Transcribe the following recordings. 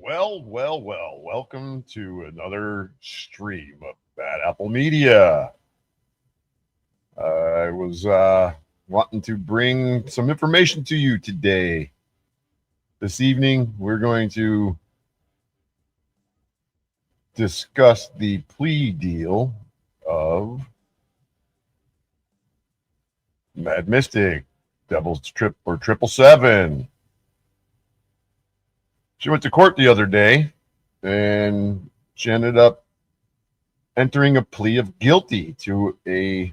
Well. Welcome to another stream of Bad Apple Media. I was wanting to bring some information to you today. This evening, we're going to discuss the plea deal of Mad Mystic, Devil's Trip or 777. She went to court the other day, and she ended up entering a plea of guilty to a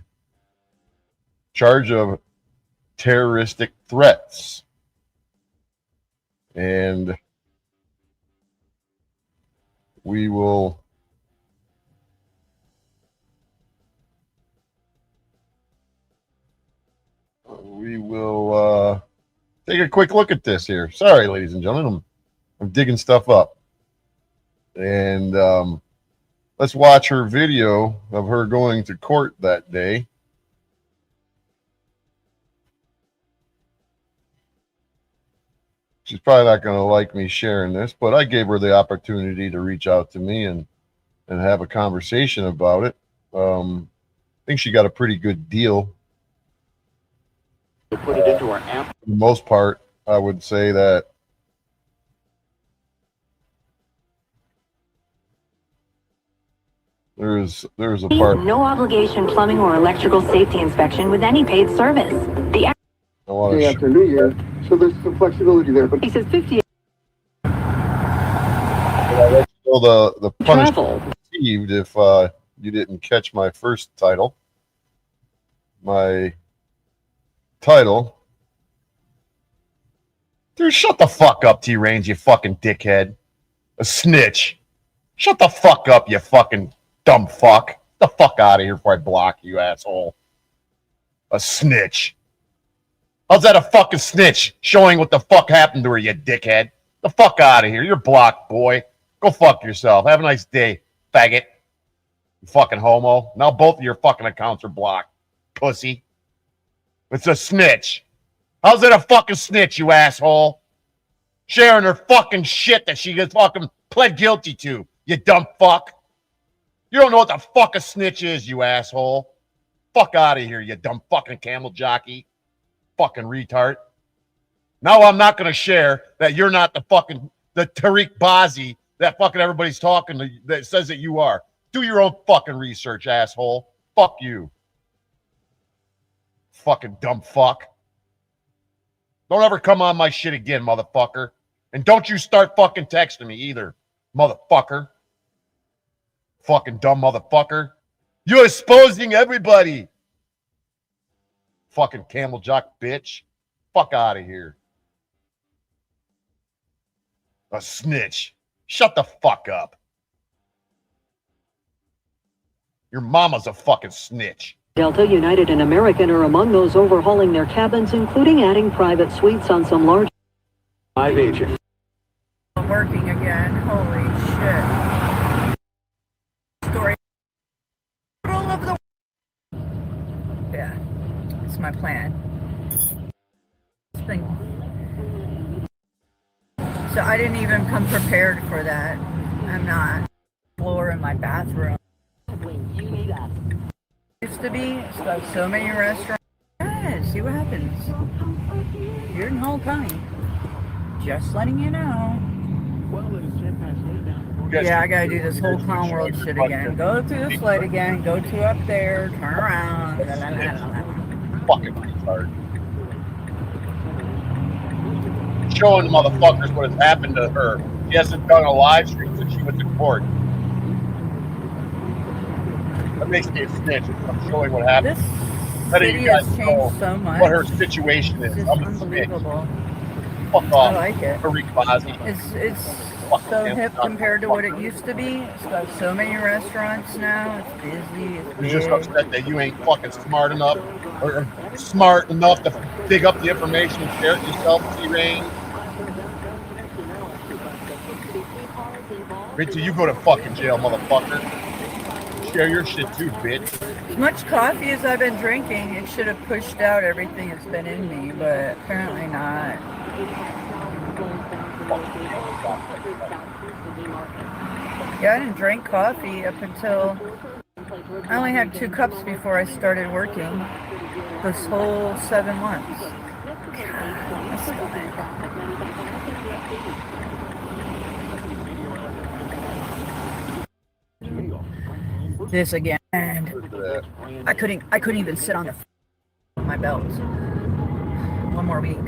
charge of terroristic threats. And we will take a quick look at this here. Sorry, ladies and gentlemen, I'm digging stuff up. And let's watch her video of her going to court that day. She's probably not going to like me sharing this, but I gave her the opportunity to reach out to me and have a conversation about it. I think she got a pretty good deal. To put it into our app. For the most part, I would say that there's a part. No obligation plumbing or electrical safety inspection with any paid service. The day after New Year, so there's some flexibility there. But he says 50. So the punishment received if you didn't catch my first title. My title. Dude, shut the fuck up, T-Range, you fucking dickhead. A snitch. Shut the fuck up, you fucking dumb fuck. Get the fuck out of here before I block you, asshole. A snitch. How's that a fucking snitch showing what the fuck happened to her, you dickhead? The fuck out of here. You're blocked, boy. Go fuck yourself. Have a nice day, faggot. You fucking homo. Now both of your fucking accounts are blocked, pussy. It's a snitch. How's it a fucking snitch, you asshole? Sharing her fucking shit that she gets fucking pled guilty to, you dumb fuck. You don't know what the fuck a snitch is, you asshole. Fuck out of here, you dumb fucking camel jockey. Fucking retard. Now I'm not going to share that you're not the Tariq Bazi that fucking everybody's talking to that says that you are. Do your own fucking research, asshole. Fuck you. Fucking dumb fuck. Don't ever come on my shit again, motherfucker. And don't you start fucking texting me either, motherfucker. Fucking dumb motherfucker. You're exposing everybody. Fucking camel jock bitch. Fuck out of here. A snitch. Shut the fuck up. Your mama's a fucking snitch. Delta, United, and American are among those overhauling their cabins, including adding private suites on some large... 5 agent. Working again. Holy shit. Story. All over the... Yeah. It's my plan. So I didn't even come prepared for that. I'm not. Floor in my bathroom. Used to be. It's got so many restaurants. Yeah, see what happens. Here in Hull County. Just letting you know. Yeah, I gotta do this whole Clown World shit again. Go to the slide again. Go to up there. Turn around. Fucking retard. Showing the motherfuckers what has happened to her. She hasn't done a live stream since she went to court. That makes me a snitch. I'm showing what happened. This How do city you guys has know changed so much. what her situation is? It's I'm just a snitch. unbelievable. Fuck off. I like it. Tariq Bazi. It's so hip compared to what it used to be. It's got so many restaurants now. It's busy. It's You're big. just upset that you ain't fucking smart enough or smart enough to dig up the information and share it yourself, T-Rain. Wait till you go to fucking jail, motherfucker. Share your shit too, bitch. As much coffee as I've been drinking, it should have pushed out everything that's been in me, but apparently not. Yeah, I didn't drink coffee up until I only had 2 cups before I started working. This whole 7 months. God, my stomach. This again, and I couldn't even sit on the my belt. 1 more week.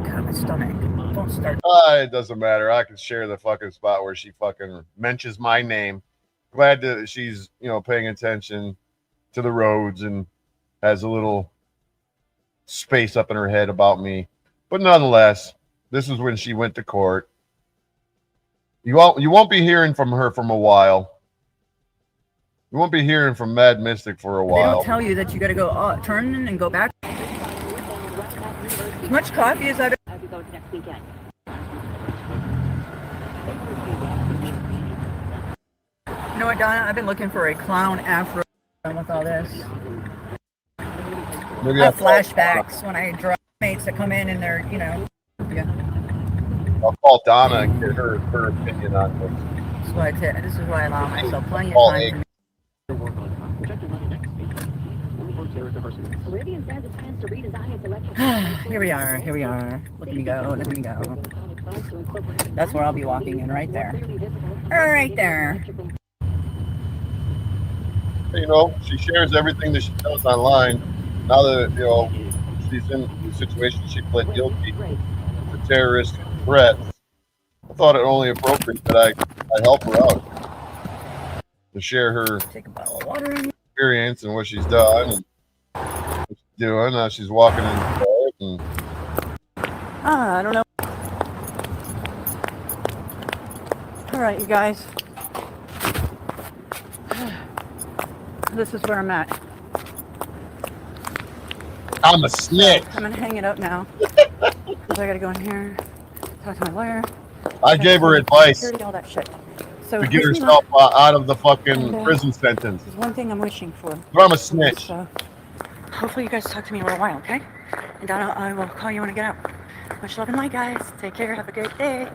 God, my stomach. Don't start. It doesn't matter. I can share the fucking spot where she fucking mentions my name. Glad that she's, paying attention to the roads and has a little space up in her head about me. But nonetheless, this is when she went to court. You won't be hearing from her from a while. You won't be hearing from Mad Mystic for a while. They don't tell you that you got to go turn and go back. As much coffee as I've. You know what, Donna? I've been looking for a clown afro with all this. Maybe I have flashbacks when I draw mates that come in and they're, yeah. I'll call Donna and get her opinion on this. This is why I allow myself plenty of Call time. Hank. Here we are. Look at me go. That's where I'll be walking in, right there. Right there. She shares everything that she does online. Now that, she's in the situation, she pled guilty to terroristic threats. I thought it only appropriate that I help her out to share her Take a bottle of water. experience and what she's done and what she's doing. Now she's walking in the court and I don't know. All right, you guys. This is where I'm at. I'm a snitch. I'm gonna hang it up now because I gotta go in here, talk to my lawyer. I gave her advice Security, all that shit. So to get herself out of the fucking And, prison sentence. There's one thing I'm wishing for. But I'm a snitch. So hopefully you guys talk to me for a while, okay? And Donna, I will call you when I get out. Much love and light, guys. Take care. Have a great day.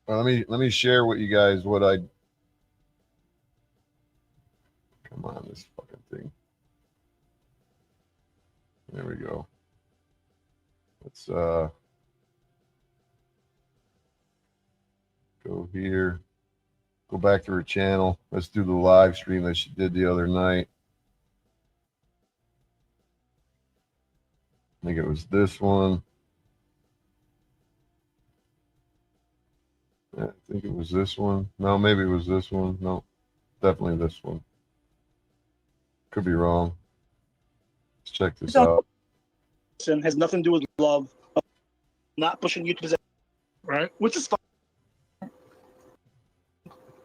Well, let me share with you guys what I. Come on, this fucking thing. There we go. Let's go here. Go back to her channel. Let's do the live stream that she did the other night. I think it was this one. I think it was this one. No, maybe it was this one. No, definitely this one. Could be wrong. Let's check this out. Has nothing to do with love. Not pushing you to the right, which is fine.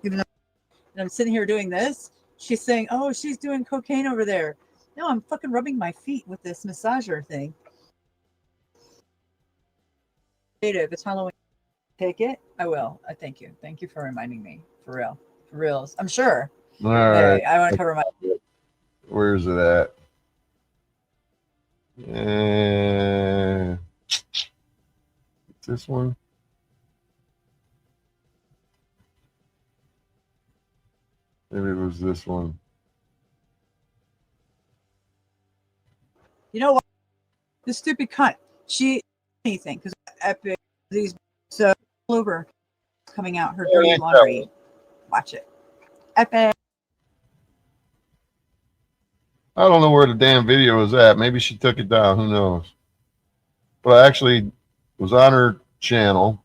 Even though I'm sitting here doing this, she's saying, "Oh, she's doing cocaine over there." No, I'm fucking rubbing my feet with this massager thing. It's Halloween. Take it. I will. I thank you. Thank you for reminding me. For real. For reals. I'm sure. All right. I want to cover my. Where's it at? This one. Maybe it was this one. You know what? This stupid cunt. She anything because epic these so all over coming out her dirty laundry. Watch it. Epic. I don't know where the damn video is at. Maybe she took it down. Who knows? But I actually was on her channel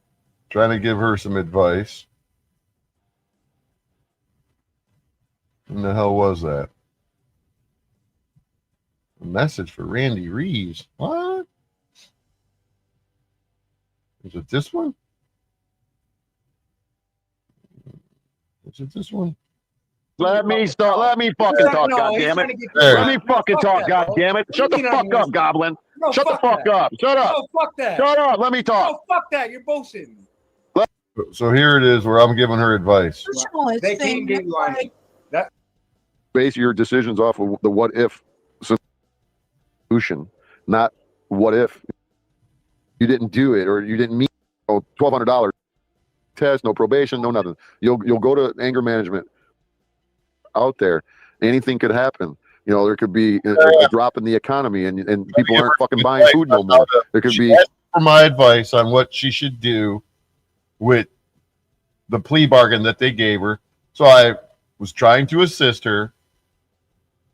trying to give her some advice. When the hell was that? A message for Randy Reeves. What? Is it this one? Is it this one? Let me start. Let me fucking talk, goddammit. Let me fucking talk, goddammit. Shut the fuck up, Goblin. Shut the fuck up. Shut up. No, fuck that. Shut up. Let me talk. No, fuck that. You're bullshitting. So here it is where I'm giving her advice. They can't get lying. Base your decisions off of the what if solution, not what if you didn't do it or you didn't mean $1,200 test, no probation, no nothing. You'll go to anger management out there. Anything could happen. You know, there could be a drop in the economy, and people aren't fucking buying food no more. There could be for my advice on what she should do with the plea bargain that they gave her. So I was trying to assist her,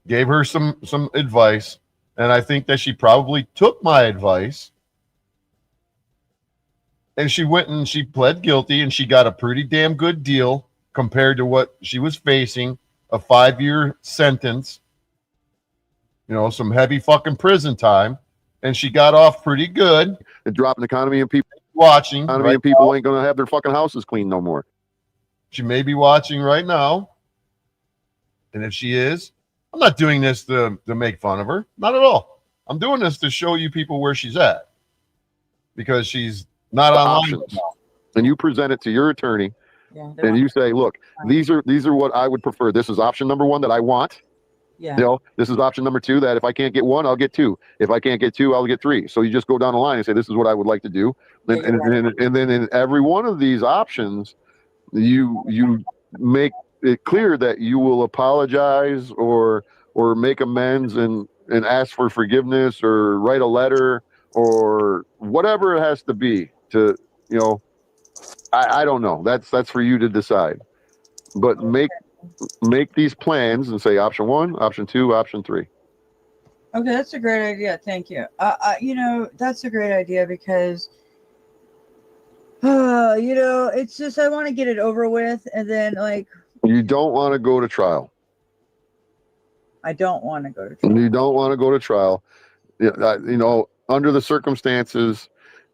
gave her some advice, and I think that she probably took my advice. And she went and she pled guilty, and she got a pretty damn good deal compared to what she was facing, a 5-year sentence, you know, some heavy fucking prison time, and she got off pretty good. The drop in the economy and people watching. Economy and people ain't gonna have their fucking houses cleaned no more. She may be watching right now, and if she is, I'm not doing this to make fun of her, not at all. I'm doing this to show you people where she's at, because she's not online right now. And you present it to your attorney, and you say, look, these are what I would prefer. This is option number 1 that I want. Yeah. You know, this is option number 2 that if I can't get 1, I'll get 2. If I can't get 2, I'll get 3. So you just go down the line and say, this is what I would like to do. And then in every one of these options, you make it clear that you will apologize or make amends and ask for forgiveness or write a letter or whatever it has to be to, you know, I don't know. That's for you to decide. But make these plans and say option 1, option 2, option 3. Okay, that's a great idea. Thank you. You know, that's a great idea because, you know, it's just I want to get it over with, and then like. You don't want to go to trial. I don't want to go to trial. You don't want to go to trial. You know, under the circumstances,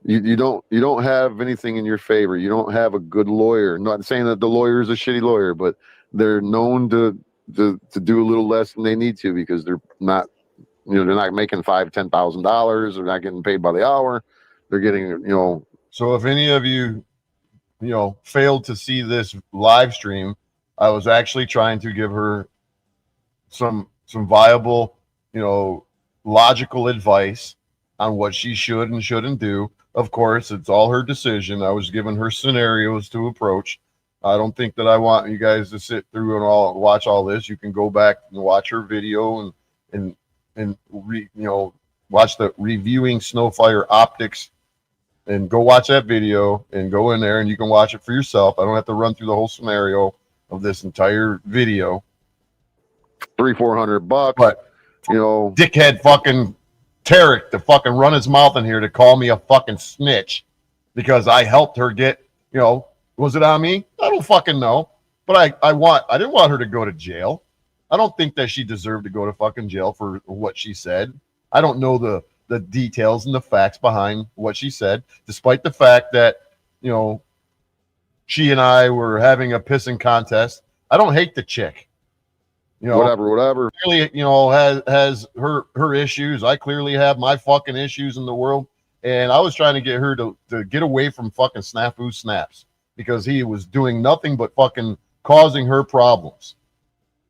you don't have anything in your favor. You don't have a good lawyer. I'm not saying that the lawyer is a shitty lawyer, but they're known to do a little less than they need to because they're not, you know, they're not making $5,000-$10,000. They're not getting paid by the hour. They're getting, you know. So if any of you, you know, failed to see this live stream, I was actually trying to give her some viable, you know, logical advice on what she should and shouldn't do. Of course, it's all her decision. I was giving her scenarios to approach. I don't think that I want you guys to sit through and watch all this. You can go back and watch her video and you know, watch the reviewing Snowfire optics, and go watch that video and go in there and you can watch it for yourself. I don't have to run through the whole scenario of this entire video. $300-$400, but you know, dickhead fucking Tarek to fucking run his mouth in here to call me a fucking snitch because I helped her get, you know, was it on me? I don't fucking know, but I didn't want her to go to jail. I don't think that she deserved to go to fucking jail for what she said. I don't know the details and the facts behind what she said, despite the fact that, you know, she and I were having a pissing contest. I don't hate the chick. You know, whatever. Clearly, you know, has her issues. I clearly have my fucking issues in the world. And I was trying to get her to get away from fucking Snafu Snaps because he was doing nothing but fucking causing her problems.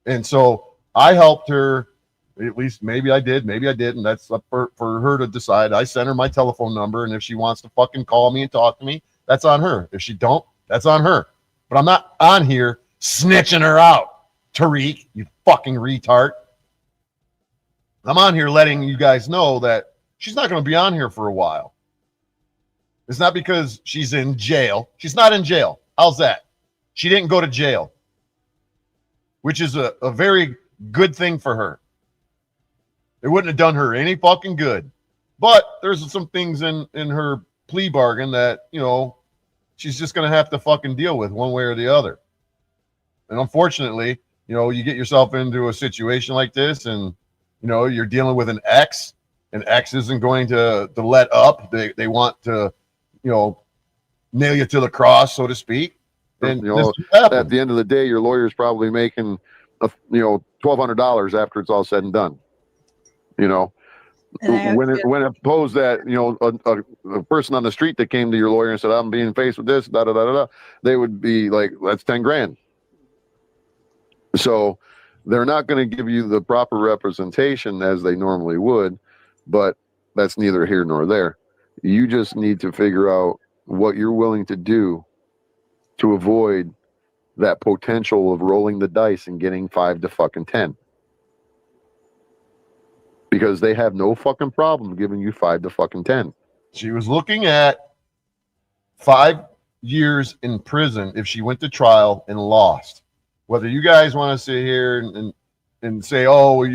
And so I helped her. At least maybe I did, maybe I didn't. That's up for her to decide. I sent her my telephone number, and if she wants to fucking call me and talk to me, that's on her. If she don't, that's on her. But I'm not on here snitching her out, Tariq, you fucking retard. I'm on here letting you guys know that she's not going to be on here for a while. It's not because she's in jail. She's not in jail. How's that? She didn't go to jail, which is a very good thing for her. It wouldn't have done her any fucking good. But there's some things in her plea bargain that, you know, she's just going to have to fucking deal with one way or the other. And unfortunately, you know, you get yourself into a situation like this and, you know, you're dealing with an ex, and X isn't going to let up. They want to, you know, nail you to the cross, so to speak. And you know, at the end of the day, your lawyer's probably making, you know, $1,200 after it's all said and done. You know, when it posed that, you know, a person on the street that came to your lawyer and said, I'm being faced with this, they would be like, that's 10 grand. So they're not going to give you the proper representation as they normally would, but that's neither here nor there. You just need to figure out what you're willing to do to avoid that potential of rolling the dice and getting 5 to fucking 10. Because they have no fucking problem giving you 5 to fucking 10. She was looking at 5 years in prison if she went to trial and lost. Whether you guys want to sit here and say, oh,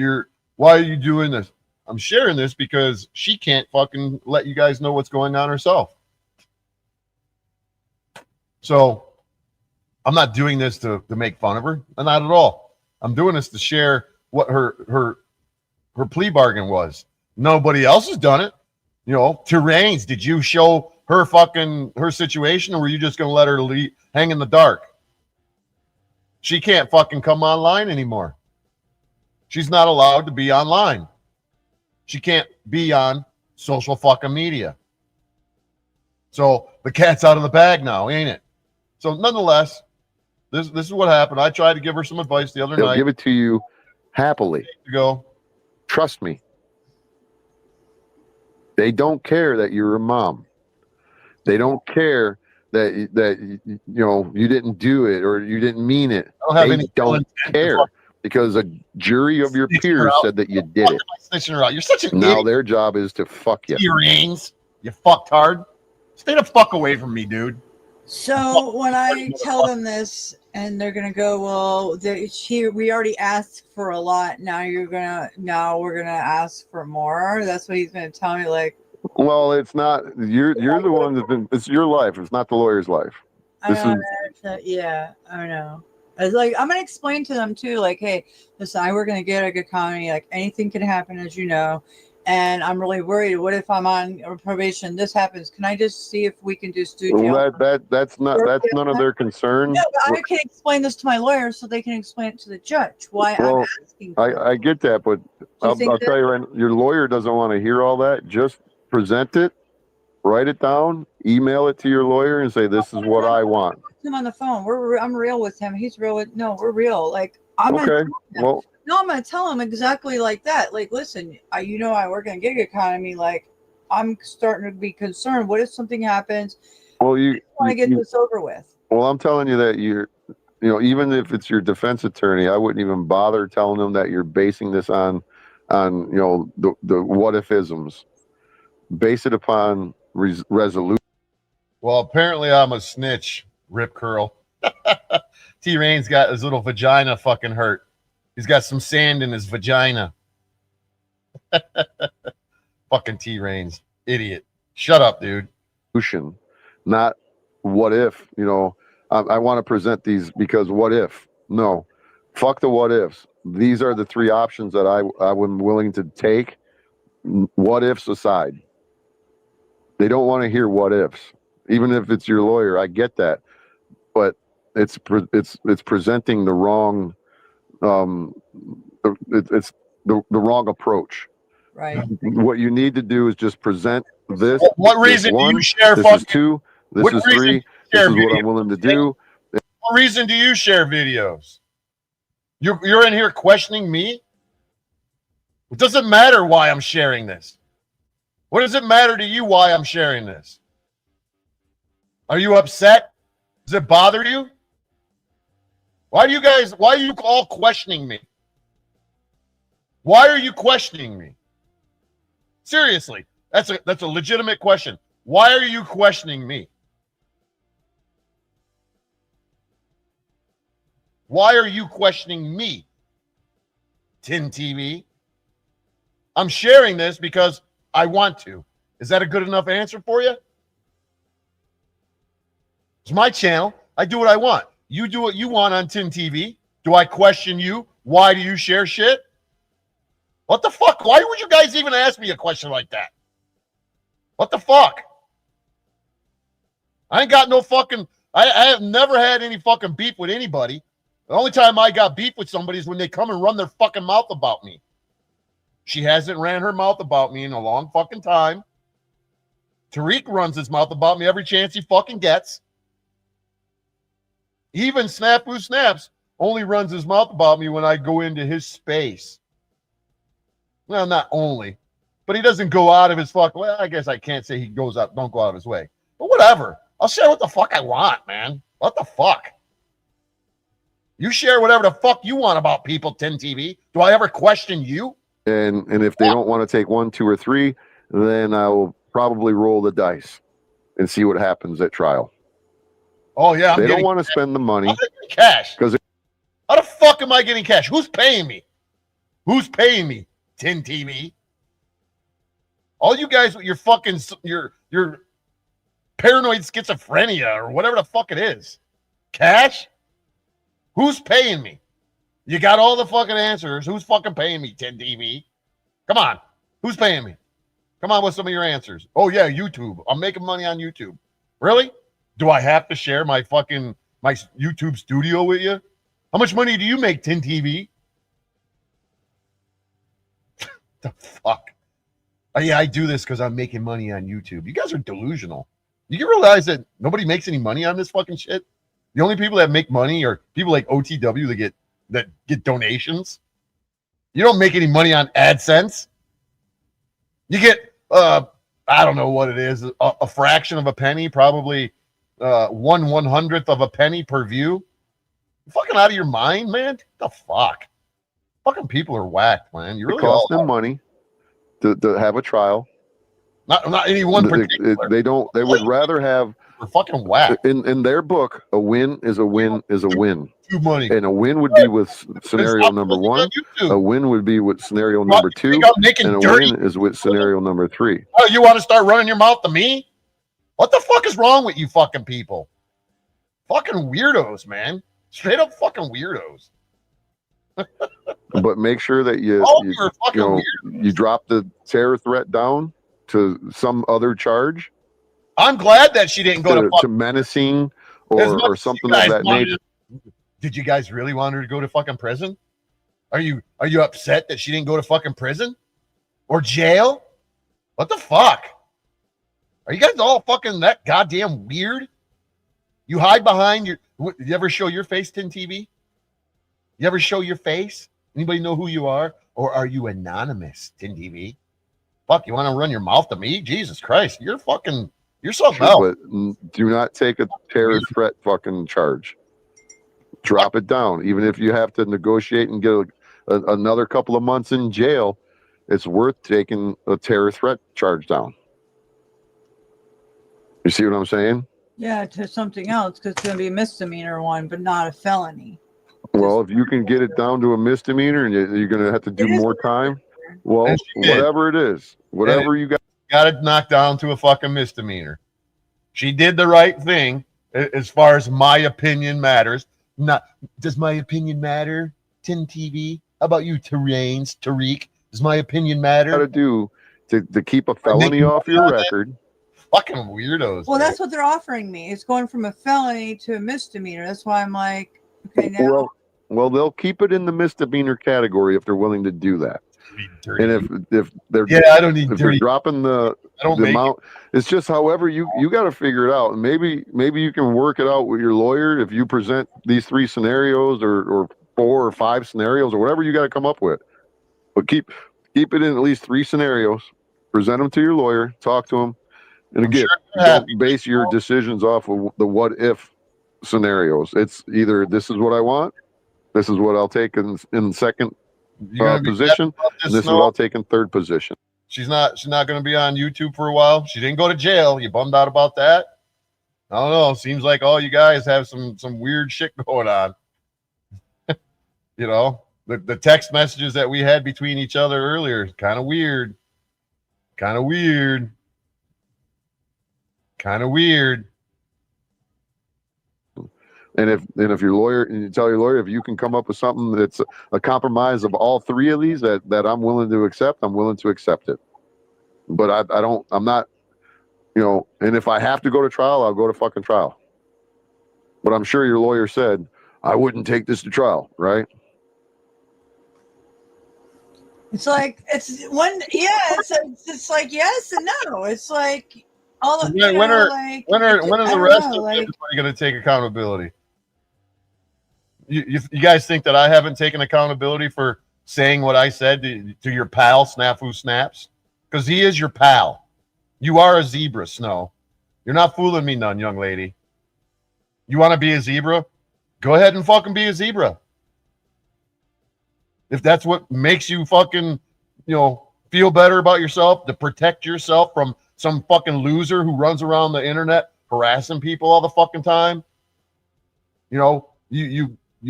why are you doing this? I'm sharing this because she can't fucking let you guys know what's going on herself. So I'm not doing this to make fun of her. Not at all. I'm doing this to share what her plea bargain was. Nobody else has done it. You know, Terrains, did you show her situation, or were you just going to let her hang in the dark? She can't fucking come online anymore. She's not allowed to be online. She can't be on social fucking media. So the cat's out of the bag now, ain't it? So nonetheless, this is what happened. I tried to give her some advice the other They'll night. give it to you happily. Go. Trust me. They don't care that you're a mom. They don't care that you know you didn't do it or you didn't mean it. They don't care because a jury of your peers said that you did it. You're such an now idiot. Their job is to fuck you. Earrings, you fucked hard. Stay the fuck away from me, dude. So when I tell them this, and they're gonna go, well, we already asked for a lot. Now we're gonna ask for more. That's what he's gonna tell me. Like, well, it's not. You're the one that's been. It's your life. It's not the lawyer's life. Yeah, I know. It's like I'm gonna explain to them too. Like, hey, listen, I work in a gig economy. Like anything can happen, as you know. And I'm really worried. What if I'm on probation? This happens. Can I just see if we can just do? Well, that's none of their concern. No, but I can explain this to my lawyer so they can explain it to the judge. Why I'm asking. I get that, but I'll tell you right. Your lawyer doesn't want to hear all that. Just present it, write it down, email it to your lawyer, and say this is what I want. Him on the phone. I'm real with him. He's real with. No, we're real. Like I'm okay. Well. No, I'm going to tell him exactly like that. Like, listen, I work in a gig economy. Like, I'm starting to be concerned. What if something happens? Well, you want to get this over with. Well, I'm telling you that even if it's your defense attorney, I wouldn't even bother telling them that you're basing this on the what if isms. Base it upon resolution. Well, apparently I'm a snitch, Rip Curl. T Rain's got his little vagina fucking hurt. He's got some sand in his vagina. Fucking T Rains. Idiot. Shut up, dude. Not what if, I want to present these because what if? No. Fuck the what ifs. These are the 3 options that I'm willing to take. What ifs aside. They don't want to hear what ifs. Even if it's your lawyer, I get that. But it's presenting the wrong it's the wrong approach. Right. What you need to do is just present this. What reason do you share? This is 2. This is 3. This is what I'm willing to do. What reason do you share videos? You're in here questioning me? It doesn't matter why I'm sharing this. What does it matter to you why I'm sharing this? Are you upset? Does it bother you? Why are you all questioning me? Why are you questioning me? Seriously, that's a legitimate question. Why are you questioning me? Why are you questioning me? Tin TV. I'm sharing this because I want to. Is that a good enough answer for you? It's my channel. I do what I want. You do what you want on Tin TV. Do I question you? Why do you share shit? What the fuck? Why would you guys even ask me a question like that? What the fuck? I ain't got no fucking... I have never had any fucking beef with anybody. The only time I got beef with somebody is when they come and run their fucking mouth about me. She hasn't ran her mouth about me in a long fucking time. Tariq runs his mouth about me every chance he fucking gets. Even Snafu Snaps only runs his mouth about me when I go into his space. Well, not only, but he doesn't go out of his fucking... Well, I guess I can't say he goes out, don't go out of his way. But whatever. I'll share what the fuck I want, man. What the fuck? You share whatever the fuck you want about people, 10 TV. Do I ever question you? And if they don't want to take 1, 2, or 3, then I will probably roll the dice and see what happens at trial. Oh yeah, they don't want to spend the money cash. Because how the fuck am I getting cash? Who's paying me? Who's paying me? 10 TV. All you guys with your fucking your paranoid schizophrenia or whatever the fuck it is. Cash? Who's paying me? You got all the fucking answers. Who's fucking paying me, 10 TV? Come on. Who's paying me? Come on with some of your answers. Oh, yeah, YouTube. I'm making money on YouTube. Really? Do I have to share my YouTube studio with you? How much money do you make, 10 TV? The fuck? Oh, yeah, I do this because I'm making money on YouTube. You guys are delusional. You realize that nobody makes any money on this fucking shit? The only people that make money are people like OTW that get donations. You don't make any money on AdSense. You get I don't know what it is, a fraction of a penny, probably 1/100th of a penny per view. You're fucking out of your mind, man. What the fuck? Fucking people are whacked, man. You really it costs them money to have a trial. Not any one particular. They would rather have. We're fucking whacked. In their book, a win is a win is a win. Money. And a win would be with scenario number 1. A win would be with scenario number 2. And a win is with scenario number 3. Oh, you want to start running your mouth to me? What the fuck is wrong with you fucking people? Fucking weirdos, man. Straight up fucking weirdos. But make sure that you drop the terror threat down to some other charge. I'm glad that she didn't go to menacing or something of that nature. Did you guys really want her to go to fucking prison? Are you upset that she didn't go to fucking prison or jail? What the fuck? Are you guys all fucking that goddamn weird? You hide behind you ever show your face, 10 TV? You ever show your face? Anybody know who you are? Or are you anonymous, 10 TV? Fuck, you want to run your mouth to me? Jesus Christ, you're something else. But do not take a terror threat fucking charge. Drop it down. Even if you have to negotiate and get another couple of months in jail, it's worth taking a terror threat charge down. You see what I'm saying? Yeah, to something else, because it's going to be a misdemeanor one, but not a felony. Well, if you can get it down to a misdemeanor and you're going to have to do more time, well, whatever it is, whatever you got it knocked down to a fucking misdemeanor. She did the right thing as far as my opinion matters. Does my opinion matter, 10 TV? How about you, Tariq? Does my opinion matter? Got to do to keep a felony off your record. Fucking weirdos. Well, that's what they're offering me. It's going from a felony to a misdemeanor. That's why I'm like, okay, now. Well, they'll keep it in the misdemeanor category if they're willing to do that. And if they're they're dropping the amount, it's just however you got to figure it out. And maybe you can work it out with your lawyer if you present these 3 scenarios or 4 or 5 scenarios or whatever you got to come up with. But keep it in at least 3 scenarios. Present them to your lawyer. Talk to them. And again, don't base your decisions off of the what if scenarios. It's either this is what I want, this is what I'll take in second position, and this is what I'll take in third position. She's not going to be on YouTube for a while. She didn't go to jail. You bummed out about that? I don't know. Seems like all you guys have some weird shit going on. You know, the text messages that we had between each other earlier, kind of weird. Kind of weird. And if your lawyer, and you tell your lawyer, if you can come up with something that's a compromise of all 3 of these that I'm willing to accept, I'm willing to accept it. But I'm not, and if I have to go to trial, I'll go to fucking trial. But I'm sure your lawyer said, I wouldn't take this to trial, right? It's like, it's like yes and no. It's like, all of, when are the rest of everybody going to take accountability? You guys think that I haven't taken accountability for saying what I said to your pal Snafu Snaps? Because he is your pal. You are a zebra, Snow. You're not fooling me none, young lady. You want to be a zebra? Go ahead and fucking be a zebra. If that's what makes you fucking, feel better about yourself, to protect yourself from some fucking loser who runs around the internet harassing people all the fucking time. You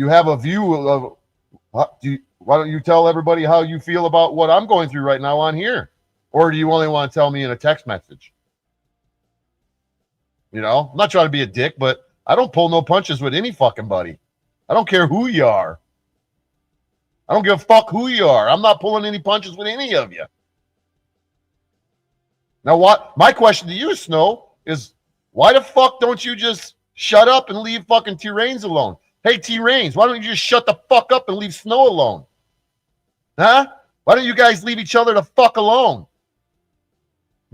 have a view of why don't you tell everybody how you feel about what I'm going through right now on here? Or do you only want to tell me in a text message? I'm not trying to be a dick, but I don't pull no punches with any fucking buddy. I don't care who you are. I don't give a fuck who you are. I'm not pulling any punches with any of you. Now, what my question to you, Snow, is why the fuck don't you just shut up and leave fucking T-Rains alone? Hey, T-Rains, why don't you just shut the fuck up and leave Snow alone? Huh? Why don't you guys leave each other the fuck alone?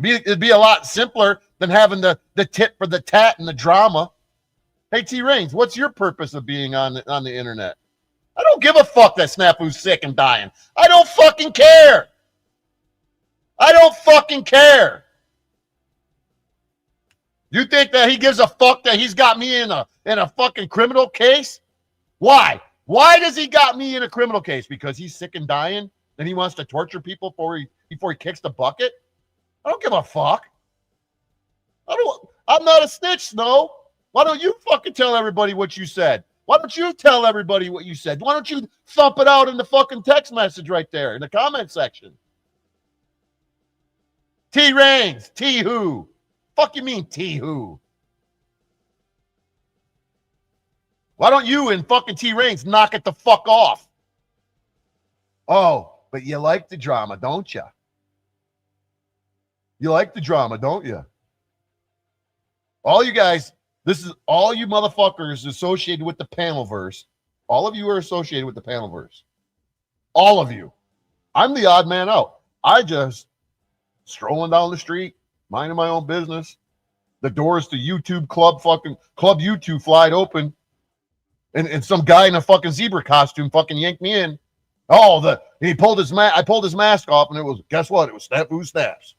It'd be a lot simpler than having the tit for the tat and the drama. Hey, T-Rains, what's your purpose of being on the internet? I don't give a fuck that Snafu's sick and dying. I don't fucking care. I don't fucking care. You think that he gives a fuck that he's got me in a fucking criminal case? Why? Why does he got me in a criminal case? Because he's sick and dying and he wants to torture people before he kicks the bucket? I don't give a fuck. I'm not a snitch, Snow. Why don't you fucking tell everybody what you said? Why don't you tell everybody what you said? Why don't you thump it out in the fucking text message right there in the comment section? T-Rains, T-who? Fuck you mean T-who? Why don't you and fucking T-Rains knock it the fuck off? Oh, but you like the drama, don't you? You like the drama, don't you? All you guys, this is all you motherfuckers associated with the Panelverse. All of you are associated with the Panelverse. All of you. I'm the odd man out. I just strolling down the street, minding my own business. The doors to YouTube Club YouTube flied open. And some guy in a fucking zebra costume fucking yanked me in. He pulled his I pulled his mask off, and it was, guess what? It was Snafu Snaps.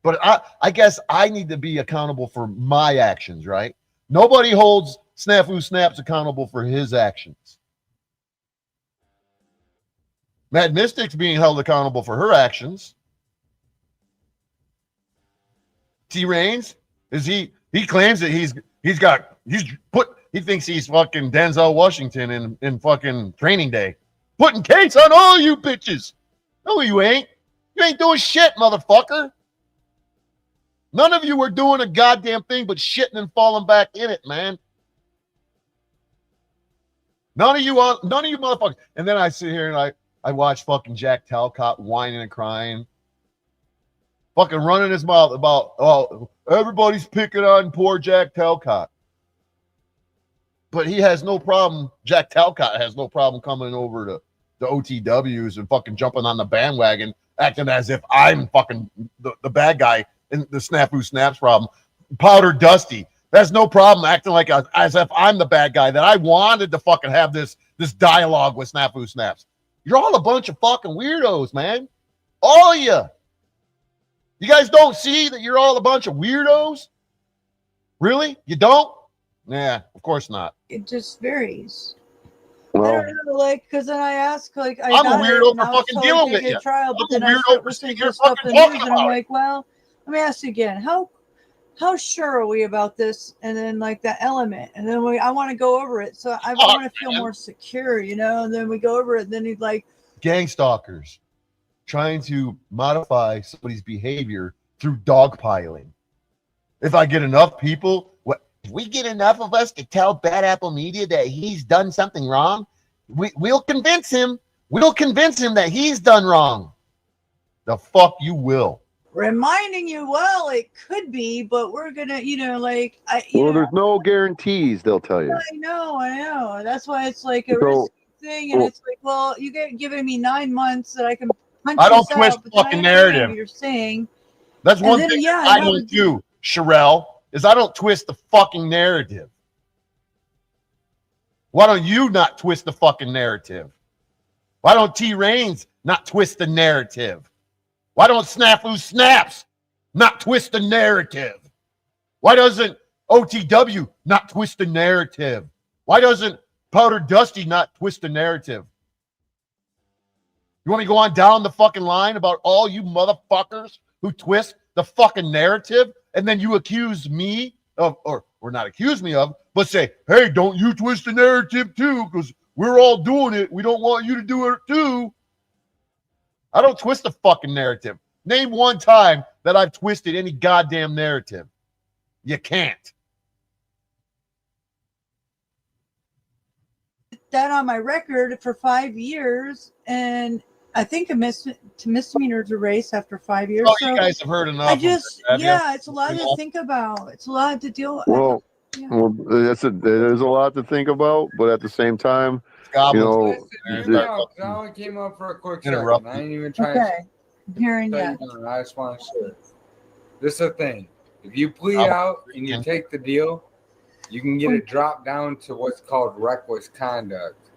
But I guess I need to be accountable for my actions, right? Nobody holds Snafu Snaps accountable for his actions. Mad Mystic's being held accountable for her actions. T-Rains, he claims that he thinks he's fucking Denzel Washington in fucking Training Day. Putting case on all you bitches. No, you ain't. You ain't doing shit, motherfucker. None of you are doing a goddamn thing but shitting and falling back in it, man. None of you motherfuckers. And then I sit here and I watch fucking Jack Talcott whining and crying. Fucking running his mouth about, everybody's picking on poor Jack Talcott. But he has no problem, Jack Talcott has no problem coming over to the OTWs and fucking jumping on the bandwagon, acting as if I'm fucking the bad guy in the Snafu Snaps problem. Powder Dusty, there's no problem acting like as if I'm the bad guy, that I wanted to fucking have this dialogue with Snafu Snaps. You're all a bunch of fucking weirdos, man. All of you. You guys don't see that you're all a bunch of weirdos? Really? You don't? Yeah, of course not. It just varies. Well, I don't know, because then I ask, I'm a weirdo for fucking dealing with you. Trial, but I'm then a I weirdo start for listening sitting here to stuff fucking in the news, talking and I'm about like, well, let me ask you again, how sure are we about this? And then that element, and then I want to go over it, so I want to feel more secure, and then we go over it, and then he's like, gang stalkers trying to modify somebody's behavior through dogpiling. If I get enough people, if we get enough of us to tell Bad Apple Media that he's done something wrong, we'll convince him. We'll convince him that he's done wrong. The fuck you will. reminding you, well, it could be, but we're gonna, there's no guarantees, they'll tell you. I know. That's why it's like a risky thing, and it's like, well, you get giving me 9 months that I can punch I don't this twist out, the but fucking then I understand narrative. what you're saying. That's one then, thing yeah, I don't do, Sherelle, is I don't twist the fucking narrative. Why don't you not twist the fucking narrative? Why don't T-Rains not twist the narrative? Why don't Snafu Snaps not twist the narrative? Why doesn't OTW not twist the narrative? Why doesn't Powder Dusty not twist the narrative? You want me to go on down the fucking line about all you motherfuckers who twist the fucking narrative, and then you accuse me of, or not accuse me of, but say, hey, don't you twist the narrative too, because we're all doing it. We don't want you to do it too. I don't twist the fucking narrative. Name one time that I've twisted any goddamn narrative. You can't. That on my record for 5 years, and I think misdemeanor to race after 5 years. Oh, so you guys have heard enough. I just, yeah, it's a lot to think about. It's a lot to deal with. Well, there's a lot to think about, but at the same time, you know, I only came up for a quick second. I ain't even trying to. I'm hearing you. I just want to say this is the thing. If you plead out and you take the deal, you can get it dropped down to what's called reckless conduct.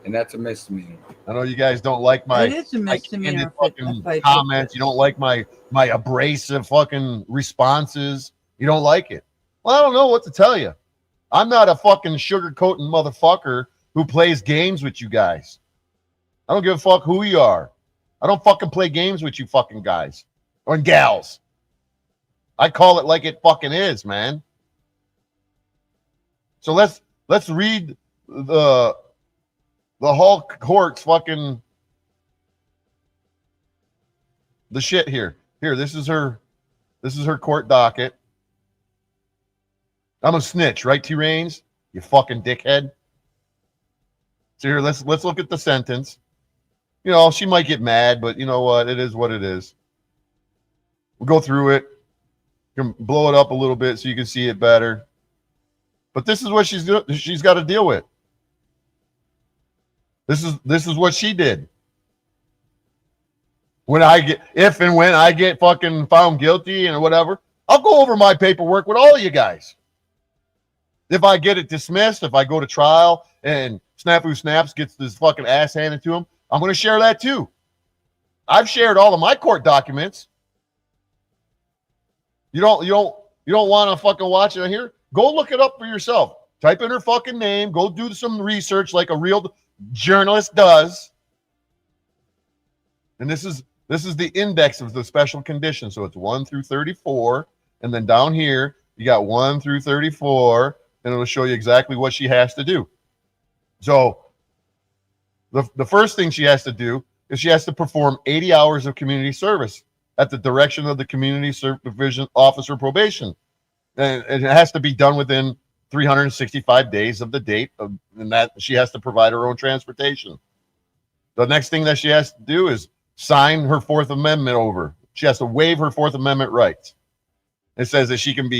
And that's a misdemeanor. I know you guys don't like my, it is a misdemeanor fucking comments. You don't like my abrasive fucking responses. You don't like it. Well, I don't know what to tell you. I'm not a fucking sugarcoating motherfucker who plays games with you guys. I don't give a fuck who you are. I don't fucking play games with you fucking guys or gals. I call it like it fucking is, man. So let's read the Hulk court's fucking the shit here. Here, this is her court docket. I'm a snitch, right, T-Rains? You fucking dickhead. So here, let's look at the sentence. You know, she might get mad, but you know what? It is what it is. We'll go through it. You can blow it up a little bit so you can see it better. But this is what she's got to deal with. This is what she did. If and when I get fucking found guilty and whatever, I'll go over my paperwork with all of you guys. If I get it dismissed, if I go to trial and Snafu Snaps gets this fucking ass handed to him, I'm going to share that too. I've shared all of my court documents. You don't want to fucking watch it here? Go look it up for yourself. Type in her fucking name. Go do some research like a real journalist does. And this is the index of the special conditions. So it's 1 through 34. And then down here, you got 1 through 34. And it'll show you exactly what she has to do. So the first thing she has to do is she has to perform 80 hours of community service at the direction of the community supervision officer probation. And it has to be done within 365 days of the date of, and that she has to provide her own transportation. The next thing that she has to do is sign her Fourth Amendment over. She has to waive her Fourth Amendment rights. It says that she can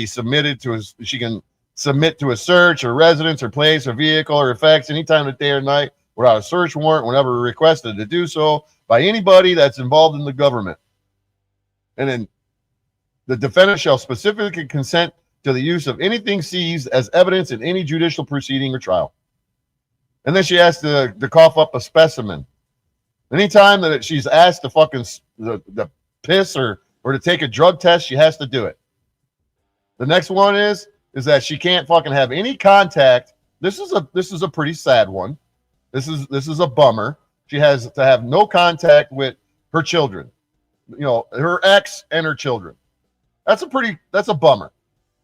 submit to a search or residence or place or vehicle or effects anytime of the day or night without a search warrant whenever requested to do so by anybody that's involved in the government. And then the defendant shall specifically consent to the use of anything seized as evidence in any judicial proceeding or trial. And then she has to cough up a specimen. Anytime that she's asked to fucking the piss or to take a drug test, she has to do it. The next one is that she can't fucking have any contact. This is a pretty sad one. This is a bummer. She has to have no contact with her children. You know, her ex and her children. That's a bummer.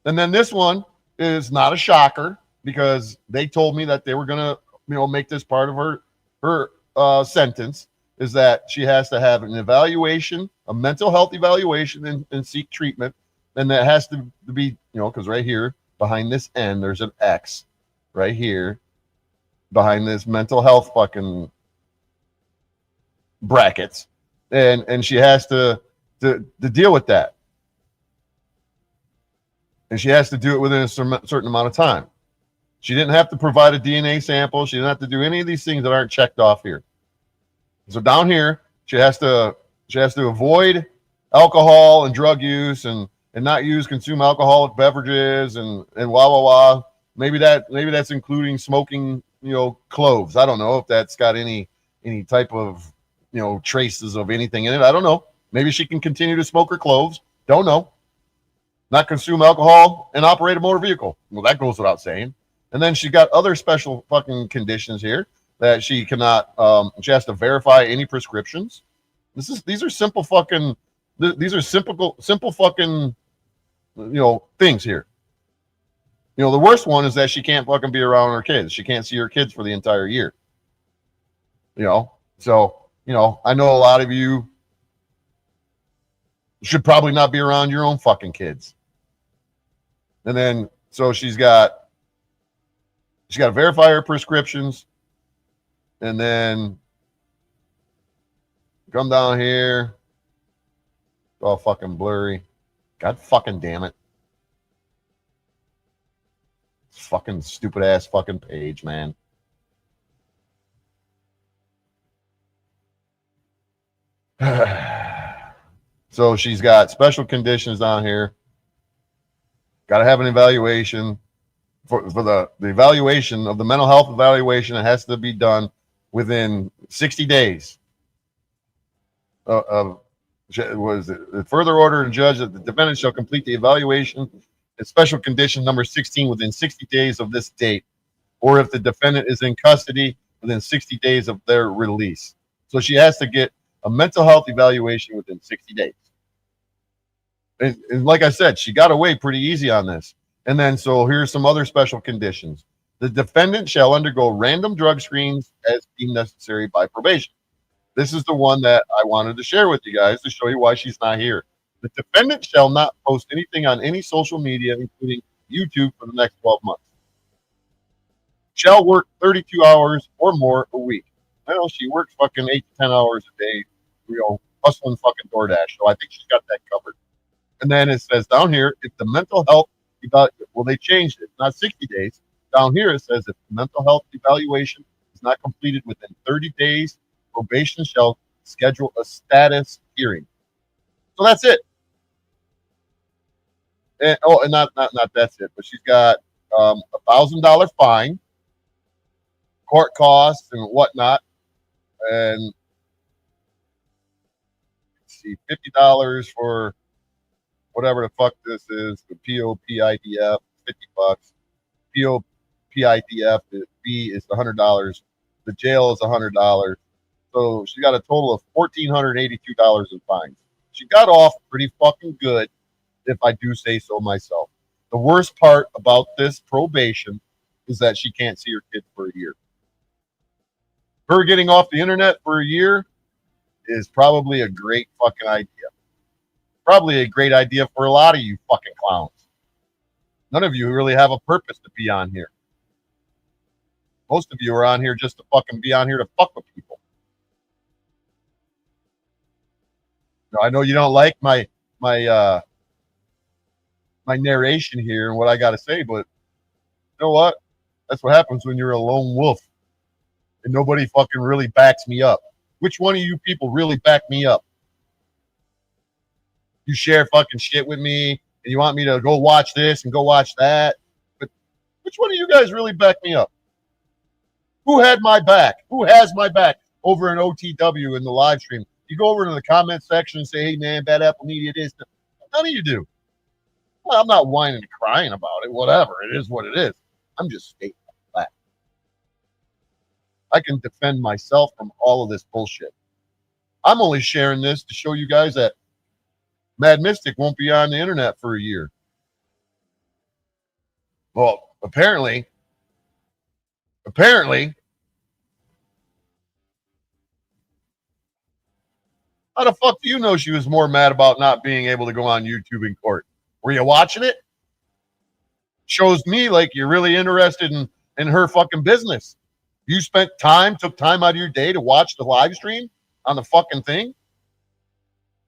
And then this one is not a shocker because they told me that they were gonna, make this part of her sentence, is that she has to have an evaluation, a mental health evaluation, and seek treatment. And that has to be, because right here behind this N, there's an X right here behind this mental health fucking brackets. And she has to deal with that. And she has to do it within a certain amount of time. She didn't have to provide a DNA sample. She didn't have to do any of these things that aren't checked off here. So down here, she has to avoid alcohol and drug use and not consume alcoholic beverages and blah. Maybe that's including smoking, cloves. I don't know if that's got any type of traces of anything in it. I don't know. Maybe she can continue to smoke her cloves. Don't know. not consume alcohol, and operate a motor vehicle. Well, that goes without saying. And then she got other special fucking conditions here that she cannot. She has to verify any prescriptions. These are simple fucking. These are simple fucking, things here. The worst one is that she can't fucking be around her kids. She can't see her kids for the entire year. So I know a lot of you should probably not be around your own fucking kids. And then so she's got to verify her prescriptions, and then come down here. It's all fucking blurry. God fucking damn it. Fucking stupid ass fucking page, man. So she's got special conditions down here. Got to have an evaluation for the evaluation of the mental health evaluation. It has to be done within 60 days. Was it further order and judge that the defendant shall complete the evaluation and special condition number 16 within 60 days of this date, or if the defendant is in custody within 60 days of their release. So she has to get a mental health evaluation within 60 days. And like I said, she got away pretty easy on this. And then, so here's some other special conditions. The defendant shall undergo random drug screens as deemed necessary by probation. This is the one that I wanted to share with you guys to show you why she's not here. The defendant shall not post anything on any social media, including YouTube, for the next 12 months. Shall work 32 hours or more a week. I know she works fucking 8 to 10 hours a day, hustling fucking DoorDash. So I think she's got that covered. And then it says down here, if the mental health they changed it. It's not 60 days. Down here it says if the mental health evaluation is not completed within 30 days, probation shall schedule a status hearing. So that's it. And not that's it, but she's got $1,000 fine, court costs and whatnot, and let's see, $50 for whatever the fuck this is, the POPIDF, $50. POPIDF, the fee is $100. The jail is $100. So she got a total of $1,482 in fines. She got off pretty fucking good, if I do say so myself. The worst part about this probation is that she can't see her kids for a year. Her getting off the internet for a year is probably a great fucking idea. Probably a great idea for a lot of you fucking clowns. None of you really have a purpose to be on here. Most of you are on here just to fucking be on here to fuck with people. Now, I know you don't like my narration here and what I got to say, but you know what? That's what happens when you're a lone wolf and nobody fucking really backs me up. Which one of you people really back me up? You share fucking shit with me and you want me to go watch this and go watch that. But which one of you guys really back me up? Who had my back? Who has my back over in OTW in the live stream? You go over to the comment section and say, hey, man, Bad Apple Media, it is. None of you do. Well, I'm not whining and crying about it. Whatever. It is what it is. I'm just stating that. I can defend myself from all of this bullshit. I'm only sharing this to show you guys that Mad Mystic won't be on the internet for a year. Well, apparently, how the fuck do you know she was more mad about not being able to go on YouTube in court? Were you watching it? Shows me like you're really interested in her fucking business. You took time out of your day to watch the live stream on the fucking thing?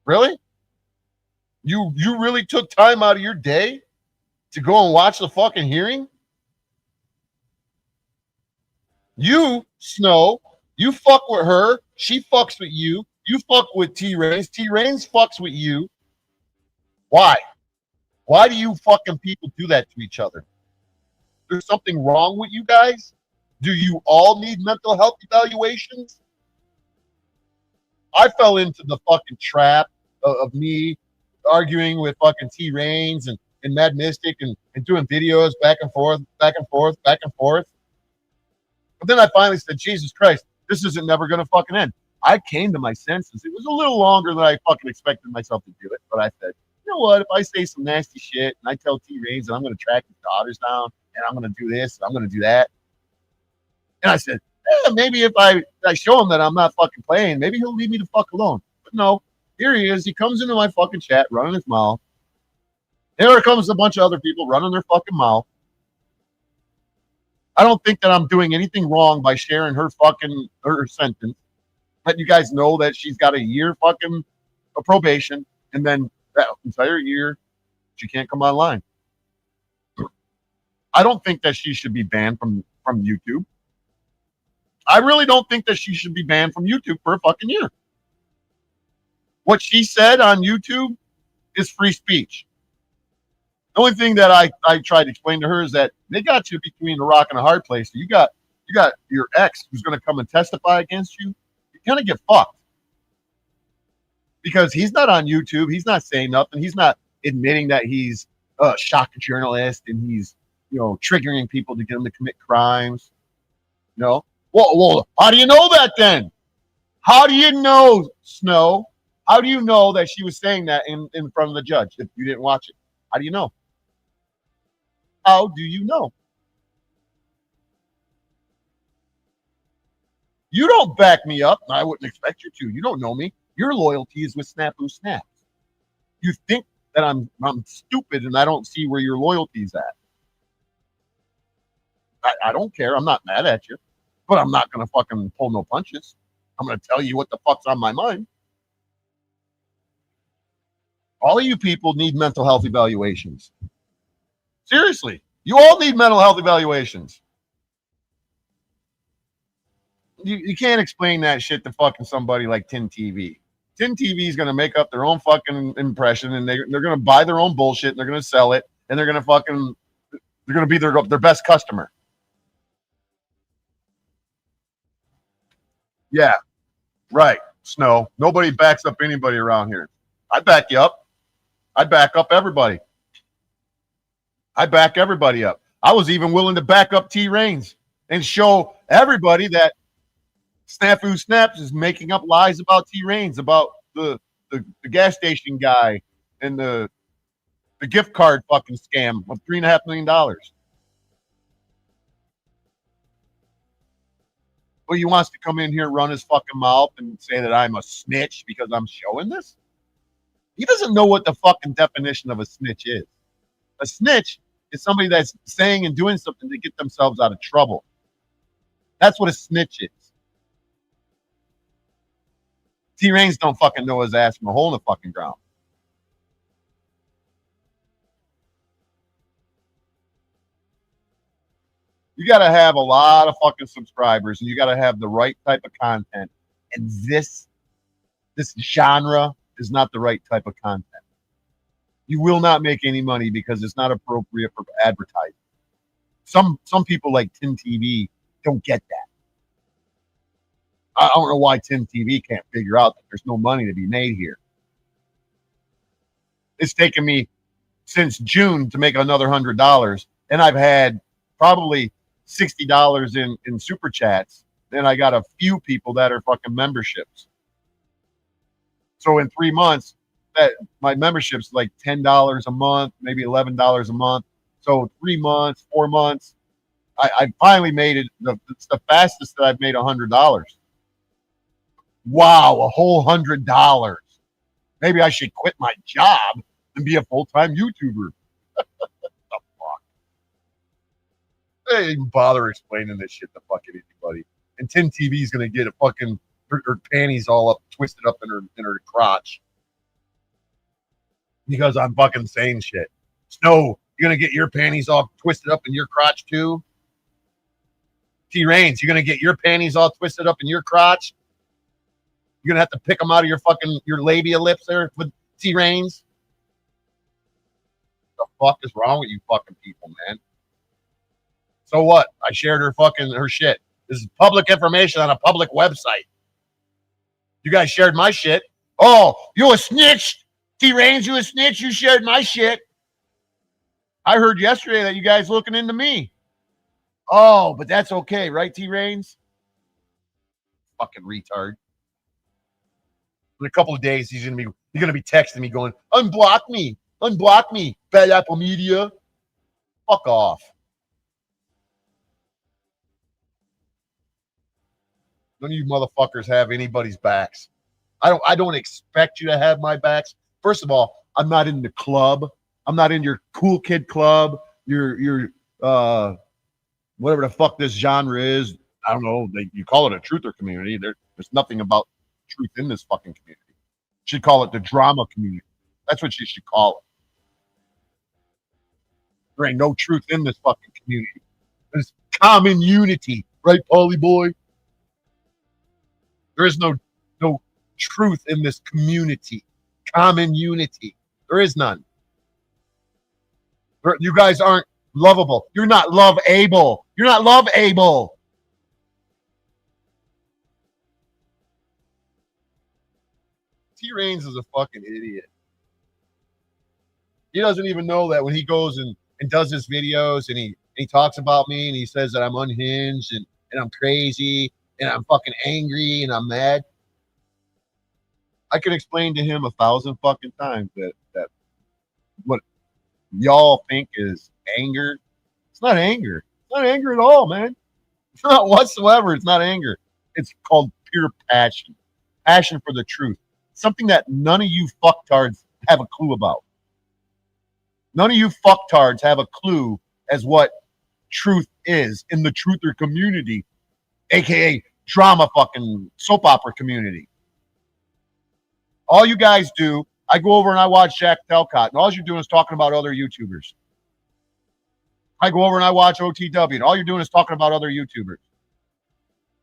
Really? You really took time out of your day to go and watch the fucking hearing? You, Snow, you fuck with her. She fucks with you. You fuck with T-Rains. T-Rains fucks with you. Why? Why do you fucking people do that to each other? There's something wrong with you guys? Do you all need mental health evaluations? I fell into the fucking trap of me arguing with fucking T-Rains and and Mad Mystic and doing videos back and forth, back and forth, back and forth. But then I finally said, Jesus Christ, this isn't never going to fucking end. I came to my senses. It was a little longer than I fucking expected myself to do it. But I said, you know what? If I say some nasty shit and I tell T-Reigns that I'm going to track his daughters down and I'm going to do this and I'm going to do that. And I said, maybe if I show him that I'm not fucking playing, maybe he'll leave me the fuck alone. But no, here he is. He comes into my fucking chat running his mouth. Here comes a bunch of other people running their fucking mouth. I don't think that I'm doing anything wrong by sharing her sentence. Let you guys know that she's got a year fucking probation, and then that entire year she can't come online. I don't think that she should be banned from YouTube. I really don't think that she should be banned from YouTube for a fucking year. What she said on YouTube is free speech. The only thing that I tried to explain to her is that they got you between a rock and a hard place. So you got your ex who's going to come and testify against you. You're going to get fucked. Because he's not on YouTube. He's not saying nothing. He's not admitting that he's a shock journalist and he's, triggering people to get them to commit crimes. Well, how do you know that then? How do you know, Snow? How do you know that she was saying that in front of the judge if you didn't watch it? How do you know? How do you know? You don't back me up, and I wouldn't expect you to. You don't know me. Your loyalty is with Snafu Snaps. You think that I'm stupid and I don't see where your loyalty's at. I don't care. I'm not mad at you. But I'm not going to fucking pull no punches. I'm going to tell you what the fuck's on my mind. All of you people need mental health evaluations. Seriously. You all need mental health evaluations. You can't explain that shit to fucking somebody like Tin TV. Tin TV is going to make up their own fucking impression, and they're going to buy their own bullshit, and they're going to sell it, and they're going to be their best customer. Yeah, right, Snow. Nobody backs up anybody around here. I back you up. I back up everybody. I back everybody up. I was even willing to back up T-Reigns and show everybody that Snafu Snaps is making up lies about T-Reigns, about the gas station guy and the gift card fucking scam of $3.5 million. Well, he wants to come in here, run his fucking mouth, and say that I'm a snitch because I'm showing this? He doesn't know what the fucking definition of a snitch is. A snitch is somebody that's saying and doing something to get themselves out of trouble. That's what a snitch is. T-Reigns don't fucking know his ass from a hole in the fucking ground. You got to have a lot of fucking subscribers, and you got to have the right type of content. And this genre is not the right type of content. You will not make any money because it's not appropriate for advertising. Some people like Tin TV don't get that. I don't know why Tin TV can't figure out that there's no money to be made here. It's taken me since June to make another $100, and I've had probably $60 in super chats. Then I got a few people that are fucking memberships. So in 3 months, that my membership's like $10 a month, maybe $11 a month. So 3 months, 4 months, I finally made it. It's the fastest that I've made $100. Wow, a whole $100. Maybe I should quit my job and be a full-time YouTuber. The fuck? I didn't even bother explaining this shit to fucking anybody. And Tin TV's gonna get a fucking her panties all up, twisted up in her crotch because I'm fucking saying shit. Snow, you're gonna get your panties all twisted up in your crotch too. T-Reigns, you're gonna get your panties all twisted up in your crotch. You're gonna have to pick them out of your labia lips there with T-Reigns. The fuck is wrong with you fucking people, man? So what? I shared her shit. This is public information on a public website. You guys shared my shit. Oh, you a snitch. T-Reigns, you a snitch. You shared my shit. I heard yesterday that you guys looking into me. Oh, but that's okay, right, T Reigns? Fucking retard. In a couple of days, he's gonna be texting me going, unblock me, Bad Apple Media. Fuck off. None of you motherfuckers have anybody's backs. I don't expect you to have my backs. First of all, I'm not in the club. I'm not in your cool kid club. Your whatever the fuck this genre is. I don't know. You call it a truther community. There's nothing about truth in this fucking community. You should call it the drama community. That's what you should call it. There ain't no truth in this fucking community. There's common unity, right, Paulie boy? There is no truth in this community. Common unity. There is none. You guys aren't lovable. You're not love-able. You're not love-able. T Reigns is a fucking idiot. He doesn't even know that when he goes and does his videos and he talks about me and he says that I'm unhinged and I'm crazy and I'm fucking angry and I'm mad. I can explain to him 1,000 fucking times that what y'all think is anger. It's not anger. It's not anger at all, man. It's not whatsoever. It's not anger. It's called pure passion. Passion for the truth. Something that none of you fucktards have a clue about. None of you fucktards have a clue as what truth is in the truther community, aka drama fucking soap opera community. All you guys do, I go over and I watch Jack Telcott, and all you're doing is talking about other YouTubers. I go over and I watch OTW, and all you're doing is talking about other YouTubers.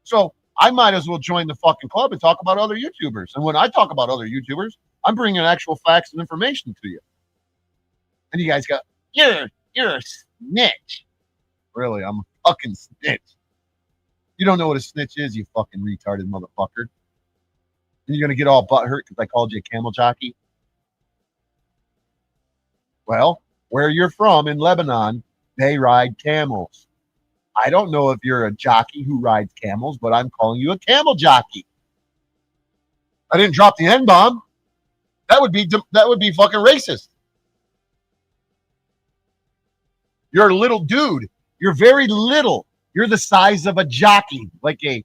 So I might as well join the fucking club and talk about other YouTubers. And when I talk about other YouTubers, I'm bringing actual facts and information to you. And you guys go, you're a snitch. Really, I'm a fucking snitch. You don't know what a snitch is, you fucking retarded motherfucker. And you're going to get all butthurt because I called you a camel jockey? Well, where you're from in Lebanon, they ride camels. I don't know if you're a jockey who rides camels, but I'm calling you a camel jockey. I didn't drop the N-bomb. That would be fucking racist. You're a little dude. You're very little. You're the size of a jockey, like a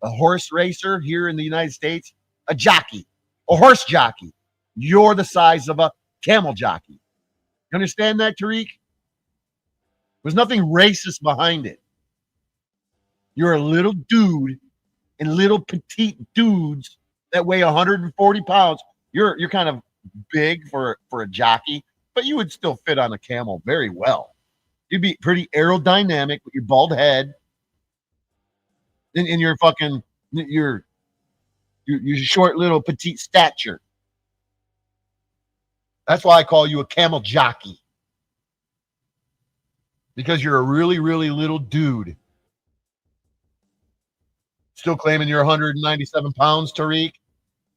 horse racer here in the United States, a jockey, a horse jockey. You're the size of a camel jockey. You understand that, Tariq? There's nothing racist behind it. You're a little dude, and little petite dudes that weigh 140 pounds. You're kind of big for a jockey, but you would still fit on a camel very well. You'd be pretty aerodynamic with your bald head and your fucking your short little petite stature. That's why I call you a camel jockey. Because you're a really, really little dude. Still claiming you're 197 pounds, Tariq?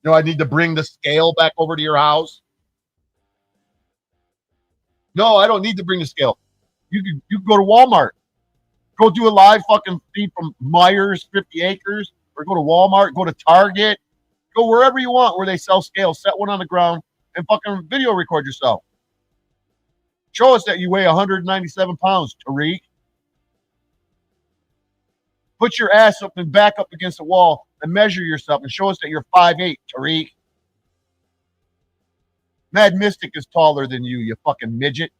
No, I need to bring the scale back over to your house. No, I don't need to bring the scale. You can go to Walmart. Go do a live fucking feed from Myers 50 Acres, or go to Walmart, go to Target, go wherever you want where they sell scales. Set one on the ground and fucking video record yourself. Show us that you weigh 197 pounds, Tariq. Put your ass up and back up against the wall and measure yourself and show us that you're 5'8", Tariq. Mad Mystic is taller than you fucking midget.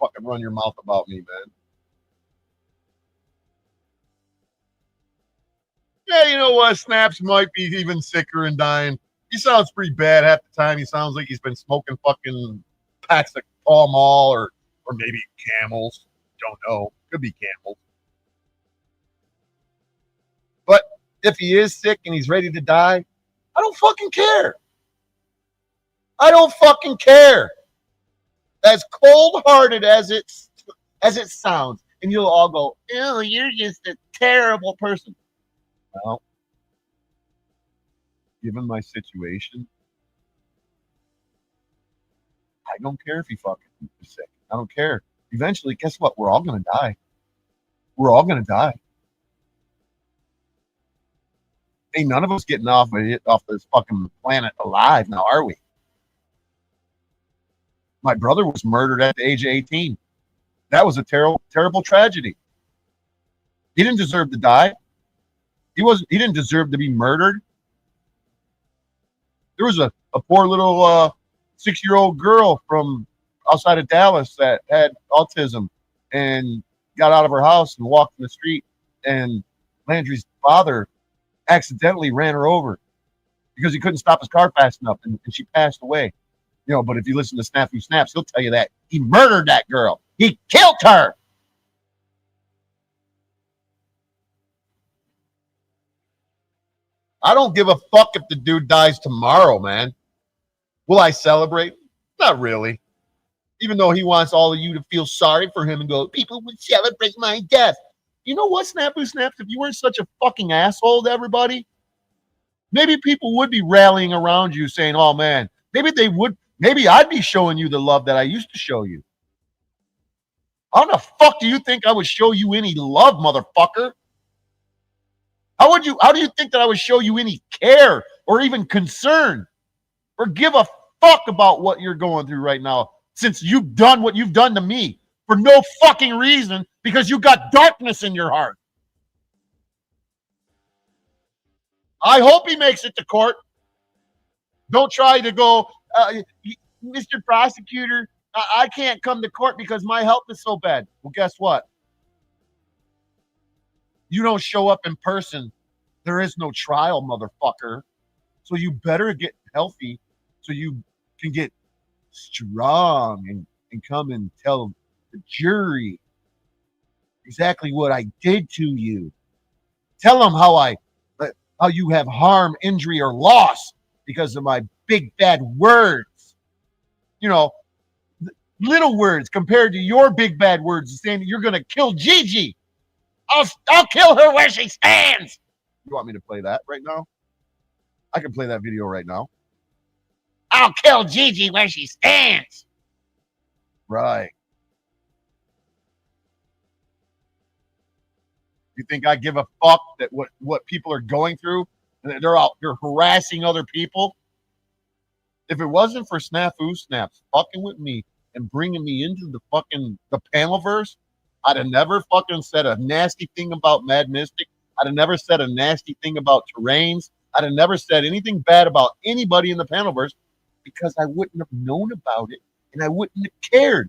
Fucking run your mouth about me, man. Yeah, you know what? Snaps might be even sicker and dying. He sounds pretty bad half the time. He sounds like he's been smoking fucking packs of Pall Mall or maybe Camels. Don't know. Could be Camels. But if he is sick and he's ready to die, I don't fucking care. I don't fucking care. As cold-hearted as it sounds, and you'll all go, "Oh, you're just a terrible person." Well, given my situation, don't care if he fucking is sick. I don't care. Eventually, guess what? We're all gonna die. We're all gonna die. Ain't none of us getting off this fucking planet alive now, are we? My brother was murdered at the age of 18. That was a terrible, terrible tragedy. He didn't deserve to die. He didn't deserve to be murdered. There was a poor little 6-year-old girl from outside of Dallas that had autism and got out of her house and walked in the street, and Landry's father accidentally ran her over because he couldn't stop his car fast enough, and she passed away. You know, but if you listen to Snafu Snaps, he'll tell you that he murdered that girl. He killed her. I don't give a fuck if the dude dies tomorrow, man. Will I celebrate? Not really. Even though he wants all of you to feel sorry for him and go, people would celebrate my death. You know what, Snafu Snaps? If you weren't such a fucking asshole to everybody, maybe people would be rallying around you saying, oh, man, maybe they would. Maybe I'd be showing you the love that I used to show you. How the fuck do you think I would show you any love, motherfucker? How do you think that I would show you any care or even concern or give a fuck about what you're going through right now, since you've done what you've done to me for no fucking reason because you got darkness in your heart? I hope he makes it to court. Don't try to go, Mr. Prosecutor, I can't come to court because my health is so bad. Well, guess what? You don't show up in person, there is no trial, motherfucker. So you better get healthy so you can get strong and come and tell the jury exactly what I did to you. Tell them how you have harm, injury, or loss because of my big bad words. You know, little words compared to your big bad words, saying that you're going to kill Gigi. I'll kill her where she stands. You want me to play that right now? I can play that video right now. I'll kill Gigi where she stands. Right. You think I give a fuck that what people are going through? They're harassing other people. If it wasn't for Snafu Snaps fucking with me and bringing me into the panelverse, I'd have never fucking said a nasty thing about Mad Mystic. I'd have never said a nasty thing about Terrains. I'd have never said anything bad about anybody in the panelverse because I wouldn't have known about it and I wouldn't have cared.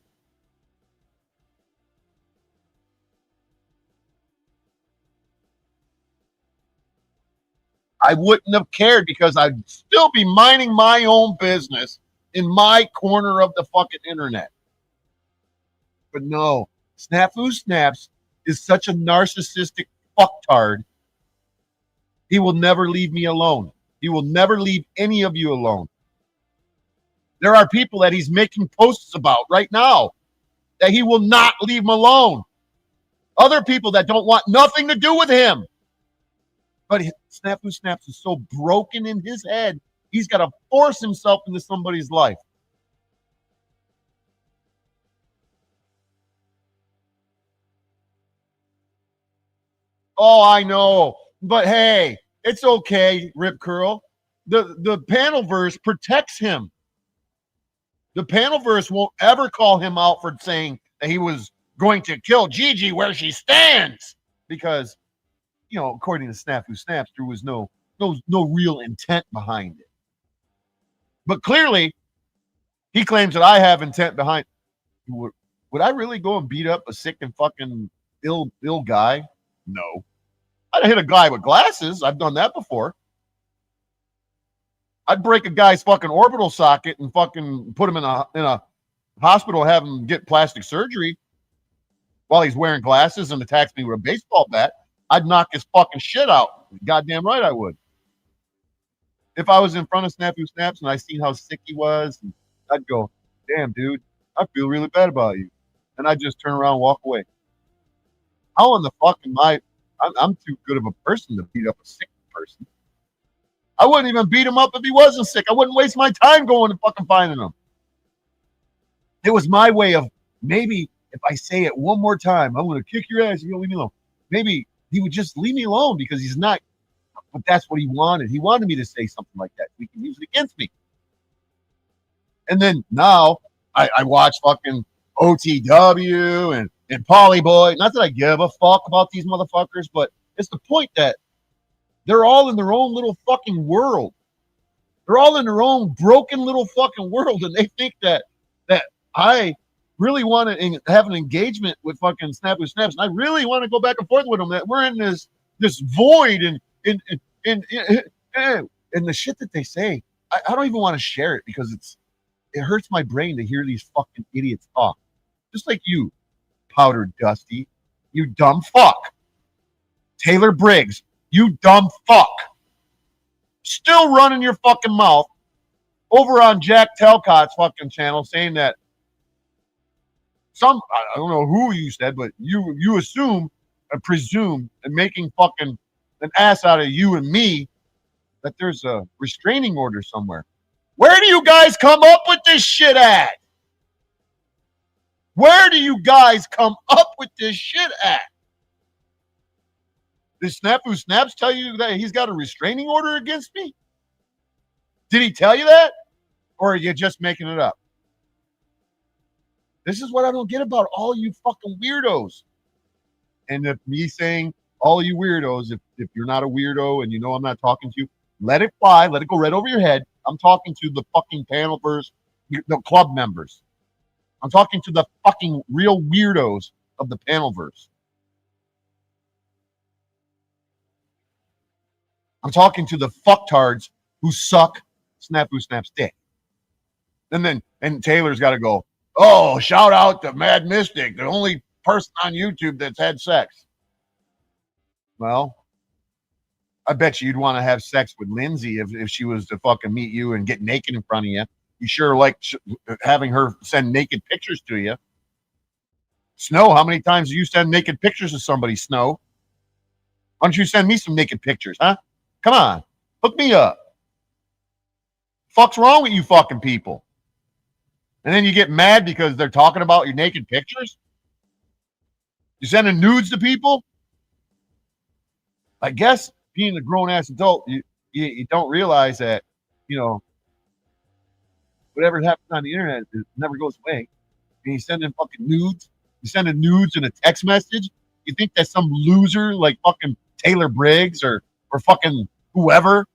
I wouldn't have cared because I'd still be minding my own business in my corner of the fucking internet. But no, Snafu Snaps is such a narcissistic fucktard. He will never leave me alone. He will never leave any of you alone. There are people that he's making posts about right now that he will not leave them alone. Other people that don't want nothing to do with him. But Snafu Snaps is so broken in his head, he's got to force himself into somebody's life. Oh, I know. But hey, it's okay, Rip Curl. The panelverse protects him. The panelverse won't ever call him out for saying that he was going to kill Gigi where she stands. Because, you know, according to Snafu Snaps, there was no real intent behind it. But clearly, he claims that I have intent behind. Would I really go and beat up a sick and fucking ill guy? No. I'd hit a guy with glasses. I've done that before. I'd break a guy's fucking orbital socket and fucking put him in a hospital, have him get plastic surgery while he's wearing glasses and attacks me with a baseball bat. I'd knock his fucking shit out. Goddamn right I would. If I was in front of Snafu Snaps and I seen how sick he was, I'd go, damn, dude, I feel really bad about you. And I'd just turn around and walk away. How in the fuck am I'm too good of a person to beat up a sick person. I wouldn't even beat him up if he wasn't sick. I wouldn't waste my time going and fucking finding him. It was my way of maybe if I say it one more time, I'm going to kick your ass. If you don't leave me alone. Maybe he would just leave me alone because he's not. But that's what he wanted. He wanted me to say something like that. He can use it against me. And then now I watch fucking OTW and Polyboy. Not that I give a fuck about these motherfuckers, but it's the point that they're all in their own little fucking world. They're all in their own broken little fucking world, and they think that I really want to have an engagement with fucking Snapu Snaps, and I really want to go back and forth with them. That we're in this void and the shit that they say. I don't even want to share it because it hurts my brain to hear these fucking idiots talk. Just like you, Powder Dusty, you dumb fuck. Taylor Briggs, you dumb fuck. Still running your fucking mouth over on Jack Talcott's fucking channel saying that I don't know who you said, but you assume and presume and making fucking an ass out of you and me that there's a restraining order somewhere. Where do you guys come up with this shit at? Where do you guys come up with this shit at? Did Snapu Snaps tell you that he's got a restraining order against me? Did he tell you that? Or are you just making it up? This is what I don't get about all you fucking weirdos. And if me saying all you weirdos, if you're not a weirdo and you know I'm not talking to you, let it fly. Let it go right over your head. I'm talking to the fucking panelverse, the club members. I'm talking to the fucking real weirdos of the panelverse. I'm talking to the fucktards who suck Snapu Snap's dick. And Taylor's got to go, oh, shout out to Mad Mystic, the only person on YouTube that's had sex. Well, I bet you'd want to have sex with Lindsay if she was to fucking meet you and get naked in front of you. You sure like having her send naked pictures to you. Snow, how many times do you send naked pictures to somebody, Snow? Why don't you send me some naked pictures, huh? Come on, hook me up. Fuck's wrong with you fucking people? And then you get mad because they're talking about your naked pictures? You sending nudes to people? I guess being a grown-ass adult, you don't realize that, you know, whatever happens on the internet, it never goes away. And you sending fucking nudes. You sending nudes in a text message. You think that some loser like fucking Taylor Briggs or fucking whoever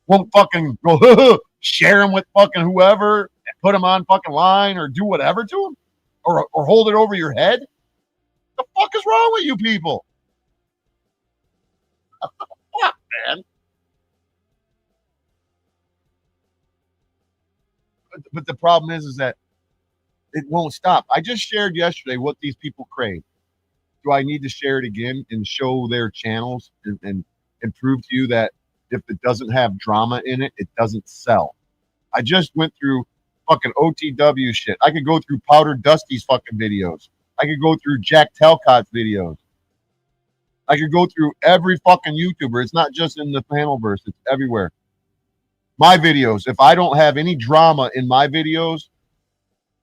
won't fucking go share them with fucking whoever and put them on fucking line or do whatever to them or hold it over your head? The fuck is wrong with you people? Fuck, man. But the problem is that it won't stop. I just shared yesterday what these people crave. Do I need to share it again and show their channels and prove to you that if it doesn't have drama in it, it doesn't sell? I just went through fucking OTW shit. I could go through Powder Dusty's fucking videos. I could go through Jack Talcott's videos. I could go through every fucking YouTuber. It's not just in the panelverse. It's everywhere. My videos, if I don't have any drama in my videos,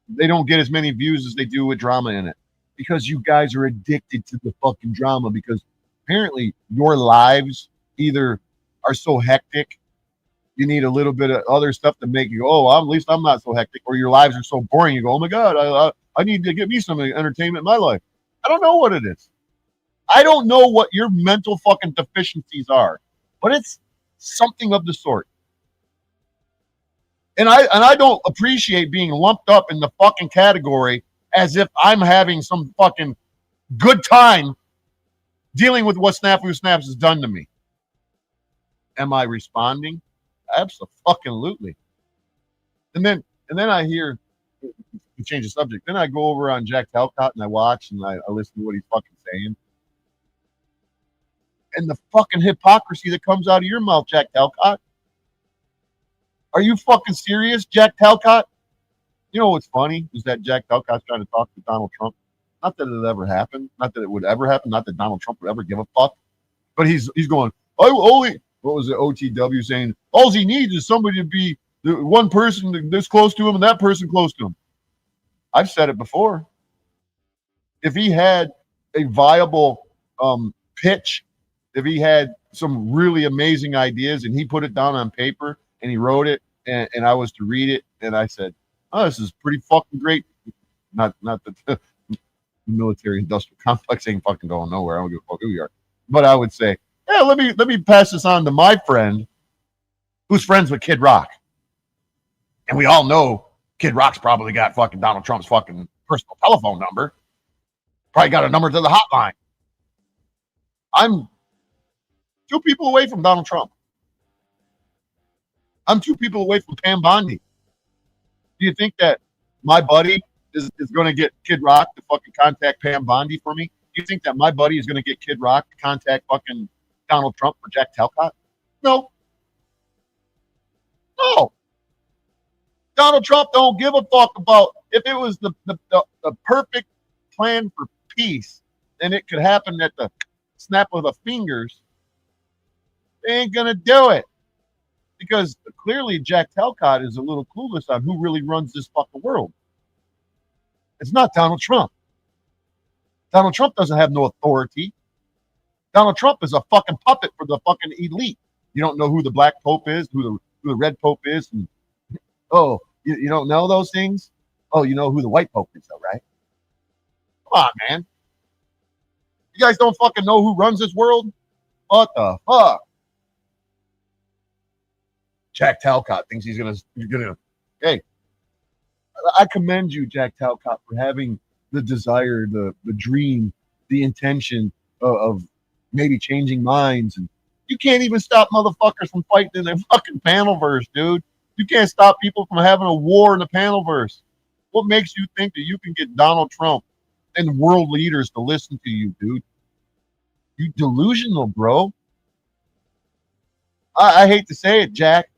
they don't get as many views as they do with drama in it. Because you guys are addicted to the fucking drama, because apparently your lives either are so hectic, you need a little bit of other stuff to make you go, oh, at least I'm not so hectic, or your lives are so boring, you go, oh my God, I need to get me some entertainment in my life. I don't know what it is. I don't know what your mental fucking deficiencies are, but it's something of the sort. And I don't appreciate being lumped up in the fucking category as if I'm having some fucking good time dealing with what Snafu Snaps has done to me. Am I responding? Absolutely. And then I hear, to change the subject, then I go over on Jack Talcott and I watch and I listen to what he's fucking saying. And the fucking hypocrisy that comes out of your mouth, Jack Talcott. Are you fucking serious, Jack Talcott? You know what's funny is that Jack Talcott's trying to talk to Donald Trump. Not that it ever happened. Not that it would ever happen. Not that Donald Trump would ever give a fuck. But he's going, what was it, OTW saying? All he needs is somebody to be the one person this close to him and that person close to him. I've said it before. If he had a viable pitch, if he had some really amazing ideas and he put it down on paper and he wrote it and I was to read it and I said, oh, this is pretty fucking great. Not that the military industrial complex ain't fucking going nowhere. I don't give a fuck who you are. But I would say, yeah, let me pass this on to my friend who's friends with Kid Rock. And we all know Kid Rock's probably got fucking Donald Trump's fucking personal telephone number. Probably got a number to the hotline. I'm 2 people away from Donald Trump. I'm 2 people away from Pam Bondi. Do you think that my buddy is going to get Kid Rock to fucking contact Pam Bondi for me? Do you think that my buddy is going to get Kid Rock to contact fucking Donald Trump for Jack Talcott? No. No. Donald Trump don't give a fuck about if it was the perfect plan for peace, then it could happen at the snap of the fingers. They ain't gonna do it because clearly Jack Talcott is a little clueless on who really runs this fucking world. It's not Donald Trump. Donald Trump doesn't have no authority. Donald Trump is a fucking puppet for the fucking elite. You don't know who the black pope is, who the red pope is, and oh, you don't know those things? Oh, you know who the white pope is, though, right? Come on, man. You guys don't fucking know who runs this world? What the fuck? Jack Talcott thinks he's gonna. Hey, I commend you, Jack Talcott, for having the desire, the dream, the intention of maybe changing minds. And you can't even stop motherfuckers from fighting in their fucking panelverse, dude. You can't stop people from having a war in the panelverse. What makes you think that you can get Donald Trump and world leaders to listen to you, dude? You delusional, bro. I hate to say it, Jack,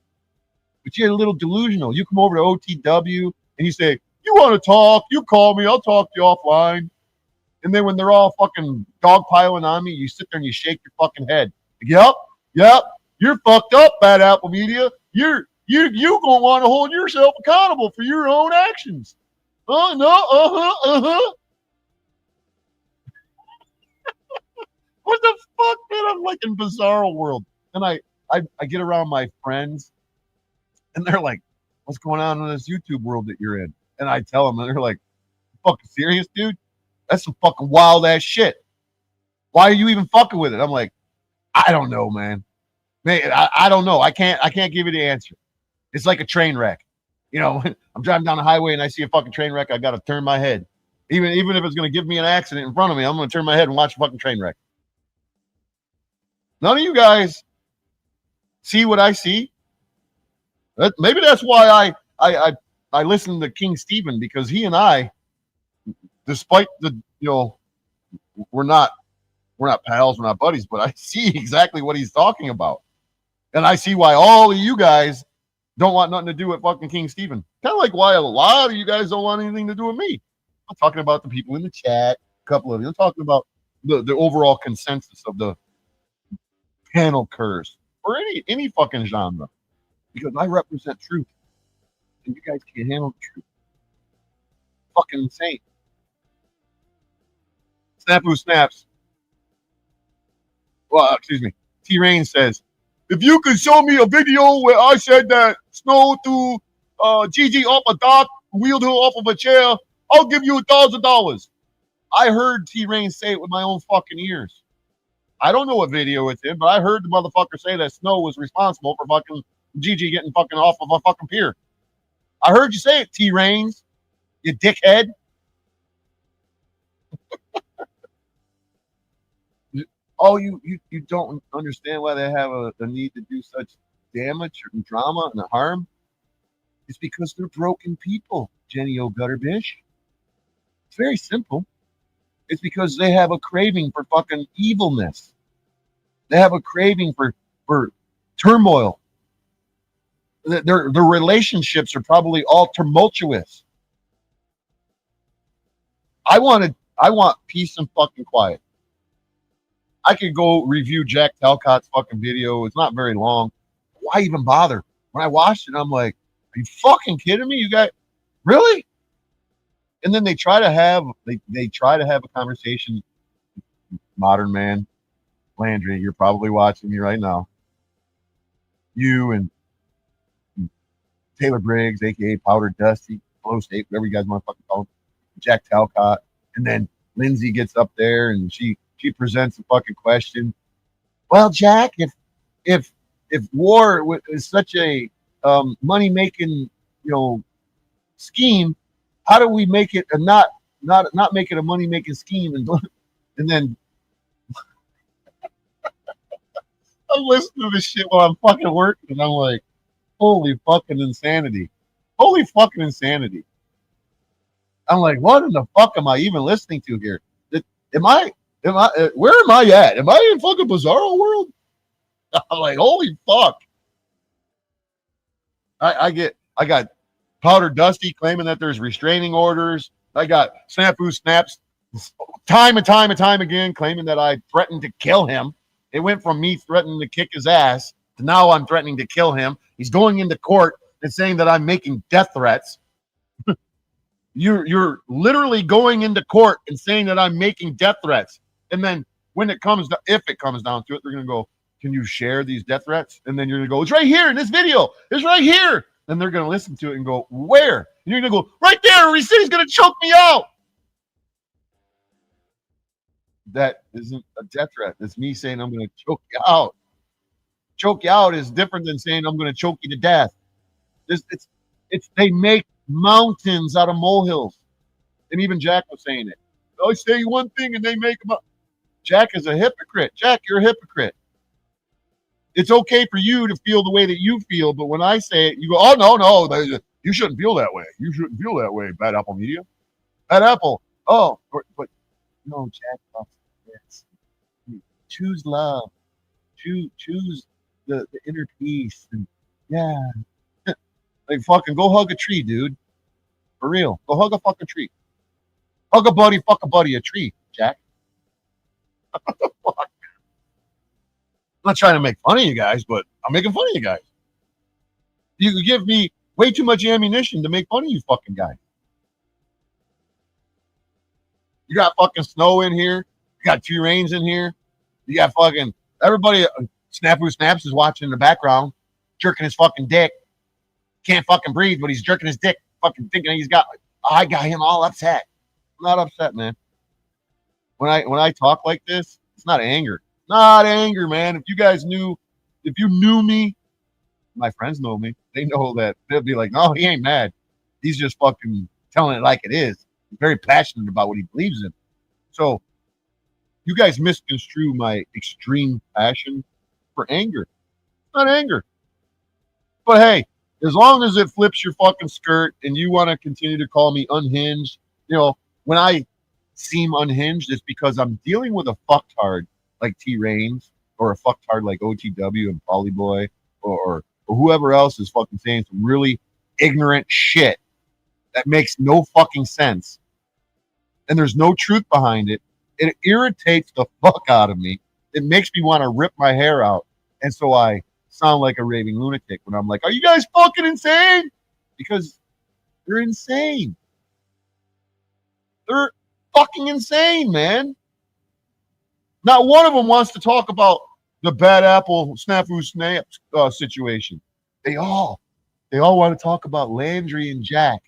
but you're a little delusional. You come over to OTW and you say, you want to talk, you call me, I'll talk to you offline. And then when they're all fucking dogpiling on me, you sit there and you shake your fucking head. Yep, you're fucked up, Bad Apple Media. You're gonna want to hold yourself accountable for your own actions. No, What the fuck, man? I'm like in bizarro world. And I get around my friends and they're like, what's going on in this YouTube world that you're in? And I tell them and they're like, fucking serious, dude? That's some fucking wild ass shit. Why are you even fucking with it? I'm like, I don't know, man. I don't know. I can't give you the answer. It's like a train wreck. You know, I'm driving down the highway and I see a fucking train wreck. I got to turn my head. Even if it's going to give me an accident in front of me, I'm going to turn my head and watch a fucking train wreck. None of you guys see what I see. Maybe that's why I listen to King Stephen, because he and I, despite the, we're not pals, we're not buddies, but I see exactly what he's talking about. And I see why all of you guys don't want nothing to do with fucking King Stephen. Kind of like why a lot of you guys don't want anything to do with me. I'm talking about the people in the chat, a couple of you. I'm talking about the overall consensus of the panel curse or any fucking genre, because I represent truth and you guys can't handle the truth. Fucking insane. Snapu snaps. Well, excuse me. T-Rain says, if you could show me a video where I said that Snow threw Gigi off a dock, wheeled her off of a chair, I'll give you $1,000. I heard T-Rain say it with my own fucking ears. I don't know what video it's in, but I heard the motherfucker say that Snow was responsible for fucking Gigi getting fucking off of a fucking pier. I heard you say it, T-Rains, you dickhead. Oh, you don't understand why they have the need to do such damage and drama and harm? It's because they're broken people, Jenny O'Gutterbish. It's very simple. It's because they have a craving for fucking evilness. They have a craving for turmoil. Their relationships are probably all tumultuous. I want peace and fucking quiet. I could go review Jack Talcott's fucking video. It's not very long. Why even bother? When I watched it, I'm like, are you fucking kidding me? You got really? And then they try to have a conversation. Modern man, Landry, you're probably watching me right now. You and Taylor Briggs, aka Powder Dusty, Flow State, whatever you guys want to fucking call him, Jack Talcott, and then Lindsay gets up there and she presents a fucking question. Well, Jack, if war is such a money making scheme, how do we make it a not make it a money making scheme? And then I'm listening to this shit while I'm fucking working, and I'm like, holy fucking insanity. Holy fucking insanity. I'm like, what in the fuck am I even listening to here? Where am I at? Am I in fucking Bizarro world? I'm like, holy fuck. I got Powder Dusty claiming that there's restraining orders. I got Snafu Snaps time and time again claiming that I threatened to kill him. It went from me threatening to kick his ass to now I'm threatening to kill him. He's going into court and saying that I'm making death threats. You're literally going into court and saying that I'm making death threats. And then if it comes down to it, they're going to go, can you share these death threats? And then you're going to go, it's right here in this video. It's right here. Then they're going to listen to it and go, where? And you're going to go, right there. He said he's going to choke me out. That isn't a death threat. That's me saying I'm going to choke you out. Choke you out is different than saying I'm going to choke you to death. They make mountains out of molehills. And even Jack was saying it. I say one thing and they make them up. Jack is a hypocrite. Jack, you're a hypocrite. It's okay for you to feel the way that you feel, but when I say it, you go, oh, no, you shouldn't feel that way. You shouldn't feel that way, Bad Apple Media. Bad Apple. Oh, but no, Jack, yes. Choose love. Choose the inner peace. And yeah. Like, fucking go hug a tree, dude. For real. Go hug a fucking tree. Hug a buddy, fuck a buddy, a tree, Jack. Fuck. I'm not trying to make fun of you guys, but I'm making fun of you guys. You give me way too much ammunition to make fun of you fucking guys. You got fucking Snow in here. You got T-Rains in here. You got fucking everybody. Snafu Snaps is watching in the background, jerking his fucking dick. Can't fucking breathe, but he's jerking his dick, fucking thinking I got him all upset. I'm not upset, man. When I talk like this, it's not anger. Not anger, man. If you knew me, my friends know me. They know that they'll be like, no, he ain't mad. He's just fucking telling it like it is. He's very passionate about what he believes in. So you guys misconstrue my extreme passion for anger. It's not anger. But hey, as long as it flips your fucking skirt and you want to continue to call me unhinged, when I seem unhinged, it's because I'm dealing with a fucktard like T-Rains or a fucktard like OTW and Polyboy or whoever else is fucking saying some really ignorant shit that makes no fucking sense. And there's no truth behind it. It irritates the fuck out of me. It makes me want to rip my hair out. And so I sound like a raving lunatic when I'm like, are you guys fucking insane? Because they're insane. They're fucking insane, man. Not one of them wants to talk about the Bad Apple Snafu Snaps situation. They all want to talk about Landry and Jack.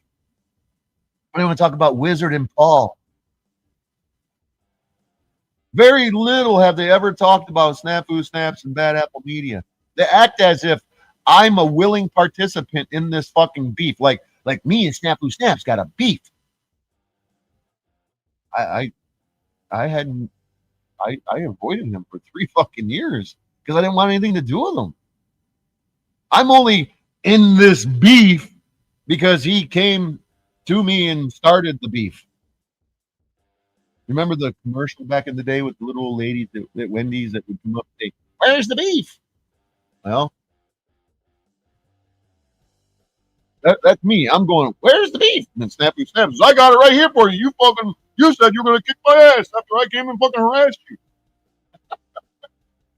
They want to talk about Wizard and Paul. Very little have they ever talked about Snafu Snaps and Bad Apple Media. They act as if I'm a willing participant in this fucking beef. Like me and Snafu Snaps got a beef. I avoided him for 3 fucking years because I didn't want anything to do with him. I'm only in this beef because he came to me and started the beef. Remember the commercial back in the day with the little old ladies at Wendy's that would come up and say, where's the beef? Well, that's me. I'm going, where's the beef? And then Snappy Snaps, I got it right here for you. You said you were going to kick my ass after I came and fucking harassed you.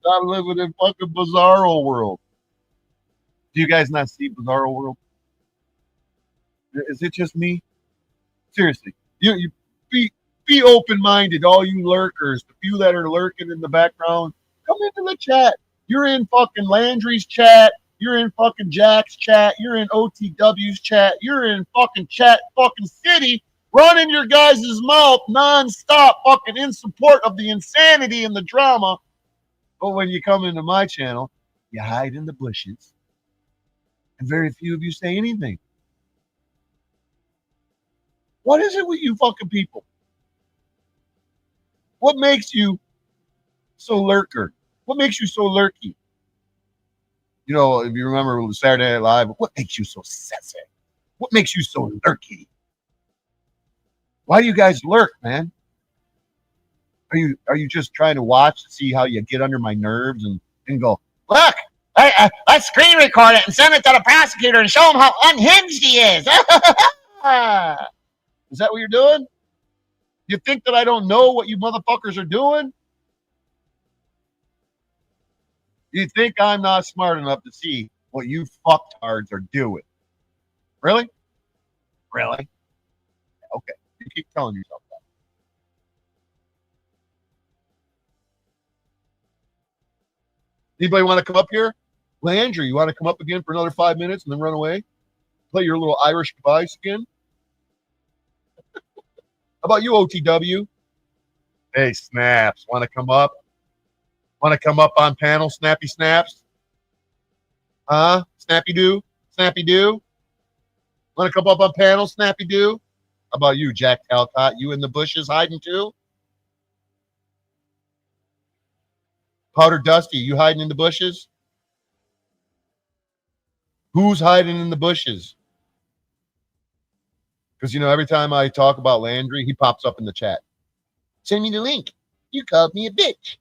I'm living in fucking Bizarro world. Do you guys not see Bizarro world? Is it just me? Seriously, You be open-minded, all you lurkers. The few that are lurking in the background, come into the chat. You're in fucking Landry's chat. You're in fucking Jack's chat. You're in OTW's chat. You're in fucking chat fucking city, running your guys' mouth nonstop, fucking in support of the insanity and the drama. But when you come into my channel, you hide in the bushes, and very few of you say anything. What is it with you fucking people? What makes you so lurker? What makes you so lurky? You know, if you remember Saturday Night Live, what makes you so sassy? What makes you so lurky? Why do you guys lurk, man? Are you just trying to watch to see how you get under my nerves and go, look, let's screen record it and send it to the prosecutor and show him how unhinged he is. Is that what you're doing? You think that I don't know what you motherfuckers are doing? You think I'm not smart enough to see what you fucktards are doing? Really? Really? Okay. You keep telling yourself that. Anybody want to come up here? Landry, you want to come up again for another 5 minutes and then run away? Play your little Irish goodbyes again? How about you, OTW? Hey, Snaps, want to come up? Want to come up on panel, Snappy Snaps? Huh? Snappy Doo? Snappy Doo? Want to come up on panel, Snappy Doo? How about you, Jack Talcott? You in the bushes hiding too? Powder Dusty, you hiding in the bushes? Who's hiding in the bushes? Because, you know, every time I talk about Landry, he pops up in the chat. Send me the link. You called me a bitch.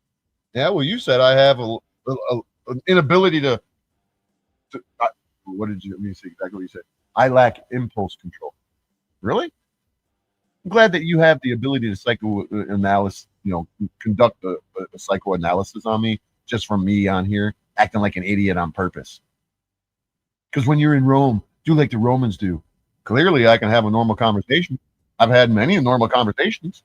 Yeah, well, you said I have an inability to what did you let me see exactly what you said? I lack impulse control. Really? I'm glad that you have the ability to psychoanalysis, you know, conduct a psychoanalysis on me just from me on here acting like an idiot on purpose. Because when you're in Rome, do like the Romans do. Clearly, I can have a normal conversation. I've had many normal conversations.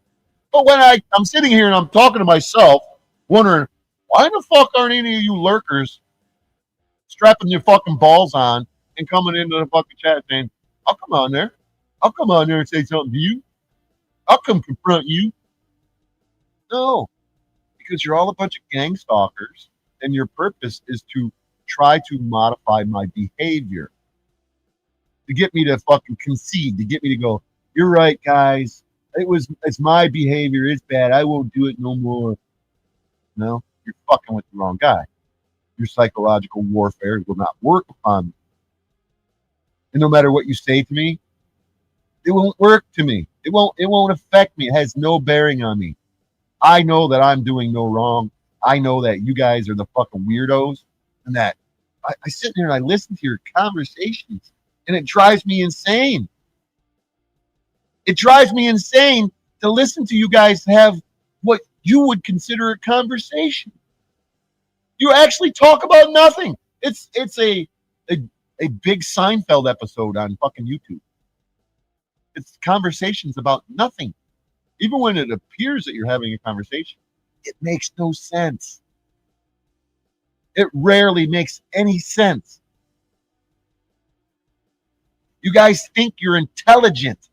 But when I'm sitting here and I'm talking to myself, wondering, why the fuck aren't any of you lurkers strapping your fucking balls on and coming into the fucking chat saying, I'll come on there. I'll come on there and say something to you. I'll come confront you. No, because you're all a bunch of gang stalkers and your purpose is to try to modify my behavior, to get me to fucking concede, to get me to go, you're right, guys. It's my behavior. It's bad. I won't do it no more. No, you're fucking with the wrong guy. Your psychological warfare will not work upon me. And no matter what you say to me, it won't work to me. It won't affect me. It has no bearing on me. I know that I'm doing no wrong. I know that you guys are the fucking weirdos, and that I sit there and I listen to your conversations, and it drives me insane. It drives me insane to listen to you guys have what you would consider a conversation. You actually talk about nothing. It's a big Seinfeld episode on fucking YouTube. It's conversations about nothing. Even when it appears that you're having a conversation, it makes no sense. It rarely makes any sense. You guys think you're intelligent.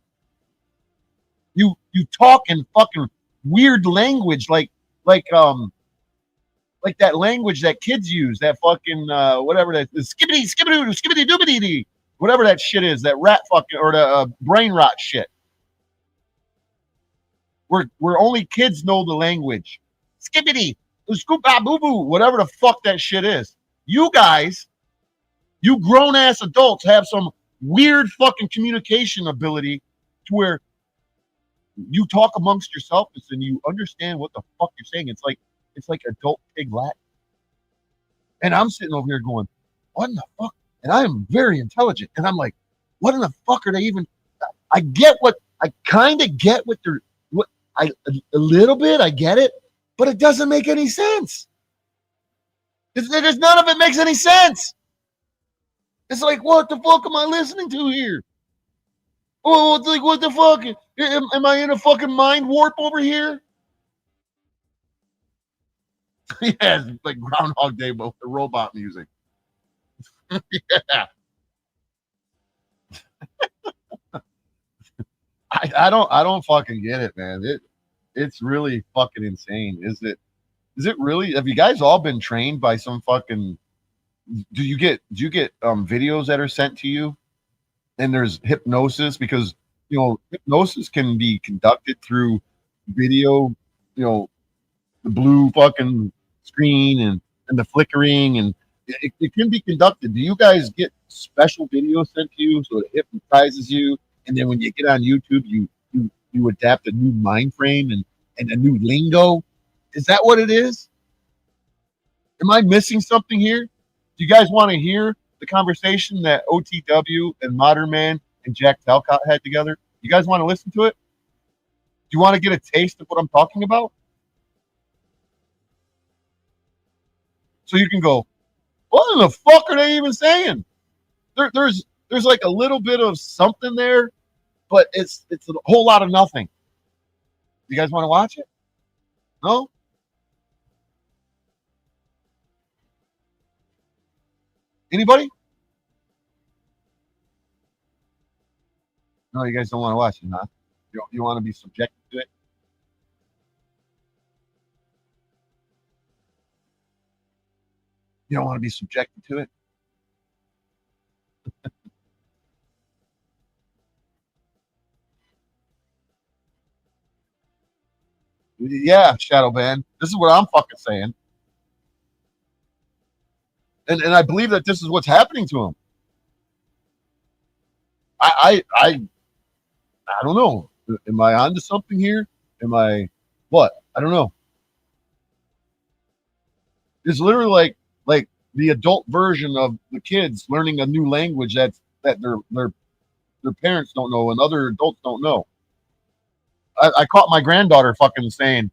You talk in fucking weird language like that language that kids use, that fucking whatever that is, skibbity doobity, whatever that shit is, that rat fucking or the brain rot shit. Where only kids know the language. Skibbity, scoop boo boo, whatever the fuck that shit is. You guys, you grown ass adults have some weird fucking communication ability to where you talk amongst yourselves and you understand what the fuck you're saying. It's like adult pig Latin. And I'm sitting over here going, what in the fuck? And I am very intelligent. And I'm like, what in the fuck are they even? I kind of get what they're, a little bit, I get it, but it doesn't make any sense. There's none of it makes any sense. It's like, what the fuck am I listening to here? Oh, it's like, what the fuck? Am I in a fucking mind warp over here? Yeah, it's like Groundhog Day, but with the robot music. Yeah. I don't fucking get it, man. It's really fucking insane. Is it really? Have you guys all been trained by some fucking do you get videos that are sent to you and there's hypnosis because hypnosis can be conducted through video, you know, the blue fucking screen and the flickering and it can be conducted. Do you guys get special videos sent to you so it hypnotizes you and then when you get on YouTube you adapt a new mind frame and a new lingo? Is that what it is? Am I missing something here? Do you guys want to hear the conversation that OTW and Modern Man and Jack Talcott had together? You guys want to listen to it? Do you want to get a taste of what I'm talking about? So you can go, what in the fuck are they even saying? There's like a little bit of something there, but it's a whole lot of nothing. You guys want to watch it? No? Anybody? No, you guys don't want to watch it, huh? You want to be subjected to it? You don't want to be subjected to it? Yeah, Shadow Band. This is what I'm fucking saying. And I believe that this is what's happening to him. I don't know. Am I onto something here? Am I what? I don't know. It's literally like the adult version of the kids learning a new language that their parents don't know and other adults don't know. I caught my granddaughter fucking saying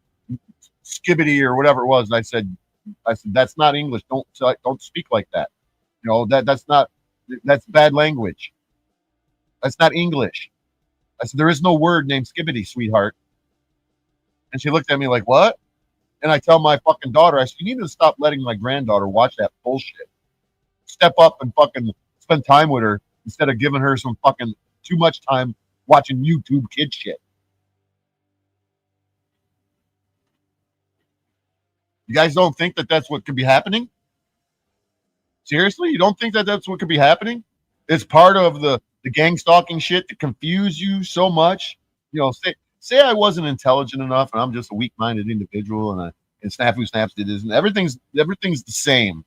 skibbity or whatever it was, and I said that's not English. Don't speak like that. That's bad language. That's not English. I said there is no word named skibbity, sweetheart. And she looked at me like, what? And I tell my fucking daughter, I said, you need to stop letting my granddaughter watch that bullshit. Step up and fucking spend time with her instead of giving her some fucking too much time watching YouTube kid shit. You guys don't think that that's what could be happening? Seriously? You don't think that that's what could be happening? It's part of the gang stalking shit to confuse you so much. Say I wasn't intelligent enough and I'm just a weak-minded individual and Snafu Snaps did this and everything's the same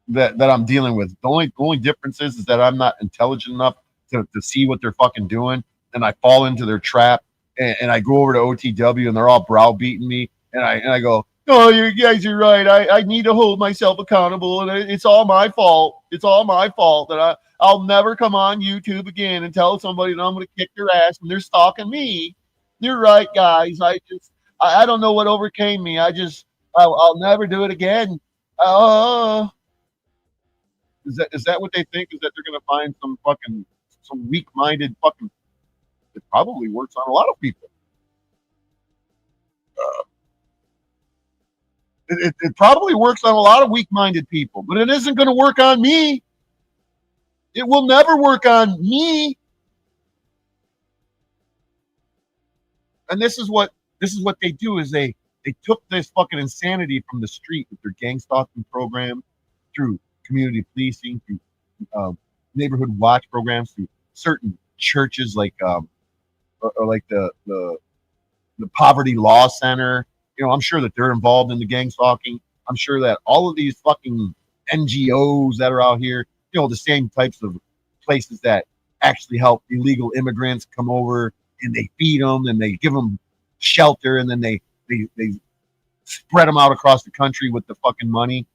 that I'm dealing with. The only difference is that I'm not intelligent enough to see what they're fucking doing and I fall into their trap and I go over to OTW and they're all browbeating me and I go, oh, you guys are right. I need to hold myself accountable, and it's all my fault. It's all my fault that I'll never come on YouTube again and tell somebody that I'm going to kick their ass when they're stalking me. You're right, guys. I don't know what overcame me. I'll never do it again. Is that what they think? Is that they're going to find some weak-minded fucking? It probably works on a lot of people. It probably works on a lot of weak-minded people, but it isn't going to work on me. It will never work on me. And this is what they do is they took this fucking insanity from the street with their gang stalking program, through community policing, through neighborhood watch programs, through certain churches like the Poverty Law Center. I'm sure that they're involved in the gang stalking. I'm sure that all of these fucking NGOs that are out here, the same types of places that actually help illegal immigrants come over and they feed them and they give them shelter and then they spread them out across the country with the fucking money.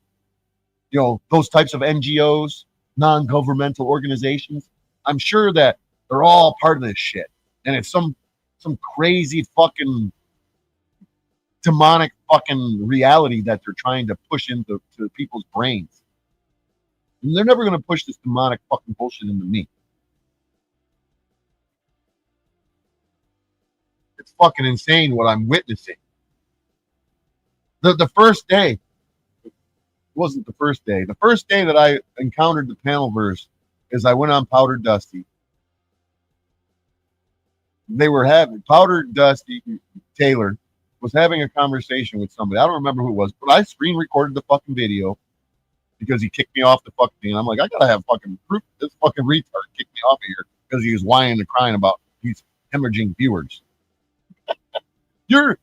Those types of NGOs, non-governmental organizations. I'm sure that they're all part of this shit. And it's some crazy fucking demonic fucking reality that they're trying to push into people's brains. And they're never going to push this demonic fucking bullshit into me. It's fucking insane what I'm witnessing. The first day, it wasn't the first day. The first day that I encountered the panelverse is I went on Powder Dusty. They were having Powder Dusty Taylor was having a conversation with somebody. I don't remember who it was, but I screen recorded the fucking video because he kicked me off the fucking thing. And I'm like, I gotta have fucking proof. This fucking retard kicked me off of here because he was whining and crying about these hemorrhaging viewers.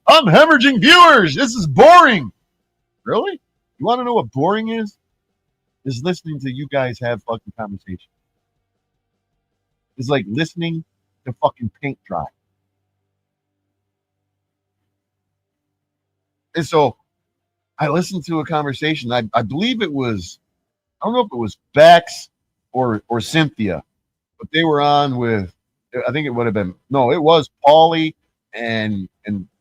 I'm hemorrhaging viewers. This is boring. Really? You want to know what boring is? Is listening to you guys have fucking conversation. It's like listening to fucking paint dry. And so I listened to a conversation. I believe it was, I don't know if it was Bex or Cynthia, but they were on with, I think it would have been, no, it was Paulie and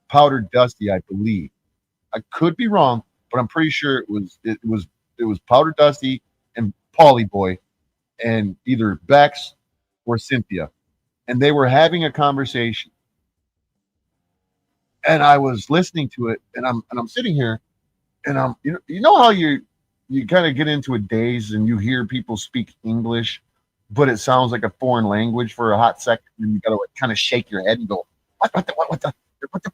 Powder Dusty, I believe. I could be wrong, but I'm pretty sure it was Powder Dusty and Paulie Boy and either Bex or Cynthia. And they were having a conversation. And I was listening to it, and I'm sitting here, and I'm you know how you kind of get into a daze and you hear people speak English, but it sounds like a foreign language for a hot second, and you gotta like kind of shake your head and go, what the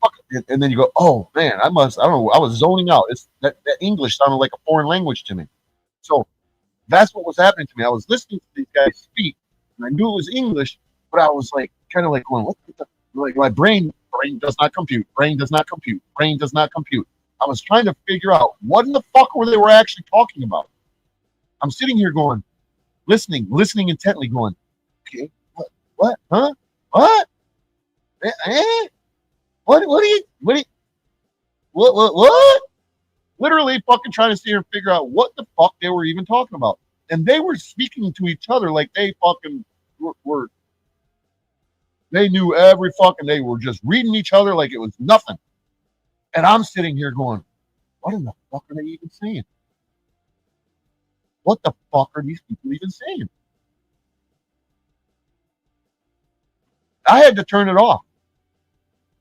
fuck? And then you go, oh man, I don't know, I was zoning out. It's that English sounded like a foreign language to me. So that's what was happening to me. I was listening to these guys speak, and I knew it was English, but I was like kind of like going, what the, like my brain does not compute. Brain does not compute. Brain does not compute. I was trying to figure out what in the fuck were they actually talking about. I'm sitting here going, listening intently, going, okay, what, huh, what, what? Literally fucking trying to sit here and figure out what the fuck they were even talking about. And they were speaking to each other like they fucking were they knew every fucking, they were just reading each other like it was nothing. And I'm sitting here going, what in the fuck are they even saying? What the fuck are these people even saying? I had to turn it off.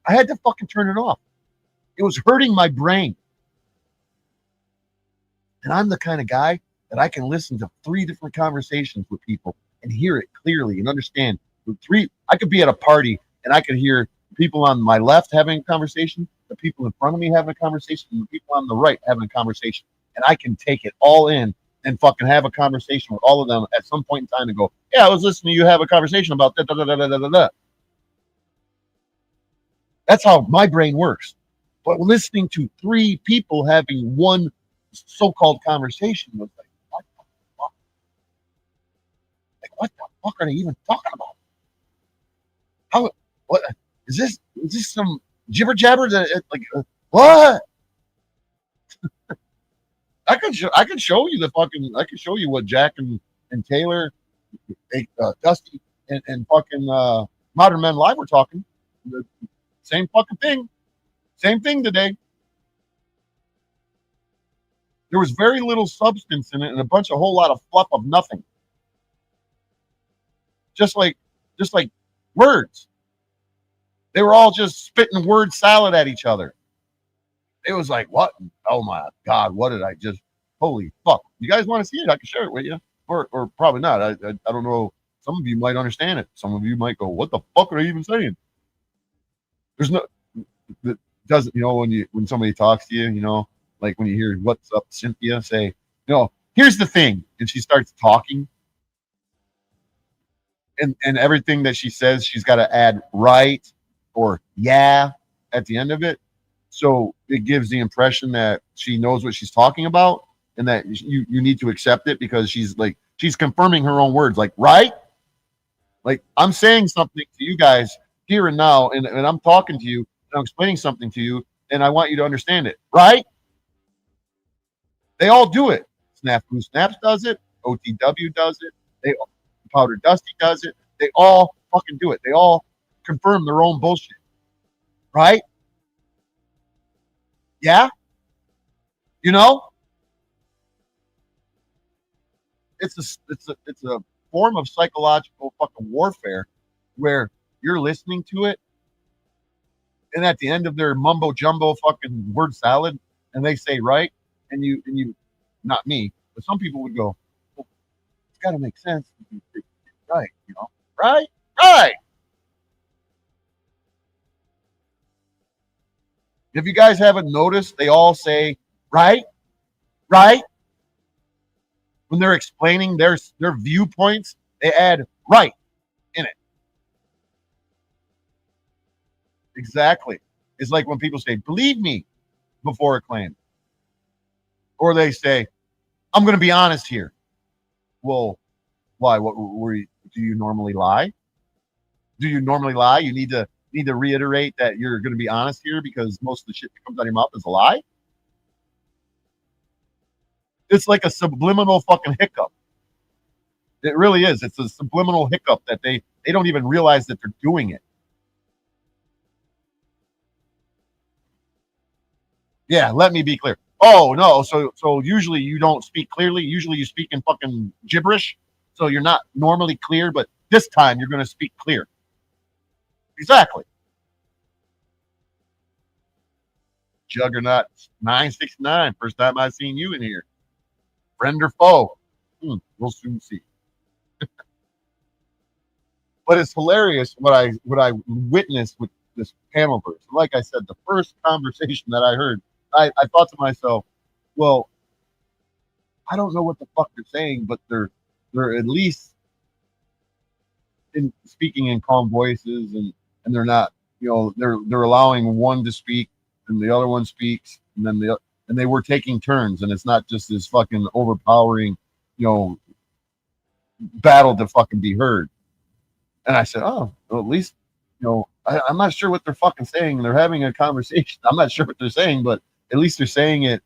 I had to fucking turn it off. It was hurting my brain. And I'm the kind of guy that I can listen to 3 different conversations with people and hear it clearly and understand. With 3, I could be at a party and I could hear people on my left having a conversation, the people in front of me having a conversation, and the people on the right having a conversation. And I can take it all in and fucking have a conversation with all of them at some point in time and go, yeah, I was listening to you have a conversation about that. That's how my brain works. But listening to 3 people having one so-called conversation was like, what the fuck? Like, what the fuck are they even talking about? How? What is this? Is this some jibber jabber? What? I could show you I could show you what Jack and Taylor, Dusty and fucking Modern Men Live were talking. The same fucking thing. Same thing today. There was very little substance in it and a whole lot of fluff of nothing. Just like words. They were all just spitting word salad at each other. It was like, what? Oh my God, what did I just, holy fuck. You guys want to see it? I can share it with you. Or probably not. I don't know. Some of you might understand it. Some of you might go, what the fuck are they even saying? There's no, that doesn't, when somebody talks to you, like when you hear what's up, Cynthia, say, here's the thing. And she starts talking. And everything that she says, she's got to add right or yeah at the end of it. So it gives the impression that she knows what she's talking about and that you need to accept it because she's confirming her own words, like, right? Like, I'm saying something to you guys here and now, and I'm talking to you, and I'm explaining something to you, and I want you to understand it, right? They all do it. Snap Who Snaps does it. OTW does it. Powder Dusty does it. They all fucking do it. They all confirm their own bullshit, right? Yeah, it's a form of psychological fucking warfare where you're listening to it and at the end of their mumbo jumbo fucking word salad, and they say right, and you, not me, but some people would go, well, it's got to make sense. Right, right, right. If you guys haven't noticed, they all say right, right. When they're explaining their viewpoints, they add right in it. Exactly. It's like when people say, believe me, before a claim. Or they say, I'm going to be honest here. Well, why? What do you normally lie? Do you normally lie? You need to reiterate that you're going to be honest here because most of the shit that comes out of your mouth is a lie. It's like a subliminal fucking hiccup. It really is. It's a subliminal hiccup that they don't even realize that they're doing it. Yeah, let me be clear. Oh no, so usually you don't speak clearly. Usually you speak in fucking gibberish. So you're not normally clear, but this time you're going to speak clear. Exactly. Juggernaut 969. First time I've seen you in here. Friend or foe? We'll soon see. But it's hilarious what I witnessed with this panel verse. Like I said, the first conversation that I heard, I thought to myself, well, I don't know what the fuck they're saying, but they're at least speaking in calm voices, and they're not, they're allowing one to speak and the other one speaks, and then they were taking turns, and it's not just this fucking overpowering, battle to fucking be heard. And I said, oh, well, at least, I'm not sure what they're fucking saying. They're having a conversation. I'm not sure what they're saying, but at least they're saying it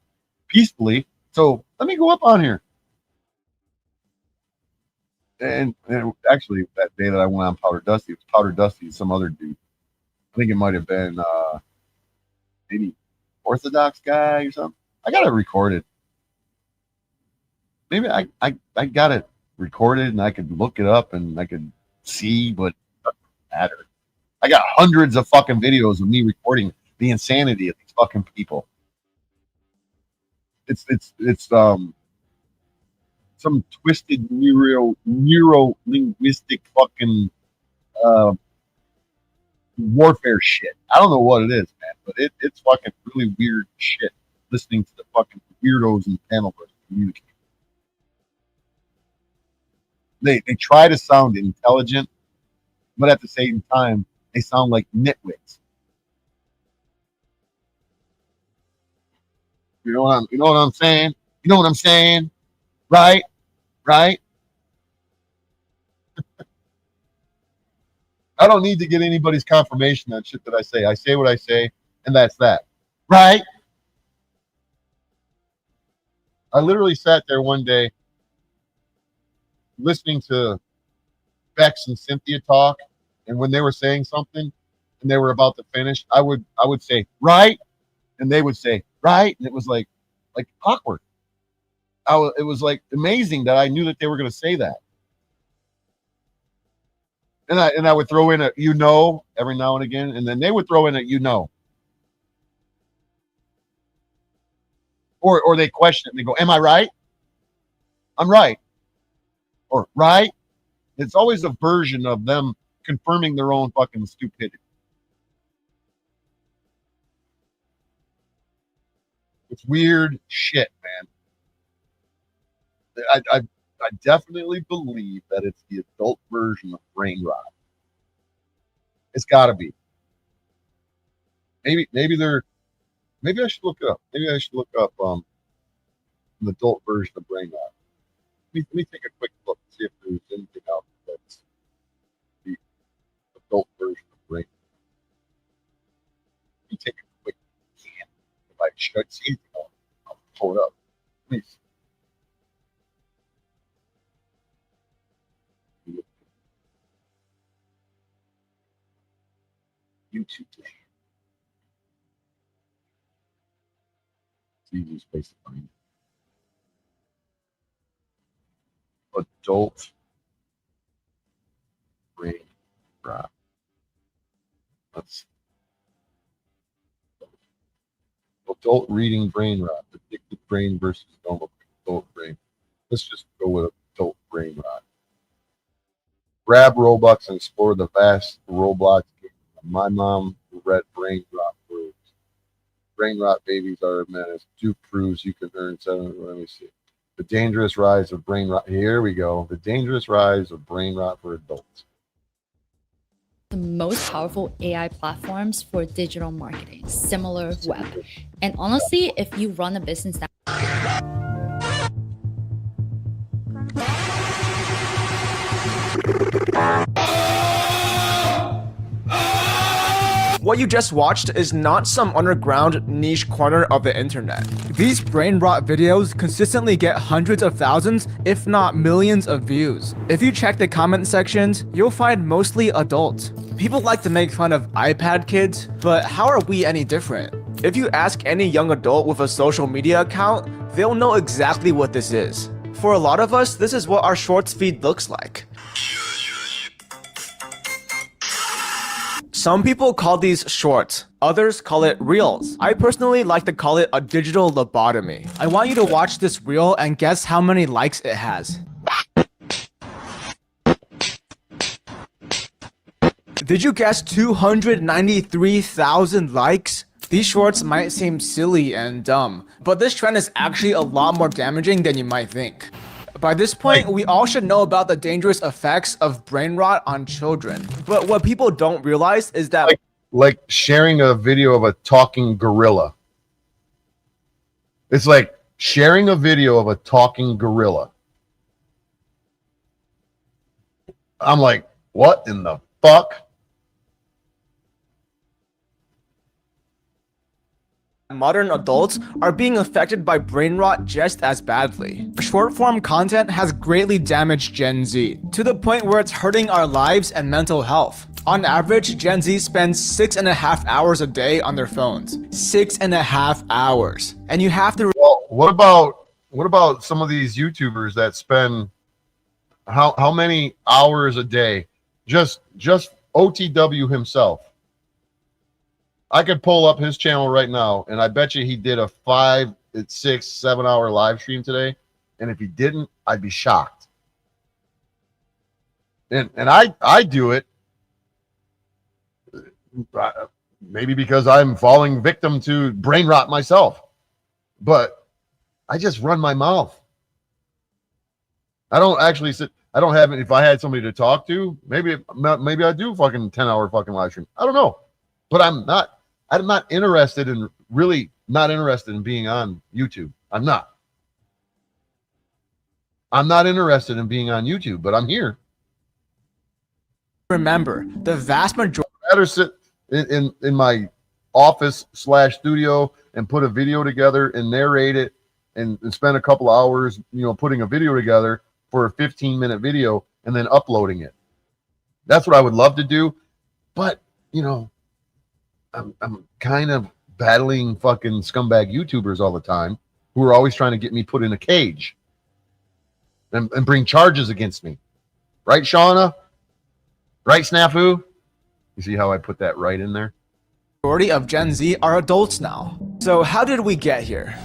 peacefully. So let me go up on here. And actually, that day that I went on Powder Dusty, it was Powder Dusty and some other dude. I think it might have been maybe Orthodox guy or something. I got it recorded. Maybe I got it recorded and I could look it up and I could see, but it doesn't matter. I got hundreds of fucking videos of me recording the insanity of these fucking people. It's some twisted neuro-linguistic fucking warfare shit. I don't know what it is, man, but it's fucking really weird shit listening to the fucking weirdos in the panel communicate. They try to sound intelligent, but at the same time, they sound like nitwits. You know what I'm saying? You know what I'm saying? Right? Right? I don't need to get anybody's confirmation on shit that I say. I say what I say, and that's that. Right? I literally sat there one day listening to Bex and Cynthia talk, and when they were saying something and they were about to finish, I would say, right? And they would say, right? And it was like awkward. It was like amazing that I knew that they were going to say that. And I would throw in a every now and again, and then they would throw in a or they question it and they go, am I right? I'm right. Or right? It's always a version of them confirming their own fucking stupidity. It's weird shit, man. I definitely believe that it's the adult version of brain rot. It's got to be. Maybe I should look it up. Maybe I should look up an adult version of brain rot. Let me take a quick look and see if there's anything out that's the adult version of brain rot. Let me take a quick scan. If I should see anything, I'll pull it up. Please. YouTube. It's the easiest place to find it. Adult brain rot. Let's see. Adult reading brain rot. Addicted brain versus normal adult brain. Let's just go with adult brain rot. Grab Robux and explore the vast Roblox game. My mom read brain rot proves. Brain rot babies are a menace. Duke proves you can earn 7. Let me see. The dangerous rise of brain rot. Here we go. The dangerous rise of brain rot for adults. The most powerful AI platforms for digital marketing, similar web. And honestly, if you run a business that What you just watched is not some underground niche corner of the internet. These brain rot videos consistently get hundreds of thousands, if not millions of views. If you check the comment sections, you'll find mostly adults. People like to make fun of iPad kids, but how are we any different? If you ask any young adult with a social media account, they'll know exactly what this is. For a lot of us, this is what our shorts feed looks like. Some people call these shorts, others call it reels. I personally like to call it a digital lobotomy. I want you to watch this reel and guess how many likes it has. Did you guess 293,000 likes? These shorts might seem silly and dumb, but this trend is actually a lot more damaging than you might think. By this point, we all should know about the dangerous effects of brain rot on children. But what people don't realize is that like sharing a video of a talking gorilla. It's like sharing a video of a talking gorilla. I'm like, what in the fuck? Modern adults are being affected by brain rot just as badly. Short-form content has greatly damaged Gen Z, to the point where it's hurting our lives and mental health. On average, Gen Z spends 6.5 hours a day on their phones. 6.5 hours. And you have to... Well, what about some of these YouTubers that spend how many hours a day? Just OTW himself. I could pull up his channel right now, and I bet you he did a 5, 6, 7 hour live stream today. And if he didn't, I'd be shocked. And I do it maybe because I'm falling victim to brain rot myself. But I just run my mouth. I don't actually sit. I don't have it. If I had somebody to talk to, maybe I do fucking 10-hour fucking live stream. I don't know, but I'm not interested in being on YouTube. I'm not interested in being on YouTube, but I'm here. Remember, the vast majority... I'd rather sit in my office / studio and put a video together and narrate it and spend a couple hours, putting a video together for a 15-minute video and then uploading it. That's what I would love to do. But, I'm kind of battling fucking scumbag YouTubers all the time who are always trying to get me put in a cage and bring charges against me. Right, Shauna? Right, Snafu? You see how I put that right in there? Majority of Gen Z are adults now. So how did we get here?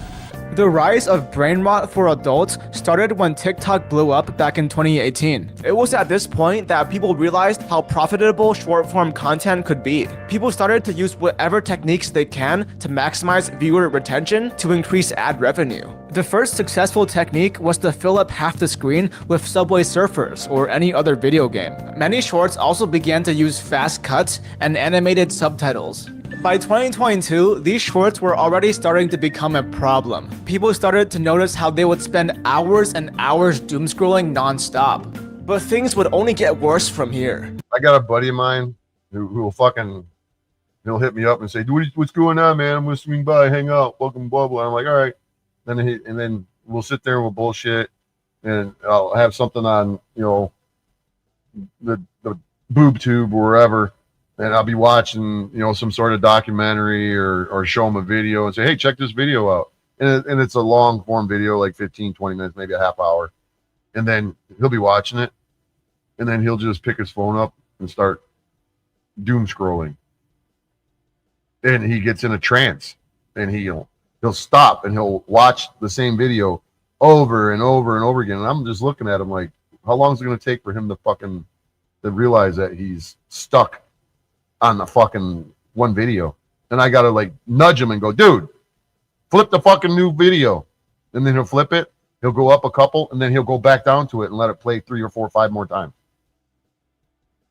The rise of brain rot for adults started when TikTok blew up back in 2018. It was at this point that people realized how profitable short-form content could be. People started to use whatever techniques they can to maximize viewer retention to increase ad revenue. The first successful technique was to fill up half the screen with Subway Surfers or any other video game. Many shorts also began to use fast cuts and animated subtitles. By 2022, these shorts were already starting to become a problem. People started to notice how they would spend hours and hours doom scrolling non-stop. But things would only get worse from here. I got a buddy of mine who he'll hit me up and say, what's going on, man? I'm gonna swing by, hang out, fucking blah blah. I'm like, all right. Then we'll sit there and we'll bullshit, and I'll have something on, the boob tube or wherever. And I'll be watching, some sort of documentary or show him a video and say, hey, check this video out. And it's a long form video, like 15, 20 minutes, maybe a half hour. And then he'll be watching it. And then he'll just pick his phone up and start doom scrolling. And he gets in a trance. And he'll stop and he'll watch the same video over and over and over again. And I'm just looking at him like, how long is it going to take for him to realize that he's stuck on the fucking one video? And I got to like nudge him and go, dude, flip the fucking new video. And then he'll flip it. He'll go up a couple and then he'll go back down to it and let it play 3 or 4 or 5 more times.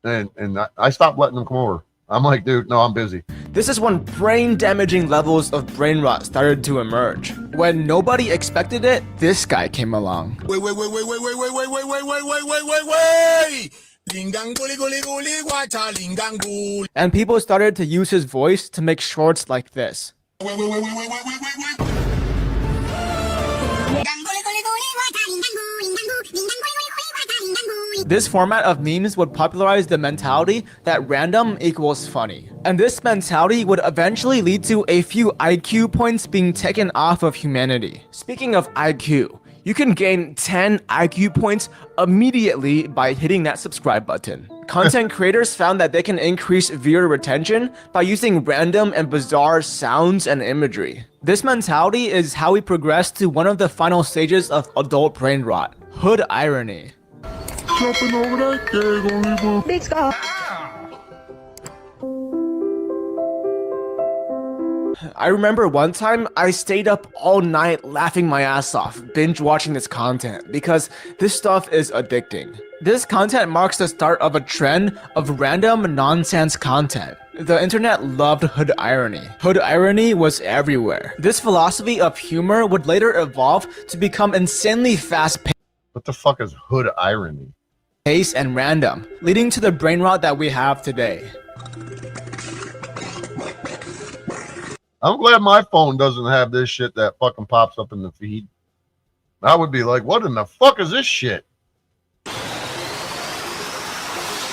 And I stopped letting him come over. I'm like, dude, no, I'm busy. This is when brain-damaging levels of brain rot started to emerge. When nobody expected it, this guy came along. Wait. And people started to use his voice to make shorts like this. This format of memes would popularize the mentality that random equals funny. And this mentality would eventually lead to a few IQ points being taken off of humanity. Speaking of IQ, you can gain 10 IQ points immediately by hitting that subscribe button. Content creators found that they can increase viewer retention by using random and bizarre sounds and imagery. This mentality is how we progress to one of the final stages of adult brain rot, hood irony. Jumping over that gag, Big Scott. I remember one time I stayed up all night laughing my ass off, binge watching this content, because this stuff is addicting. This content marks the start of a trend of random nonsense content. The internet loved hood irony. Hood irony was everywhere. This philosophy of humor would later evolve to become insanely fast-paced. What the fuck is hood irony? Pace and random, leading to the brain rot that we have today. I'm glad my phone doesn't have this shit that fucking pops up in the feed. I would be like, what in the fuck is this shit?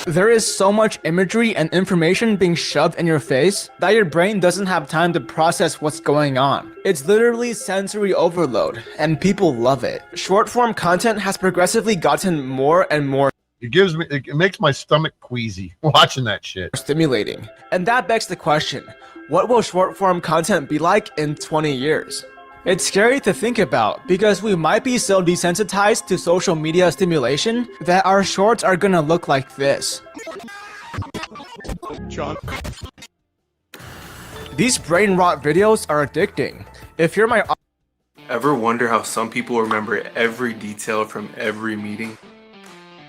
There is so much imagery and information being shoved in your face that your brain doesn't have time to process what's going on. It's literally sensory overload, and people love it. Short form content has progressively gotten more and more it makes my stomach queasy watching that shit. Stimulating. And that begs the question, what will short form content be like in 20 years? It's scary to think about because we might be so desensitized to social media stimulation that our shorts are gonna look like this. John. These brain rot videos are addicting. If you're my... Ever wonder how some people remember every detail from every meeting?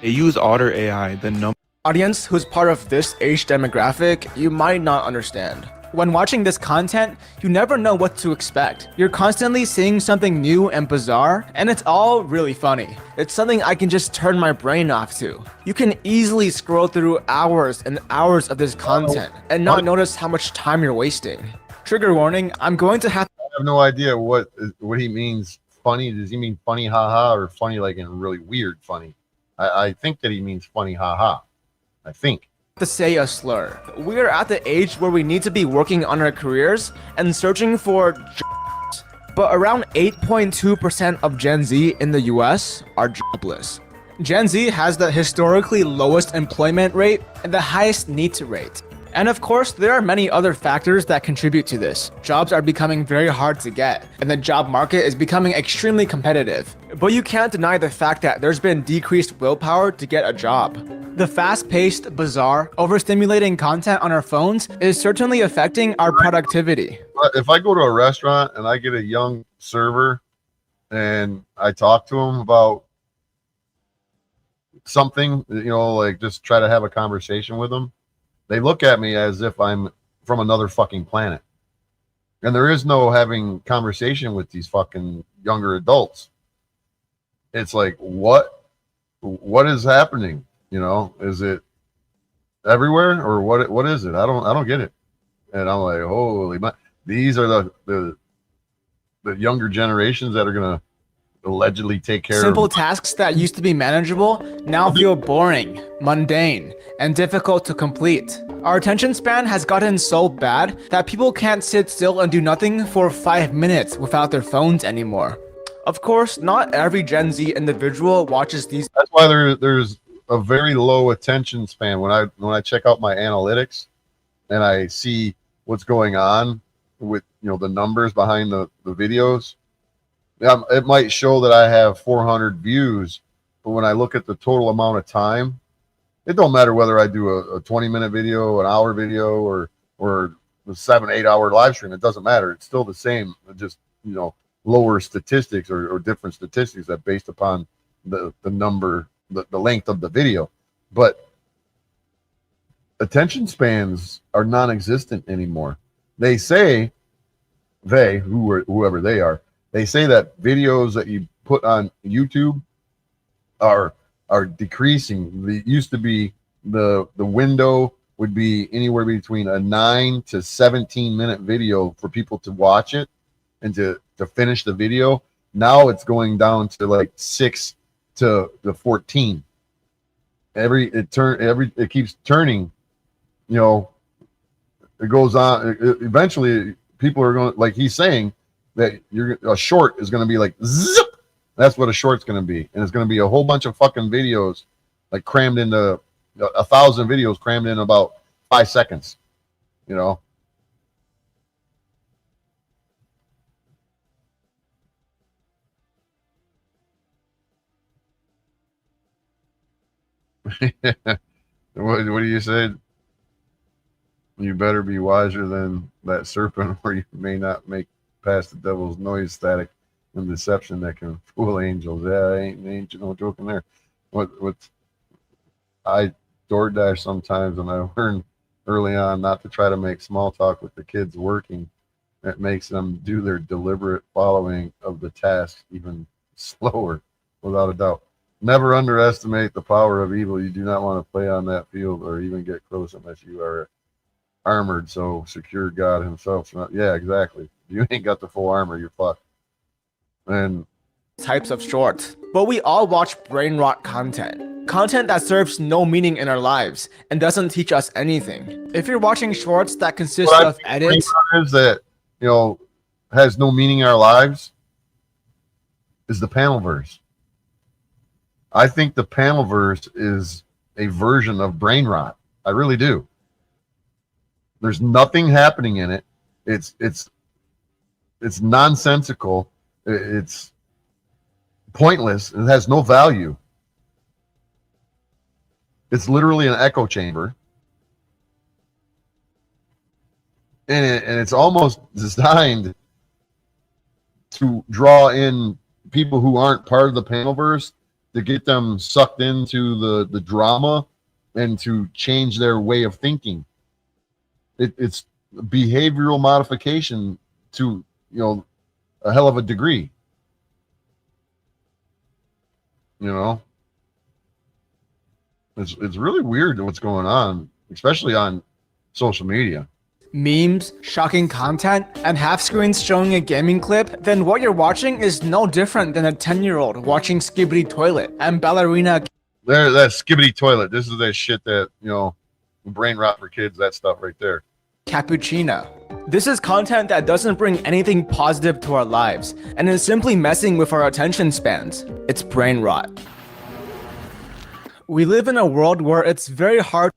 They use Otter AI, the audience who's part of this age demographic, you might not understand. When watching this content, you never know what to expect. You're constantly seeing something new and bizarre, and it's all really funny. It's something I can just turn my brain off to. You can easily scroll through hours and hours of this content and not notice how much time you're wasting. Trigger warning, I'm going to have... I have no idea what he means funny. Does he mean funny haha or funny like in really weird funny? I think that he means funny haha. I think. To say a slur. We are at the age where we need to be working on our careers and searching for jobs. But around 8.2% of Gen Z in the US are jobless. Gen Z has the historically lowest employment rate and the highest NEET rate. And of course, there are many other factors that contribute to this. Jobs are becoming very hard to get, and the job market is becoming extremely competitive. But you can't deny the fact that there's been decreased willpower to get a job. The fast-paced, bizarre, overstimulating content on our phones is certainly affecting our productivity. If I go to a restaurant and I get a young server and I talk to him about something, you know, like just try to have a conversation with them, they look at me as if I'm from another fucking planet. And there is no having conversation with these fucking younger adults. It's like, what is happening? You know, is it everywhere or what is it? I don't get it. And I'm like, holy, these are the younger generations that are going to allegedly take care Simple of tasks that used to be manageable now feel boring, mundane, and difficult to complete. Our attention span has gotten so bad that people can't sit still and do nothing for 5 minutes without their phones anymore. Of course, not every Gen Z individual watches these. That's why there's a very low attention span when I check out my analytics and I see what's going on with the numbers behind the videos. It might show that I have 400 views, but when I look at the total amount of time, it don't matter whether I do a 20-minute video, an hour video, or the 7-8 hour live stream. It doesn't matter. It's still the same. Just lower statistics or different statistics that based upon the number, the length of the video. But attention spans are non-existent anymore. They say, whoever they are, they say that videos that you put on YouTube are decreasing. It used to be the window would be anywhere between a 9 to 17 minute video for people to watch it and to finish the video. Now it's going down to like 6 to 14. It keeps turning. It goes on. Eventually, people are going, like he's saying, that a short is going to be like zip. That's what a short's going to be, and it's going to be a whole bunch of fucking videos, like crammed into 1,000 videos crammed in about 5 seconds. What do you say? You better be wiser than that serpent, or you may not make past the devil's noise, static, and deception that can fool angels. Yeah, ain't no joking there. I DoorDash sometimes, and I learned early on not to try to make small talk with the kids working. It makes them do their deliberate following of the task even slower, without a doubt. Never underestimate the power of evil. You do not want to play on that field or even get close unless you are armored, so secure God himself. Yeah, exactly. If you ain't got the full armor, you're fucked. And types of shorts, but we all watch brain rot content that serves no meaning in our lives and doesn't teach us anything. If you're watching shorts that consist of edits that has no meaning in our lives, is the panelverse. I think the panelverse is a version of brain rot. I really do. There's nothing happening in it. It's nonsensical. It's pointless. It has no value. It's literally an echo chamber. And it's almost designed to draw in people who aren't part of the panelverse, to get them sucked into the drama and to change their way of thinking. It's behavioral modification to a hell of a degree. It's really weird what's going on, especially on social media. Memes, shocking content, and half screens showing a gaming clip, then what you're watching is no different than a 10-year-old watching Skibbity Toilet and Ballerina. That Skibbity Toilet. This is that shit that, brain rot for kids, that stuff right there. Cappuccino. This is content that doesn't bring anything positive to our lives and is simply messing with our attention spans. It's brain rot. We live in a world where it's very hard.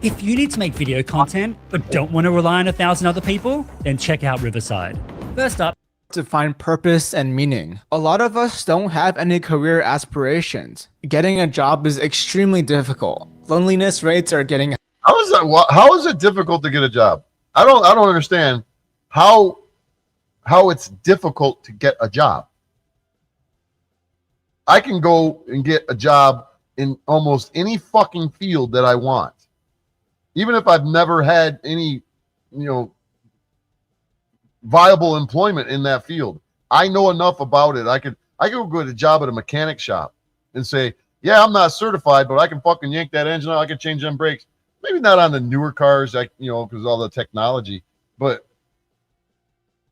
If you need to make video content but don't want to rely on 1,000 other people, then check out Riverside. First up, to find purpose and meaning. A lot of us don't have any career aspirations. Getting a job is extremely difficult. Loneliness rates are getting. How is it difficult to get a job? I don't understand how it's difficult to get a job. I can go and get a job in almost any fucking field that I want. Even if I've never had any, viable employment in that field, I know enough about it. I could go get a job at a mechanic shop and say, yeah, I'm not certified, but I can fucking yank that engine out. I can change them brakes. Maybe not on the newer cars, because all the technology, but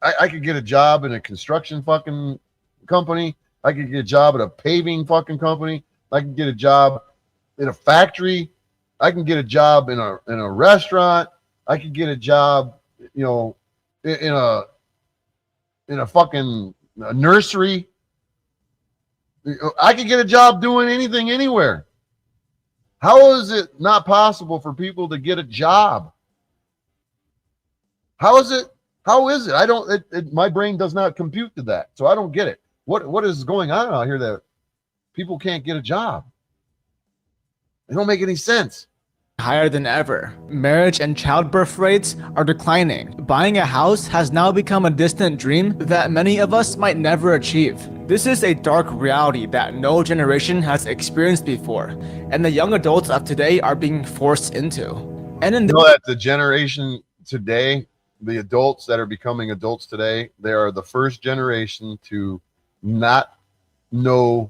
I could get a job in a construction fucking company. I could get a job at a paving fucking company. I can get a job in a factory. I can get a job in a restaurant. I could get a job, in a fucking nursery. I could get a job doing anything anywhere. How is it not possible for people to get a job? How How is it? I don't. My brain does not compute to that, so I don't get it. What is going on out here that people can't get a job? It don't make any sense. Higher than ever. Marriage and childbirth rates are declining. Buying a house has now become a distant dream that many of us might never achieve. This is a dark reality that no generation has experienced before, and the young adults of today are being forced into. And in that the generation today, the adults that are becoming adults today, they are the first generation to not know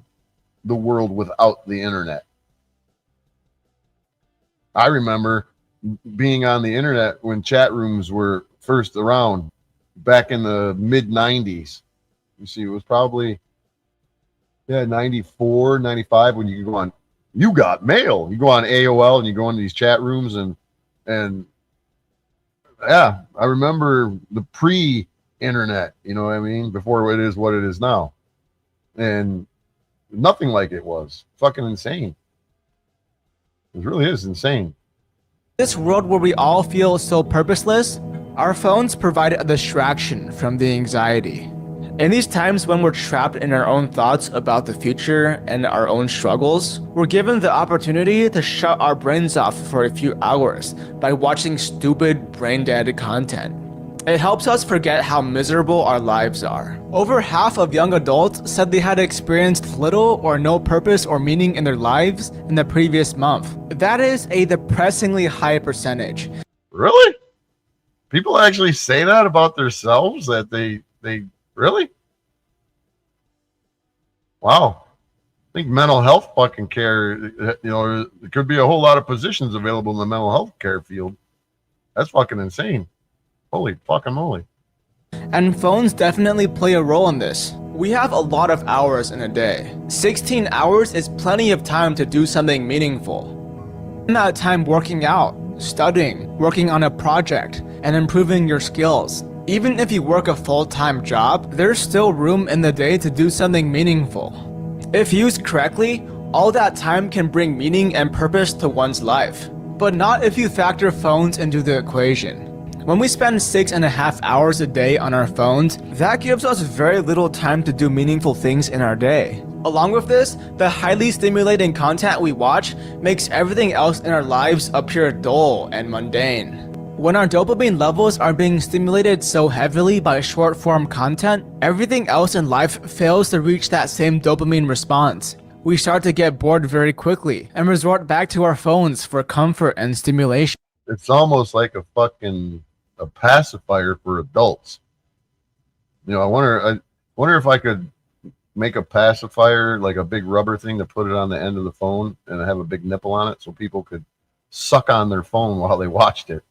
the world without the internet. I remember being on the internet when chat rooms were first around back in the mid 90s. You see, it was probably 94, 95 when you could go on, you got mail. You go on AOL and you go into these chat rooms and yeah, I remember the pre-internet, you know what I mean? Before it is what it is now. And nothing like it was. Fucking insane. It really is insane. This world where we all feel so purposeless, our phones provide a distraction from the anxiety. In these times when we're trapped in our own thoughts about the future and our own struggles, we're given the opportunity to shut our brains off for a few hours by watching stupid, brain-dead content. It helps us forget how miserable our lives are. Over half of young adults said they had experienced little or no purpose or meaning in their lives in the previous month. That is a depressingly high percentage. Really? People actually say that about themselves, that they really? Wow. I think mental health fucking care, you know, there could be a whole lot of positions available in the mental health care field. That's fucking insane. Holy fucking moly. And phones definitely play a role in this. We have a lot of hours in a day. 16 hours is plenty of time to do something meaningful. In that time working out, studying, working on a project, and improving your skills. Even if you work a full-time job, there's still room in the day to do something meaningful. If used correctly, all that time can bring meaning and purpose to one's life. But not if you factor phones into the equation. When we spend 6.5 hours a day on our phones, that gives us very little time to do meaningful things in our day. Along with this, the highly stimulating content we watch makes everything else in our lives appear dull and mundane. When our dopamine levels are being stimulated so heavily by short-form content, everything else in life fails to reach that same dopamine response. We start to get bored very quickly and resort back to our phones for comfort and stimulation. It's almost like a pacifier for adults. You know, I wonder if I could make a pacifier, like a big rubber thing to put it on the end of the phone and have a big nipple on it so people could suck on their phone while they watched it.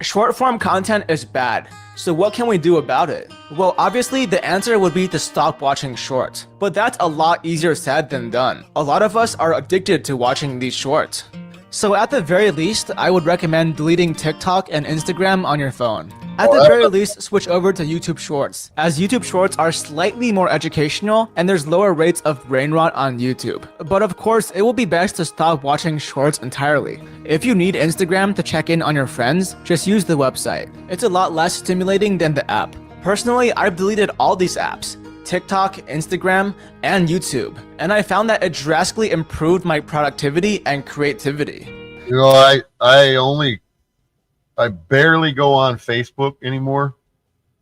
Short form content is bad, so what can we do about it? Well, obviously the answer would be to stop watching shorts, but that's a lot easier said than done. A lot of us are addicted to watching these shorts. So at the very least, I would recommend deleting TikTok and Instagram on your phone. At the very least, switch over to YouTube Shorts, as YouTube Shorts are slightly more educational and there's lower rates of brain rot on YouTube. But of course, it will be best to stop watching shorts entirely. If you need Instagram to check in on your friends, just use the website. It's a lot less stimulating than the app. Personally, I've deleted all these apps, TikTok, Instagram, and YouTube, and I found that it drastically improved my productivity and creativity. You know, I barely go on Facebook anymore.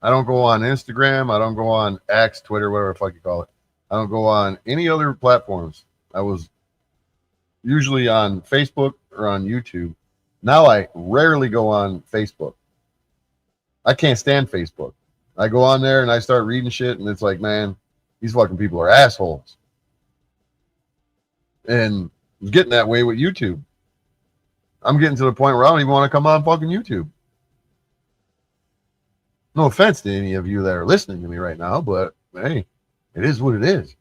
I don't go on Instagram. I don't go on X, Twitter, whatever the fuck you call it. I don't go on any other platforms. I was usually on Facebook or on YouTube. Now I rarely go on Facebook. I can't stand Facebook. I go on there and I start reading shit and it's like, man, these fucking people are assholes. And it's getting that way with YouTube. I'm getting to the point where I don't even want to come on fucking YouTube. No offense to any of you that are listening to me right now, but hey, it is what it is.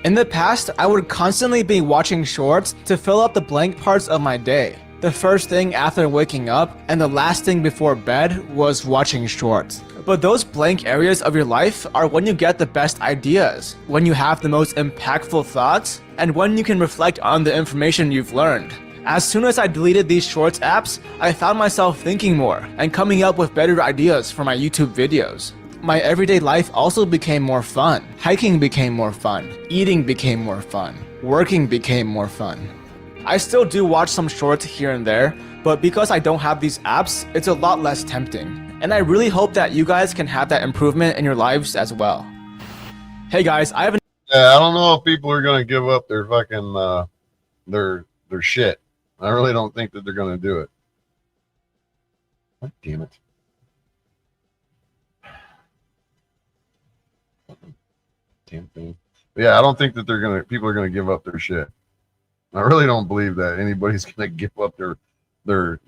In the past, I would constantly be watching shorts to fill up the blank parts of my day. The first thing after waking up and the last thing before bed was watching shorts. But those blank areas of your life are when you get the best ideas, when you have the most impactful thoughts, and when you can reflect on the information you've learned. As soon as I deleted these Shorts apps, I found myself thinking more and coming up with better ideas for my YouTube videos. My everyday life also became more fun. Hiking became more fun. Eating became more fun. Working became more fun. I still do watch some shorts here and there, but because I don't have these apps, it's a lot less tempting. And I really hope that you guys can have that improvement in your lives as well. Hey guys, I have an Yeah, I don't know if people are gonna give up their fucking their shit. I really don't think that they're gonna do it. God damn it. Damn thing. Yeah, I don't think that people are gonna give up their shit. I really don't believe that anybody's gonna give up their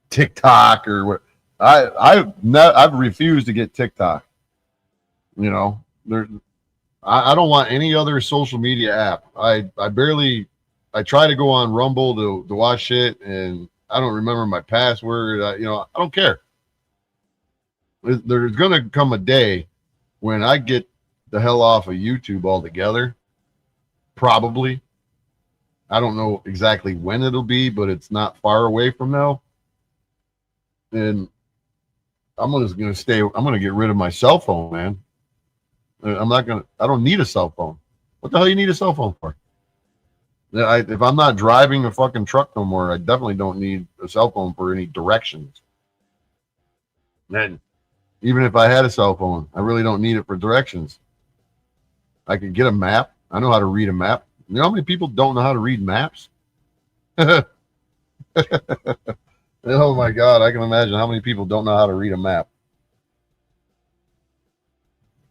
TikTok or what. I've refused to get TikTok. You know, I don't want any other social media app. I try to go on Rumble to watch shit, and I don't remember my password. I don't care. There's gonna come a day when I get the hell off of YouTube altogether. Probably. I don't know exactly when it'll be, but it's not far away from now. And I'm just gonna stay. I'm gonna get rid of my cell phone, man. I don't need a cell phone. What the hell you need a cell phone for? If I'm not driving a fucking truck no more, I definitely don't need a cell phone for any directions. And even if I had a cell phone, I really don't need it for directions. I could get a map. I know how to read a map. You know how many people don't know how to read maps? Oh my God, I can imagine how many people don't know how to read a map.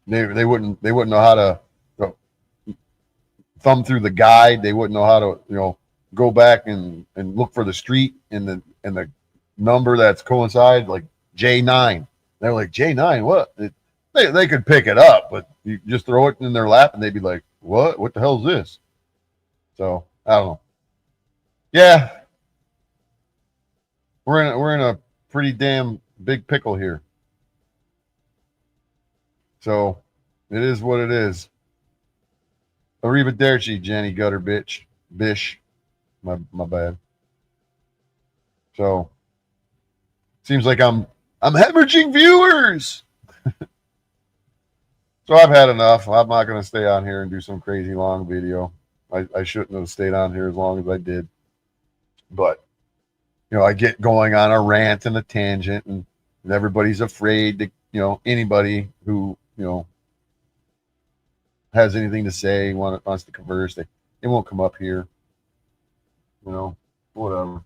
They wouldn't know how to thumb through the guide. They wouldn't know how to go back and look for the street and the number that's coincide, like J9. They're like, J9, what? They could pick it up, but you just throw it in their lap and they'd be like, what the hell is this? So I don't know. Yeah, we're in a pretty damn big pickle here. So it is what it is. Arrivederci, Jenny Gutter Bish. My bad. So seems like I'm hemorrhaging viewers. So I've had enough. I'm not gonna stay on here and do some crazy long video. I shouldn't have stayed on here as long as I did. But I get going on a rant and a tangent, and everybody's afraid to, anybody who, has anything to say, wants to converse, they won't come up here. Whatever.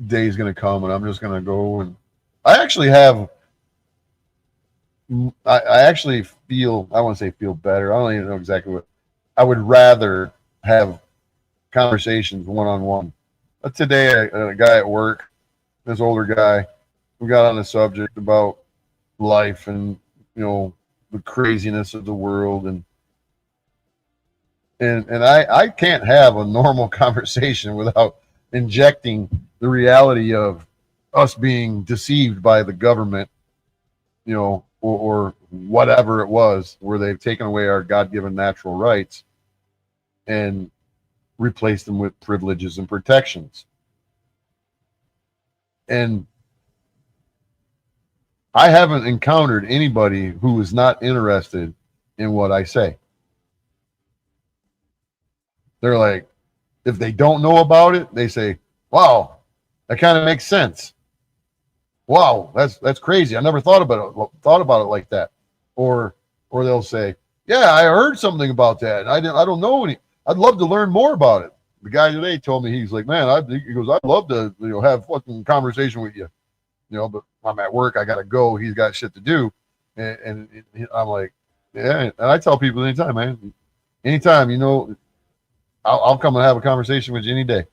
Day's gonna come and I'm just gonna go, and I actually feel, I want to say feel better. I don't even know exactly what. I would rather have conversations one-on-one. Today, a guy at work, this older guy, we got on the subject about life and the craziness of the world, and I can't have a normal conversation without injecting the reality of us being deceived by the government, or whatever it was, where they've taken away our God-given natural rights and replaced them with privileges and protections. And I haven't encountered anybody who is not interested in what I say. They're like, if they don't know about it, they say, wow, that kind of makes sense. Wow, that's crazy. I never thought about it like that. Or they'll say, yeah, I heard something about that. I don't know any. I'd love to learn more about it. The guy today told me, he's like, man, he goes, I'd love to have fucking conversation with you, but I'm at work. I got to go. He's got shit to do. And I'm like, yeah. And I tell people anytime, man, anytime, I'll come and have a conversation with you any day.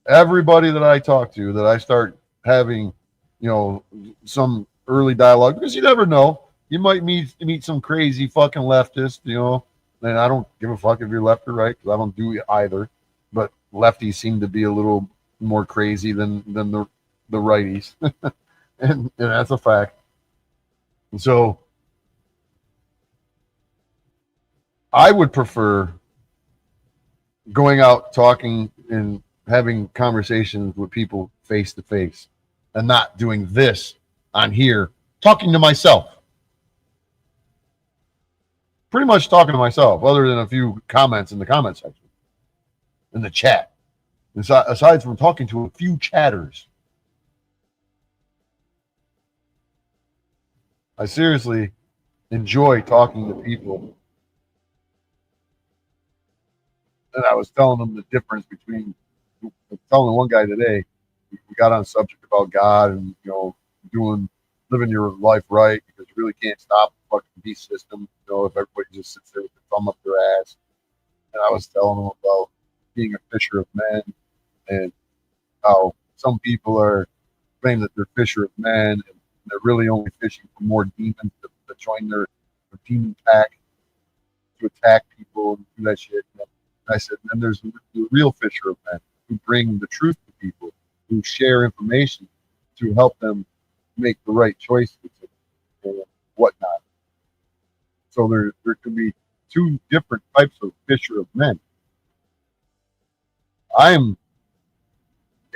Everybody that I talk to, that I start having, some early dialogue, because you never know. You might meet some crazy fucking leftist, and I don't give a fuck if you're left or right, because I don't do either. But lefties seem to be a little more crazy than the righties. and that's a fact. And so I would prefer going out, talking, and having conversations with people face to face, and not doing this on here, talking to myself. Pretty much talking to myself, other than a few comments in the comment section, in the chat. Aside from talking to a few chatters, I seriously enjoy talking to people. And I was telling them the difference between, I was telling one guy today, we got on a subject about God and, living your life right, because you really can't stop the fucking beast system, if everybody just sits there with their thumb up their ass. And I was telling them about being a fisher of men and how some people claim that they're fisher of men and they're really only fishing for more demons to join their demon pack to attack people and do that shit. And I said, and then there's the real fisher of men who bring the truth to people, who share information to help them make the right choices and whatnot. So there can be two different types of fisher of men. I'm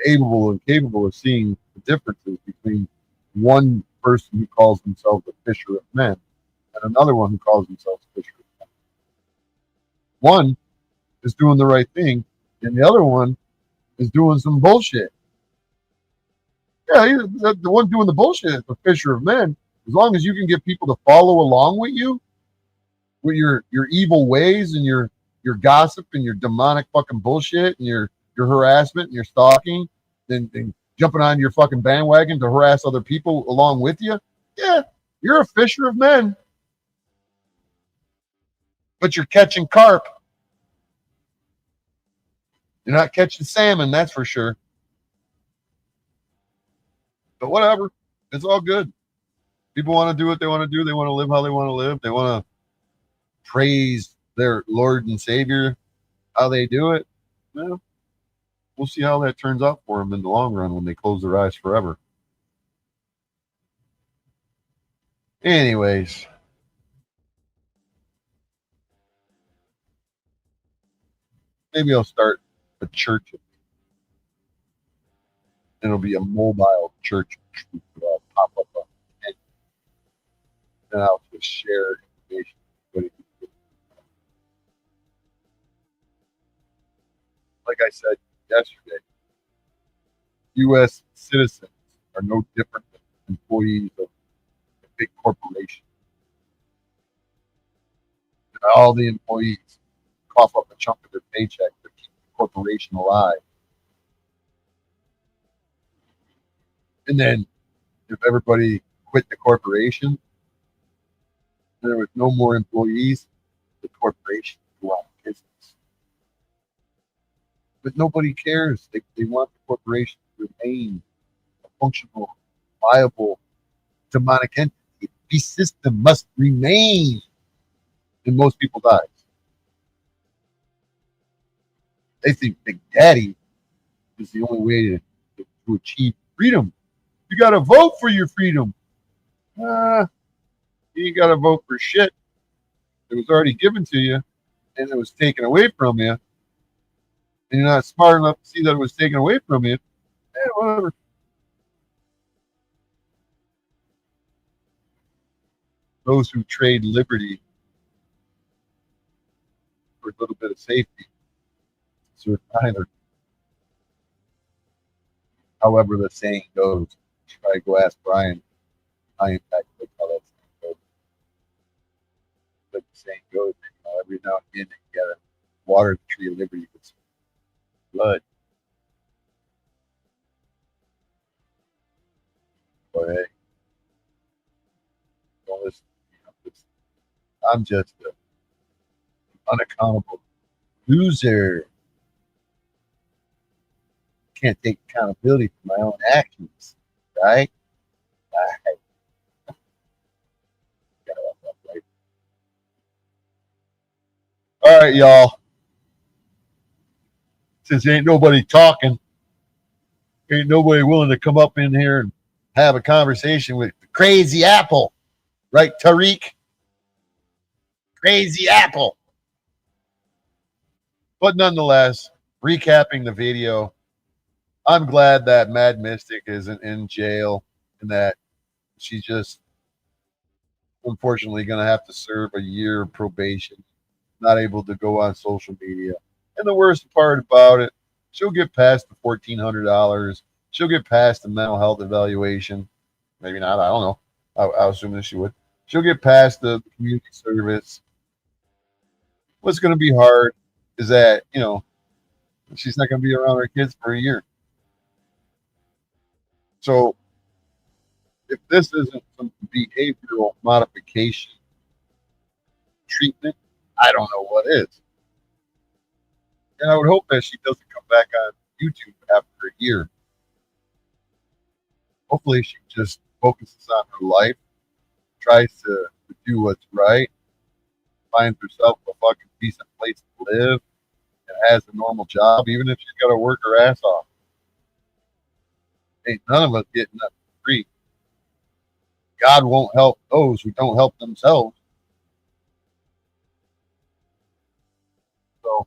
able and capable of seeing the differences between one person who calls themselves a fisher of men and another one who calls themselves a fisher of men. One is doing the right thing, and the other one is doing some bullshit. Yeah, the one doing the bullshit is the fisher of men. As long as you can get people to follow along with you, with your evil ways and your gossip and your demonic fucking bullshit and your harassment and your stalking and jumping on your fucking bandwagon to harass other people along with you, yeah, you're a fisher of men. But you're catching carp. You're not catching salmon, that's for sure. But whatever. It's all good. People want to do what they want to do. They want to live how they want to live. They want to praise their Lord and Savior. How they do it, well, we'll see how that turns out for them in the long run when they close their eyes forever. Anyways. Maybe I'll start a church. It'll be a mobile church. I'll pop up on it. And I'll just share information. Like I said yesterday, U.S. citizens are no different than employees of a big corporation. And all the employees cough up a chunk of their paycheck to keep the corporation alive. And then if everybody quit the corporation, there was no more employees, the corporation would go out of business. But nobody cares. They want the corporation to remain a functional, viable, demonic entity. The beast system must remain in most people's eyes. They think Big Daddy is the only way to achieve freedom. You got to vote for your freedom. You ain't got to vote for shit. It was already given to you, and it was taken away from you. And you're not smart enough to see that it was taken away from you. Whatever. Those who trade liberty for a little bit of safety. So either, however the saying goes, try to go ask Brian. I in fact like how that saying goes. Like the saying goes, every now and again you gotta water the tree of liberty with some blood. But hey, don't listen. I'm just an unaccountable loser. Can't take accountability for my own actions, right? All right, y'all. Since ain't nobody talking, ain't nobody willing to come up in here and have a conversation with the crazy apple, right, Tariq? Crazy apple. But nonetheless, recapping the video, I'm glad that Mad Mystic isn't in jail and that she's just unfortunately going to have to serve a year of probation, not able to go on social media. And the worst part about it, she'll get past the $1,400. She'll get past the mental health evaluation. Maybe not. I don't know. I was assuming she would. She'll get past the community service. What's going to be hard is that, she's not going to be around her kids for a year. So if this isn't some behavioral modification treatment, I don't know what is. And I would hope that she doesn't come back on YouTube after a year. Hopefully she just focuses on her life, tries to do what's right, finds herself a fucking decent place to live, and has a normal job, even if she's got to work her ass off. Ain't none of us getting nothing free. God won't help those who don't help themselves. So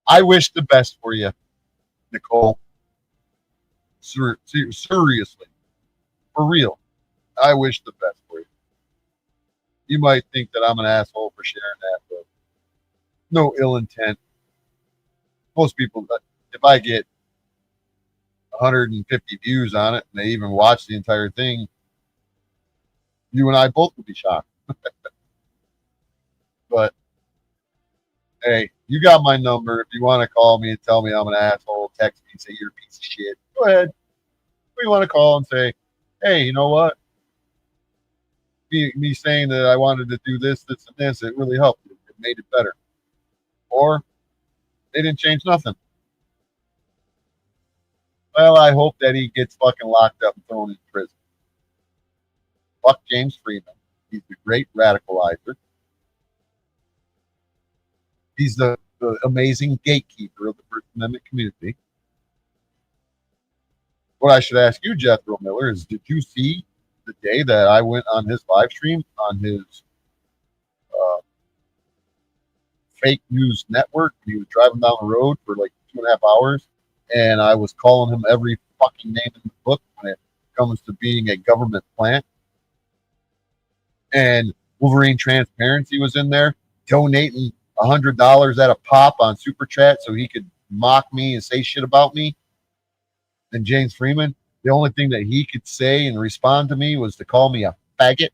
I wish the best for you, Nicole. Seriously. For real. I wish the best for you. You might think that I'm an asshole for sharing that, but no ill intent. Most people, if I get 150 views on it and they even watch the entire thing, you and I both would be shocked. But hey, you got my number. If you want to call me and tell me I'm an asshole, text me and say you're a piece of shit, go ahead. If you want to call and say, hey, you know what? Me saying that I wanted to do this, and this, it really helped. It made it better. Or they didn't change nothing. Well, I hope that he gets fucking locked up and thrown in prison. Fuck James Freeman. He's the great radicalizer. He's the amazing gatekeeper of the First Amendment community. What I should ask you, Jethro Miller, is did you see the day that I went on his live stream on his fake news network? He was driving down the road for like 2.5 hours, and I was calling him every fucking name in the book when it comes to being a government plant. And Wolverine Transparency was in there donating $100 at a pop on Super Chat so he could mock me and say shit about me. And James Freeman, the only thing that he could say and respond to me was to call me a faggot.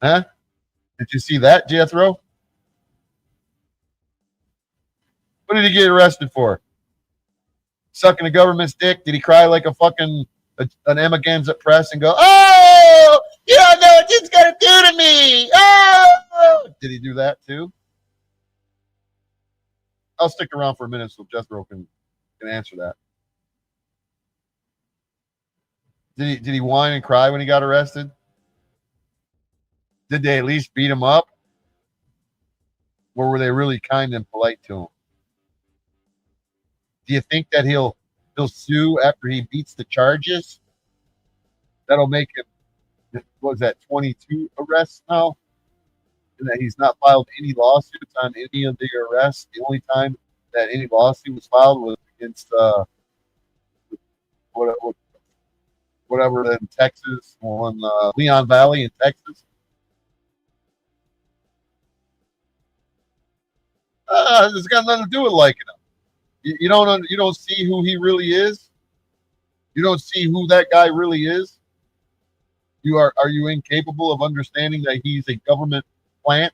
Huh? Did you see that, Jethro? What did he get arrested for? Sucking the government's dick? Did he cry like a fucking an Emma Gansett press and go, oh, you don't know what it's going to do to me. Oh! Did he do that too? I'll stick around for a minute so Jethro can answer that. Did he whine and cry when he got arrested? Did they at least beat him up? Or were they really kind and polite to him? Do you think that he'll sue after he beats the charges? That'll make him, what was that, 22 arrests now? And that he's not filed any lawsuits on any of the arrests. The only time that any lawsuit was filed was against whatever in Texas, on Leon Valley in Texas. It's got nothing to do with liking him. You don't see who he really is. You don't see who that guy really is. Are you incapable of understanding that he's a government plant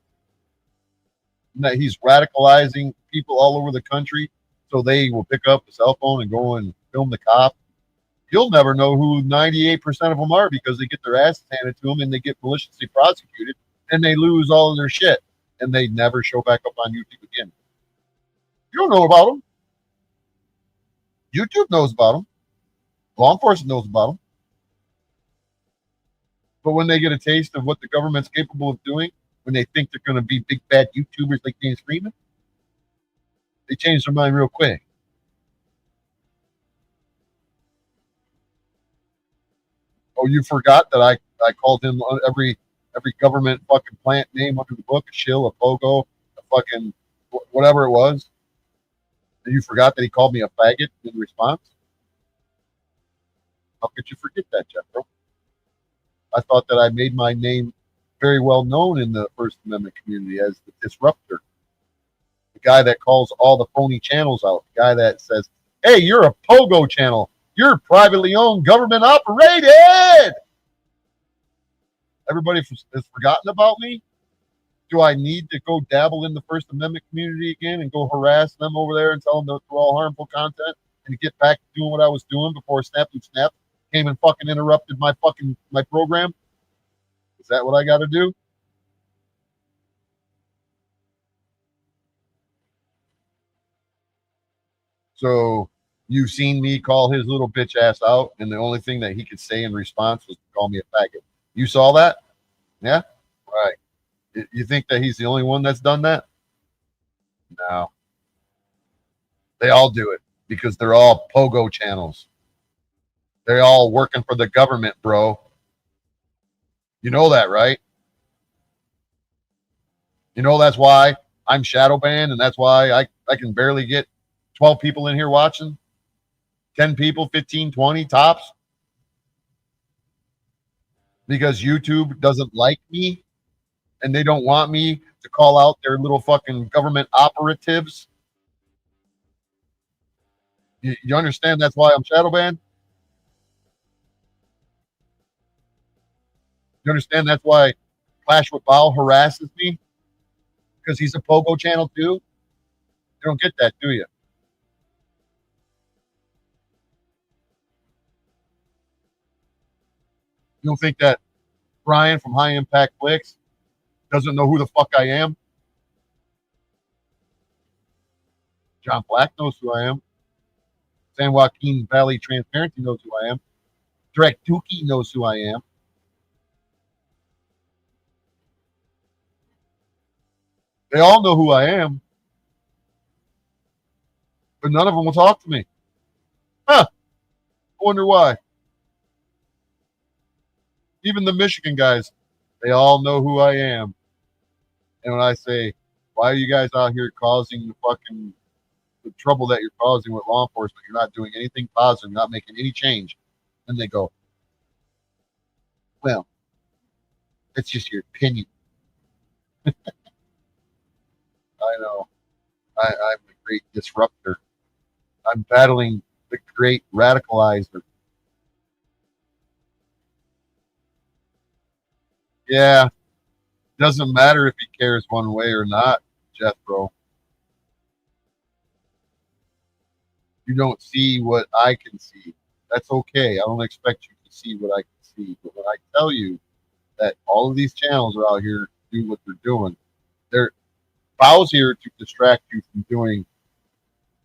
and that he's radicalizing people all over the country so they will pick up a cell phone and go and film the cop? You'll never know who 98% of them are because they get their asses handed to them and they get maliciously prosecuted and they lose all of their shit and they never show back up on YouTube again. You don't know about them. YouTube knows about them. Law enforcement knows about them. But when they get a taste of what the government's capable of doing, when they think they're going to be big bad YouTubers like James Freeman, they change their mind real quick. Oh, you forgot that I called him every government fucking plant name under the book, a shill, a pogo, a fucking whatever it was. And you forgot that he called me a faggot in response? How could you forget that, Jethro? I thought that I made my name very well known in the First Amendment community as the disruptor. The guy that calls all the phony channels out. The guy that says, hey, you're a pogo channel. You're privately owned, government operated. Everybody has forgotten about me. Do I need to go dabble in the First Amendment community again and go harass them over there and tell them they're all harmful content and get back to doing what I was doing before Snap came and fucking interrupted my program? Is that what I got to do? So you've seen me call his little bitch ass out, and the only thing that he could say in response was to call me a faggot. You saw that? Yeah? Right. You think that he's the only one that's done that? No. They all do it because they're all pogo channels. They're all working for the government, bro. You know that, right? You know that's why I'm shadow banned, and that's why I can barely get 12 people in here watching. 10 people, 15, 20 tops. Because YouTube doesn't like me, and they don't want me to call out their little fucking government operatives. You understand that's why I'm shadow banned? You understand that's why Clash with Bow harasses me? Because he's a pogo channel too? You don't get that, do you? You don't think that Brian from High Impact Flicks doesn't know who the fuck I am? John Black knows who I am. San Joaquin Valley Transparency knows who I am. Direct Dookie knows who I am. They all know who I am. But none of them will talk to me. Huh. I wonder why. Even the Michigan guys, they all know who I am. And when I say, why are you guys out here causing the trouble that you're causing with law enforcement? You're not doing anything positive, you're not making any change. And they go, well, it's just your opinion. I know. I'm the great disruptor. I'm battling the great radicalizer. Yeah. Doesn't matter if he cares one way or not, Jethro. You don't see what I can see. That's okay. I don't expect you to see what I can see. But when I tell you that all of these channels are out here to do what they're doing, they're Bow's here to distract you from doing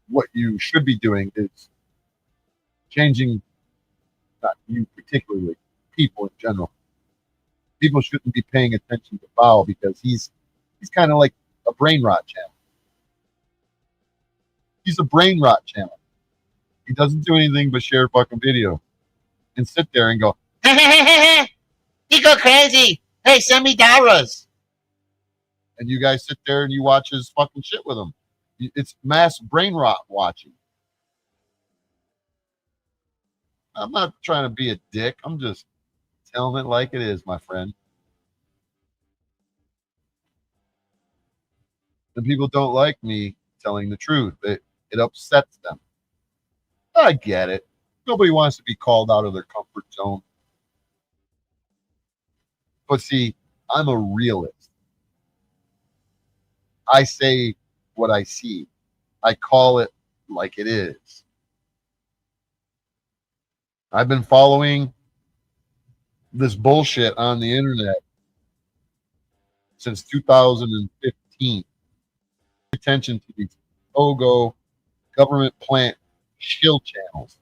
what you should be doing, is changing, not you particularly, people in general. People shouldn't be paying attention to Bow because he's kind of like a brain rot channel. He's a brain rot channel. He doesn't do anything but share fucking video and sit there and go, he go crazy. Hey, send me dollars. And you guys sit there and you watch his fucking shit with him. It's mass brain rot watching. I'm not trying to be a dick. I'm just telling it like it is, my friend. And people don't like me telling the truth. It upsets them. I get it. Nobody wants to be called out of their comfort zone. But see, I'm a realist. I say what I see. I call it like it is. I've been following this bullshit on the internet since 2015. Attention to these pogo government plant shill channels.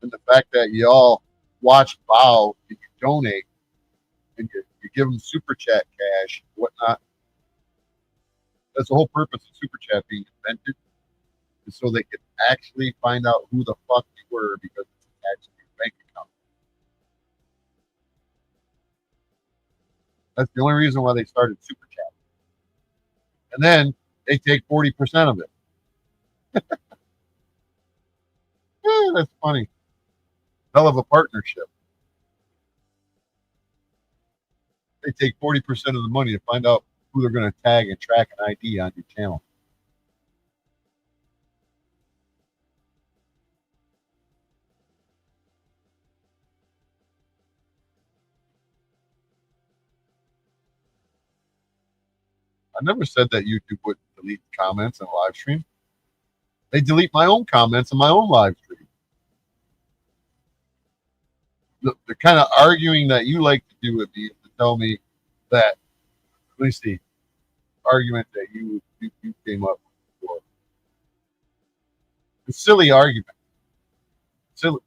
And the fact that y'all watch Bow and you donate and you give them super chat cash, whatnot. That's the whole purpose of super chat being invented, is so they can actually find out who the fuck you were because it's actually your bank account. That's the only reason why they started Super Chat. And then they take 40% of it. Yeah, that's funny. Hell of a partnership. They take 40% of the money to find out who they're going to tag and track an ID on your channel. I never said that YouTube would delete comments in a live stream. They delete my own comments in my own live stream. The kind of arguing that you like to do with me is to tell me that, let me see, argument that you came up with. A silly argument. Silly,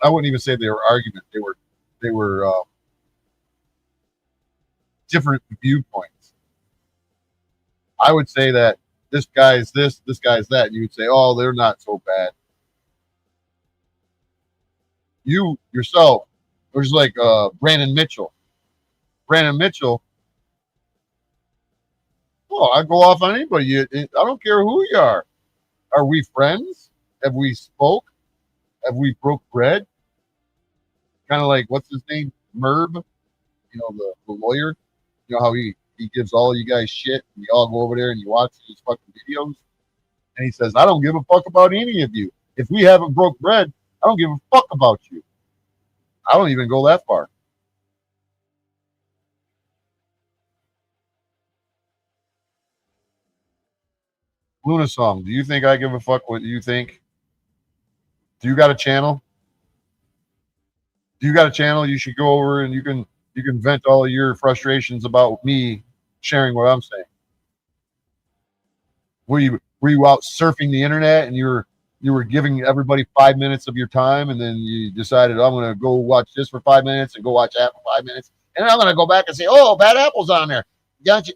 I wouldn't even say they were argument. They were different viewpoints. I would say that this guy's this guy's that, and you would say, oh, they're not so bad. You yourself, it was like Brandon Mitchell. Brandon Mitchell, oh, I go off on anybody. I don't care who you are. Are we friends? Have we spoke? Have we broke bread? Kind of like, what's his name? Merv, you know, the lawyer. You know how he gives all you guys shit, and you all go over there and you watch his fucking videos. And he says, I don't give a fuck about any of you. If we haven't broke bread, I don't give a fuck about you. I don't even go that far. Luna Song, do you think I give a fuck what you think? Do you got a channel? Do you got a channel? You should go over and you can vent all of your frustrations about me sharing what I'm saying. Were you out surfing the internet and you were giving everybody 5 minutes of your time, and then you decided, I'm going to go watch this for 5 minutes and go watch that for 5 minutes, and I'm going to go back and say, oh, Bad Apple's on there. Got you.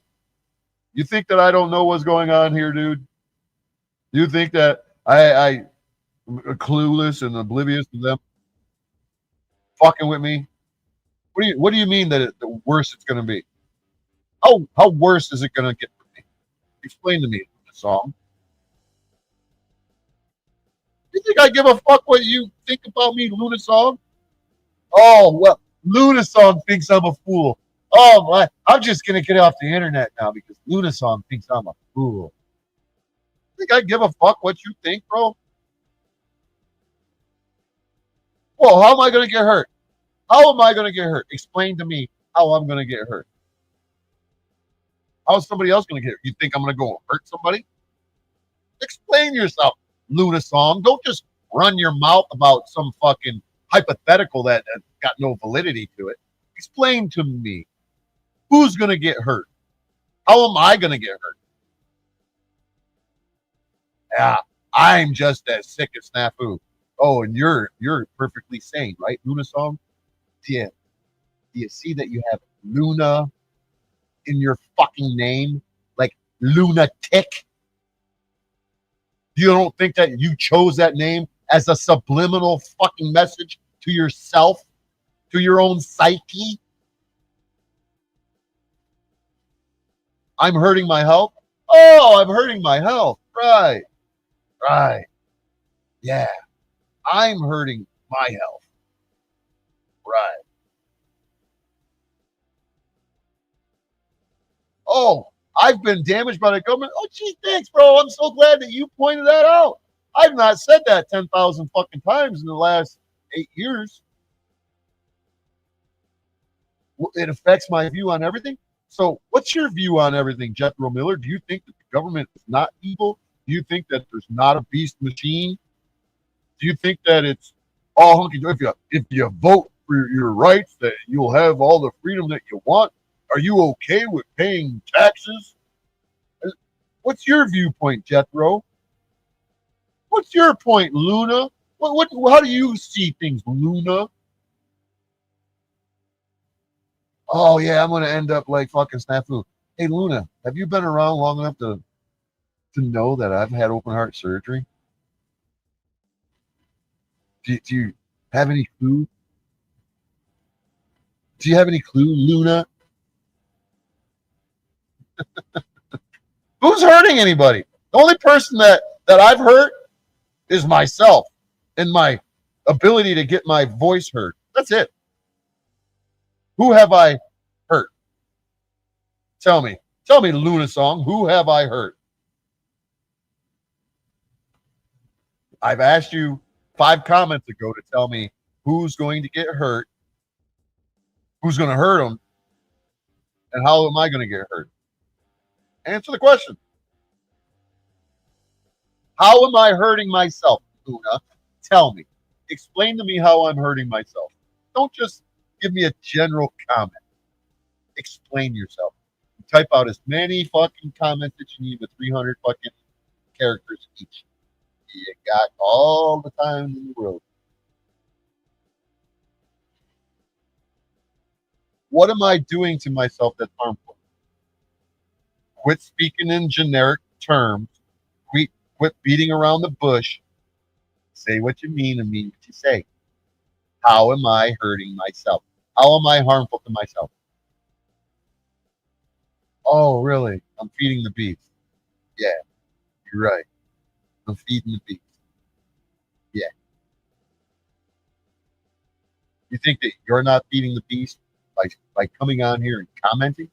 You think that I don't know what's going on here, dude? You think that I'm clueless and oblivious to them fucking with me? What do you mean that the worse it's going to be? How worse is it going to get for me? Explain to me the song. You think I give a fuck what you think about me, Luna Song? Oh, well, Luna Song thinks I'm a fool. Oh, my, I'm just going to get off the internet now because Luna Song thinks I'm a fool. You think I give a fuck what you think, bro? Well, how am I going to get hurt? How am I going to get hurt? Explain to me how I'm going to get hurt. How is somebody else going to get hurt? You think I'm going to go hurt somebody? Explain yourself, Luna Song. Don't just run your mouth about some fucking hypothetical that got no validity to it. Explain to me. Who's going to get hurt? How am I going to get hurt? Yeah, I'm just as sick as snafu. Oh, and you're perfectly sane, right, Luna Song? Do you see that you have Luna in your fucking name? Like lunatic? You don't think that you chose that name as a subliminal fucking message to yourself, to your own psyche? I'm hurting my health? Oh, I'm hurting my health. Right. Right. Yeah. I'm hurting my health. Right. Oh, I've been damaged by the government. Oh, gee, thanks, bro. I'm so glad that you pointed that out. I've not said that 10,000 fucking times in the last 8 years. It affects my view on everything. So what's your view on everything, Jethro Miller? Do you think that the government is not evil? Do you think that there's not a beast machine? Do you think that it's all hunky? If you vote for your rights, that you'll have all the freedom that you want? Are you okay with paying taxes? What's your viewpoint, Jethro? What's your point, Luna? How do you see things, Luna? Oh, yeah, I'm going to end up like fucking snafu. Hey, Luna, have you been around long enough to know that I've had open heart surgery? Do you have any clue? Do you have any clue, Luna? Who's hurting anybody? The only person that I've hurt is myself and my ability to get my voice heard. That's it. Who have I hurt? Tell me, Luna Song, who have I hurt? I've asked you 5 comments ago to tell me who's going to get hurt, who's going to hurt them, and how am I going to get hurt? Answer the question. How am I hurting myself, Luna? Tell me. Explain to me how I'm hurting myself. Don't just give me a general comment. Explain yourself. Type out as many fucking comments that you need with 300 fucking characters each. You got all the time in the world. What am I doing to myself that's harmful? Quit speaking in generic terms. Quit beating around the bush. Say what you mean and mean what you say. How am I hurting myself? How am I harmful to myself? Oh, really? I'm feeding the beast. Yeah, you're right. I'm feeding the beast. Yeah. You think that you're not feeding the beast by coming on here and commenting?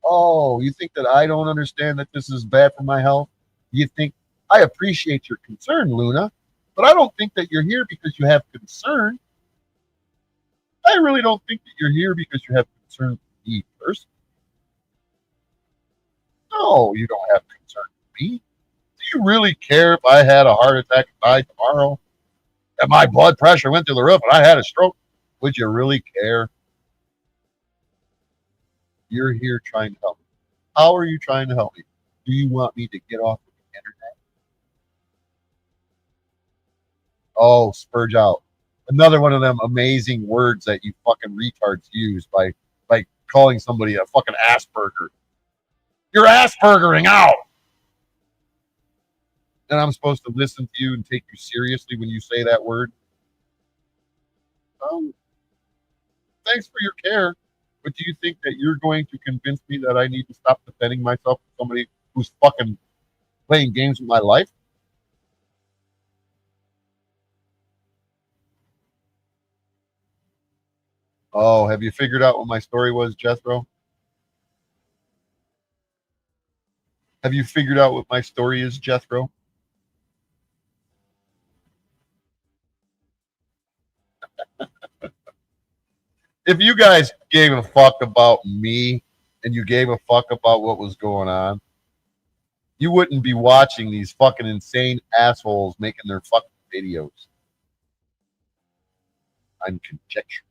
Oh, you think that I don't understand that this is bad for my health? You think I appreciate your concern, Luna, but I don't think that you're here because you have concern. I really don't think that you're here because you have concern for me first. No, you don't have concern for me. Do you really care if I had a heart attack and died tomorrow? And my blood pressure went through the roof and I had a stroke? Would you really care? You're here trying to help me. How are you trying to help me? Do you want me to get off of the internet? Oh, spurge out. Another one of them amazing words that you fucking retards use by calling somebody a fucking Asperger. You're Aspergering out. And I'm supposed to listen to you and take you seriously when you say that word? Oh, thanks for your care. But do you think that you're going to convince me that I need to stop defending myself from somebody who's fucking playing games with my life? Oh, have you figured out what my story was, Jethro? Have you figured out what my story is, Jethro? If you guys gave a fuck about me and you gave a fuck about what was going on, you wouldn't be watching these fucking insane assholes making their fucking videos. I'm conjecturing.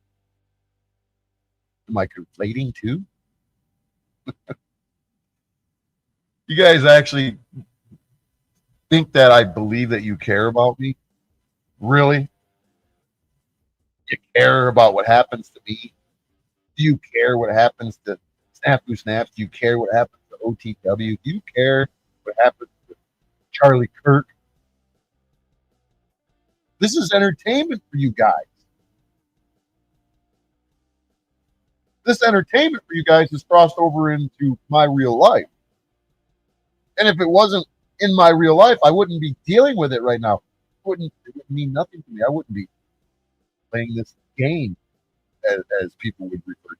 Am I conflating too? You guys actually think that I believe that you care about me? Really? You care about what happens to me? Do you care what happens to Snafu Snaps? Do you care what happens to OTW? Do you care what happens to Charlie Kirk? This is entertainment for you guys. This entertainment for you guys has crossed over into my real life. And if it wasn't in my real life, I wouldn't be dealing with it right now. It wouldn't mean nothing to me. I wouldn't be playing this game, as people would refer to it.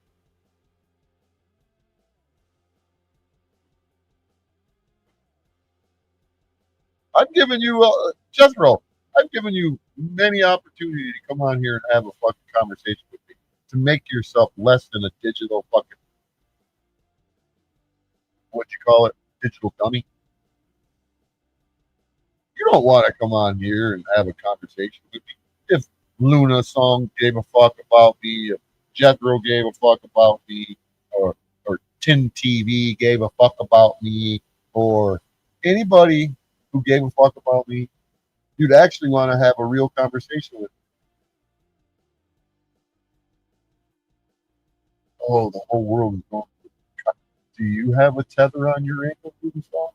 I've given you, Jethro, I've given you many opportunities to come on here and have a fucking conversation with me to make yourself less than a digital fucking, what you call it, digital dummy. You don't want to come on here and have a conversation with me. If Luna Song gave a fuck about me, if Jethro gave a fuck about me, or Tin TV gave a fuck about me, or anybody who gave a fuck about me, you'd actually want to have a real conversation with me. Oh, the whole world is going. Do you have a tether on your ankle, Luna Song?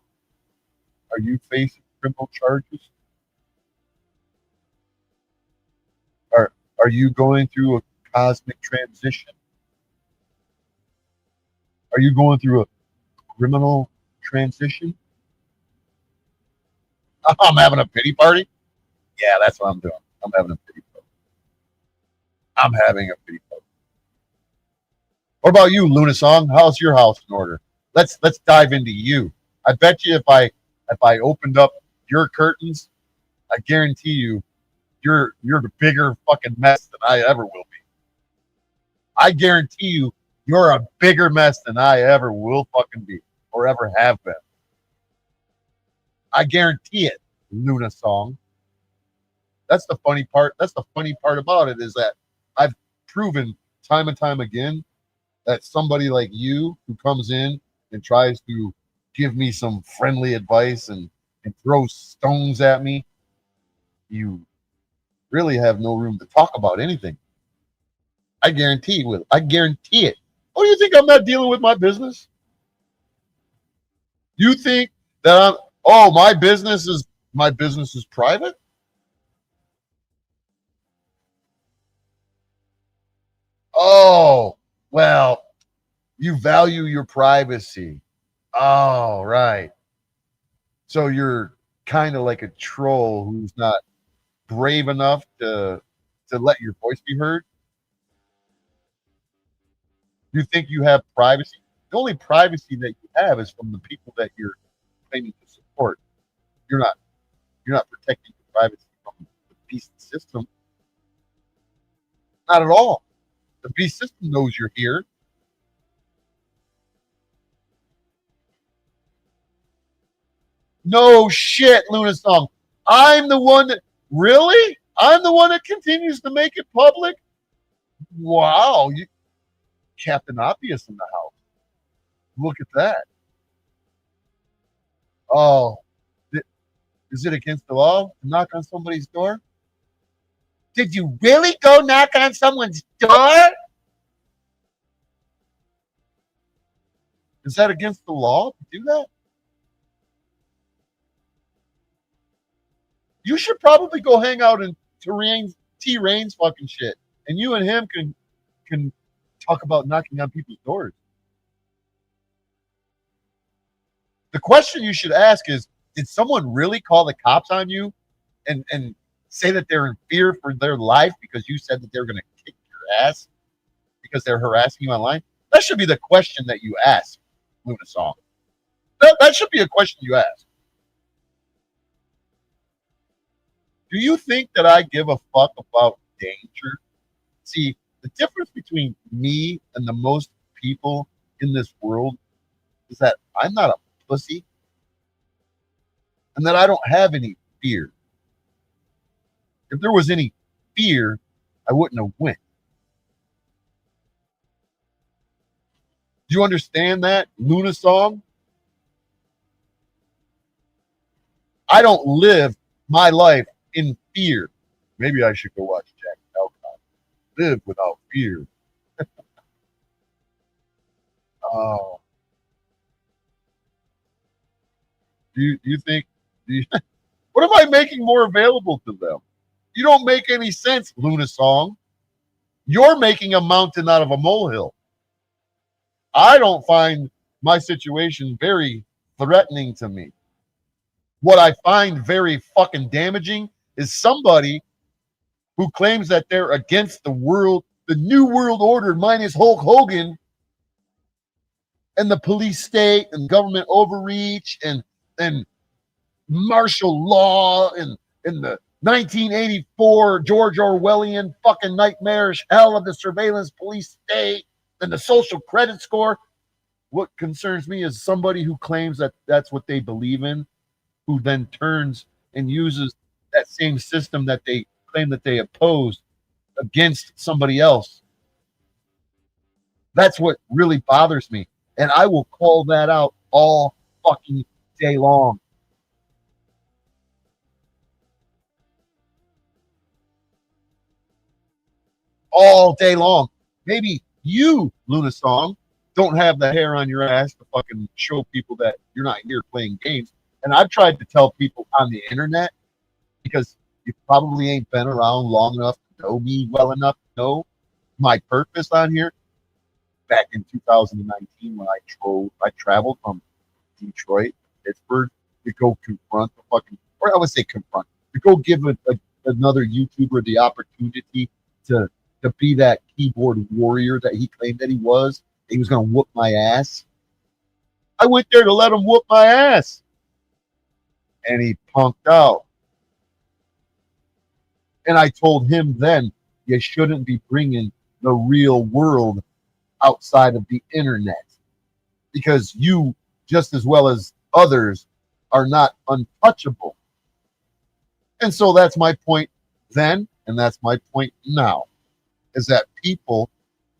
Are you facing criminal charges? Are you going through a cosmic transition? Are Are you going through a criminal transition? I'm having a pity party? Yeah, that's what I'm doing. I'm having a pity party. I'm having a pity party. What about you, Luna Song? How's your house in order? Let's dive into you. I bet you if I opened up your curtains, I guarantee you you're the bigger fucking mess than I ever will be. I guarantee you you're a bigger mess than I ever will fucking be or ever have been. I guarantee it, Luna Song. That's the funny part. That's the funny part about it is that I've proven time and time again that somebody like you who comes in and tries to give me some friendly advice and throw stones at me, you really have no room to talk about anything. I guarantee it. I guarantee it. Oh, you think I'm not dealing with my business? You think that my business is private? Oh, well, you value your privacy. Oh, right. So you're kind of like a troll who's not brave enough to let your voice be heard. You think you have privacy? The only privacy that you have is from the people that you're claiming to support. You're not protecting your privacy from the beast system. Not at all. The beast system knows you're here. No shit, Luna Song. I'm the one that really? I'm the one that continues to make it public? Wow, you Captain Obvious in the house. Look at that. Oh, is it against the law to knock on somebody's door? Did you really go knock on someone's door? Is that against the law to do that? You should probably go hang out in T Rain's fucking shit. And you and him can talk about knocking on people's doors. The question you should ask is, did someone really call the cops on you and say that they're in fear for their life because you said that they're going to kick your ass because they're harassing you online? That should be the question that you ask, Luna Song. That should be a question you ask. Do you think that I give a fuck about danger? See, the difference between me and the most people in this world is that I'm not a pussy and that I don't have any fear. If there was any fear, I wouldn't have went. Do you understand that, Luna Song? I don't live my life in fear. Maybe I should go watch Jack Alcott. Live without fear. Oh. Do you think what am I making more available to them? You don't make any sense, Luna Song. You're making a mountain out of a molehill. I don't find my situation very threatening to me. What I find very fucking damaging is somebody who claims that they're against the world, the new world order minus Hulk Hogan and the police state and government overreach and martial law and the 1984 George Orwellian fucking nightmarish hell of the surveillance police state and the social credit score. What concerns me is somebody who claims that that's what they believe in, who then turns and uses that same system that they claim that they oppose against somebody else. That's what really bothers me. And I will call that out all fucking day long. All day long. Maybe you, Luna Song, don't have the hair on your ass to fucking show people that you're not here playing games. And I've tried to tell people on the internet, because you probably ain't been around long enough to know me well enough to know my purpose on here. back in 2019 when I traveled from Detroit, Pittsburgh, to go confront the fucking, or I would say confront, to go give another YouTuber the opportunity to be that keyboard warrior that he claimed that he was. He was going to whoop my ass. I went there to let him whoop my ass. And he punked out. And I told him then, you shouldn't be bringing the real world outside of the internet. Because you, just as well as others, are not untouchable. And so that's my point then, and that's my point now, is that people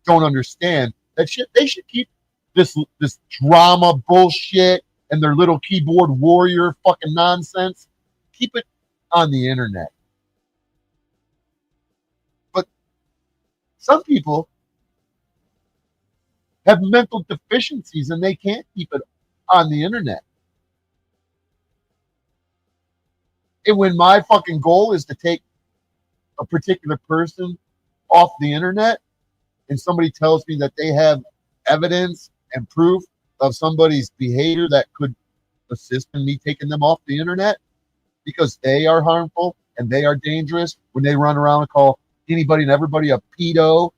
don't understand that shit. They should keep this drama bullshit and their little keyboard warrior fucking nonsense. Keep it on the internet. But some people have mental deficiencies and they can't keep it on the internet. And when my fucking goal is to take a particular person off the internet and somebody tells me that they have evidence and proof of somebody's behavior that could assist in me taking them off the internet because they are harmful and they are dangerous when they run around and call anybody and everybody a pedo,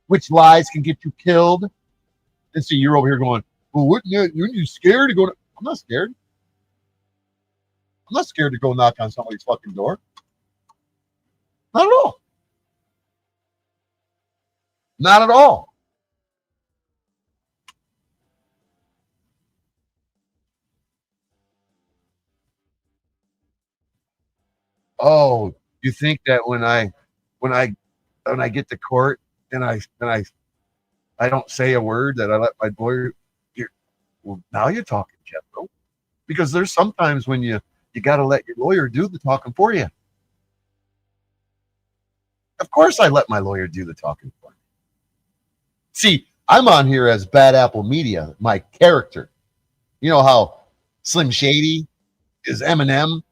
which lies can get you killed. And so you're over here going, well, wouldn't you scared to go to, I'm not scared. I'm not scared to go knock on somebody's fucking door. Not at all. Not at all. Oh, you think that when I get to court and I don't say a word that I let my lawyer? Well, now you're talking, Jethro. Because there's sometimes when you got to let your lawyer do the talking for you. Of course, I let my lawyer do the talking for me. See, I'm on here as Bad Apple Media, my character. You know how Slim Shady is Eminem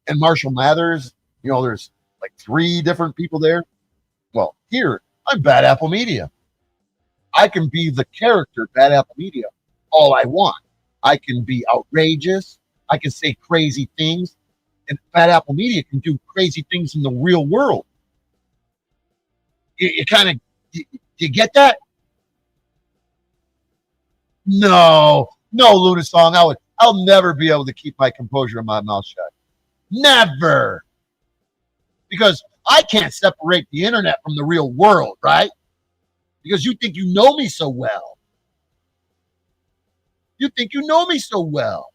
and Marshall Mathers, you know, there's like 3 different people there. Well, here, I'm Bad Apple Media. I can be the character, Bad Apple Media, all I want. I can be outrageous. I can say crazy things. And Bad Apple Media can do crazy things in the real world. You kind of, you get that? No, Luna Song. I'll never be able to keep my composure and my mouth shut. Never. Because I can't separate the internet from the real world, right? Because you think you know me so well. You think you know me so well.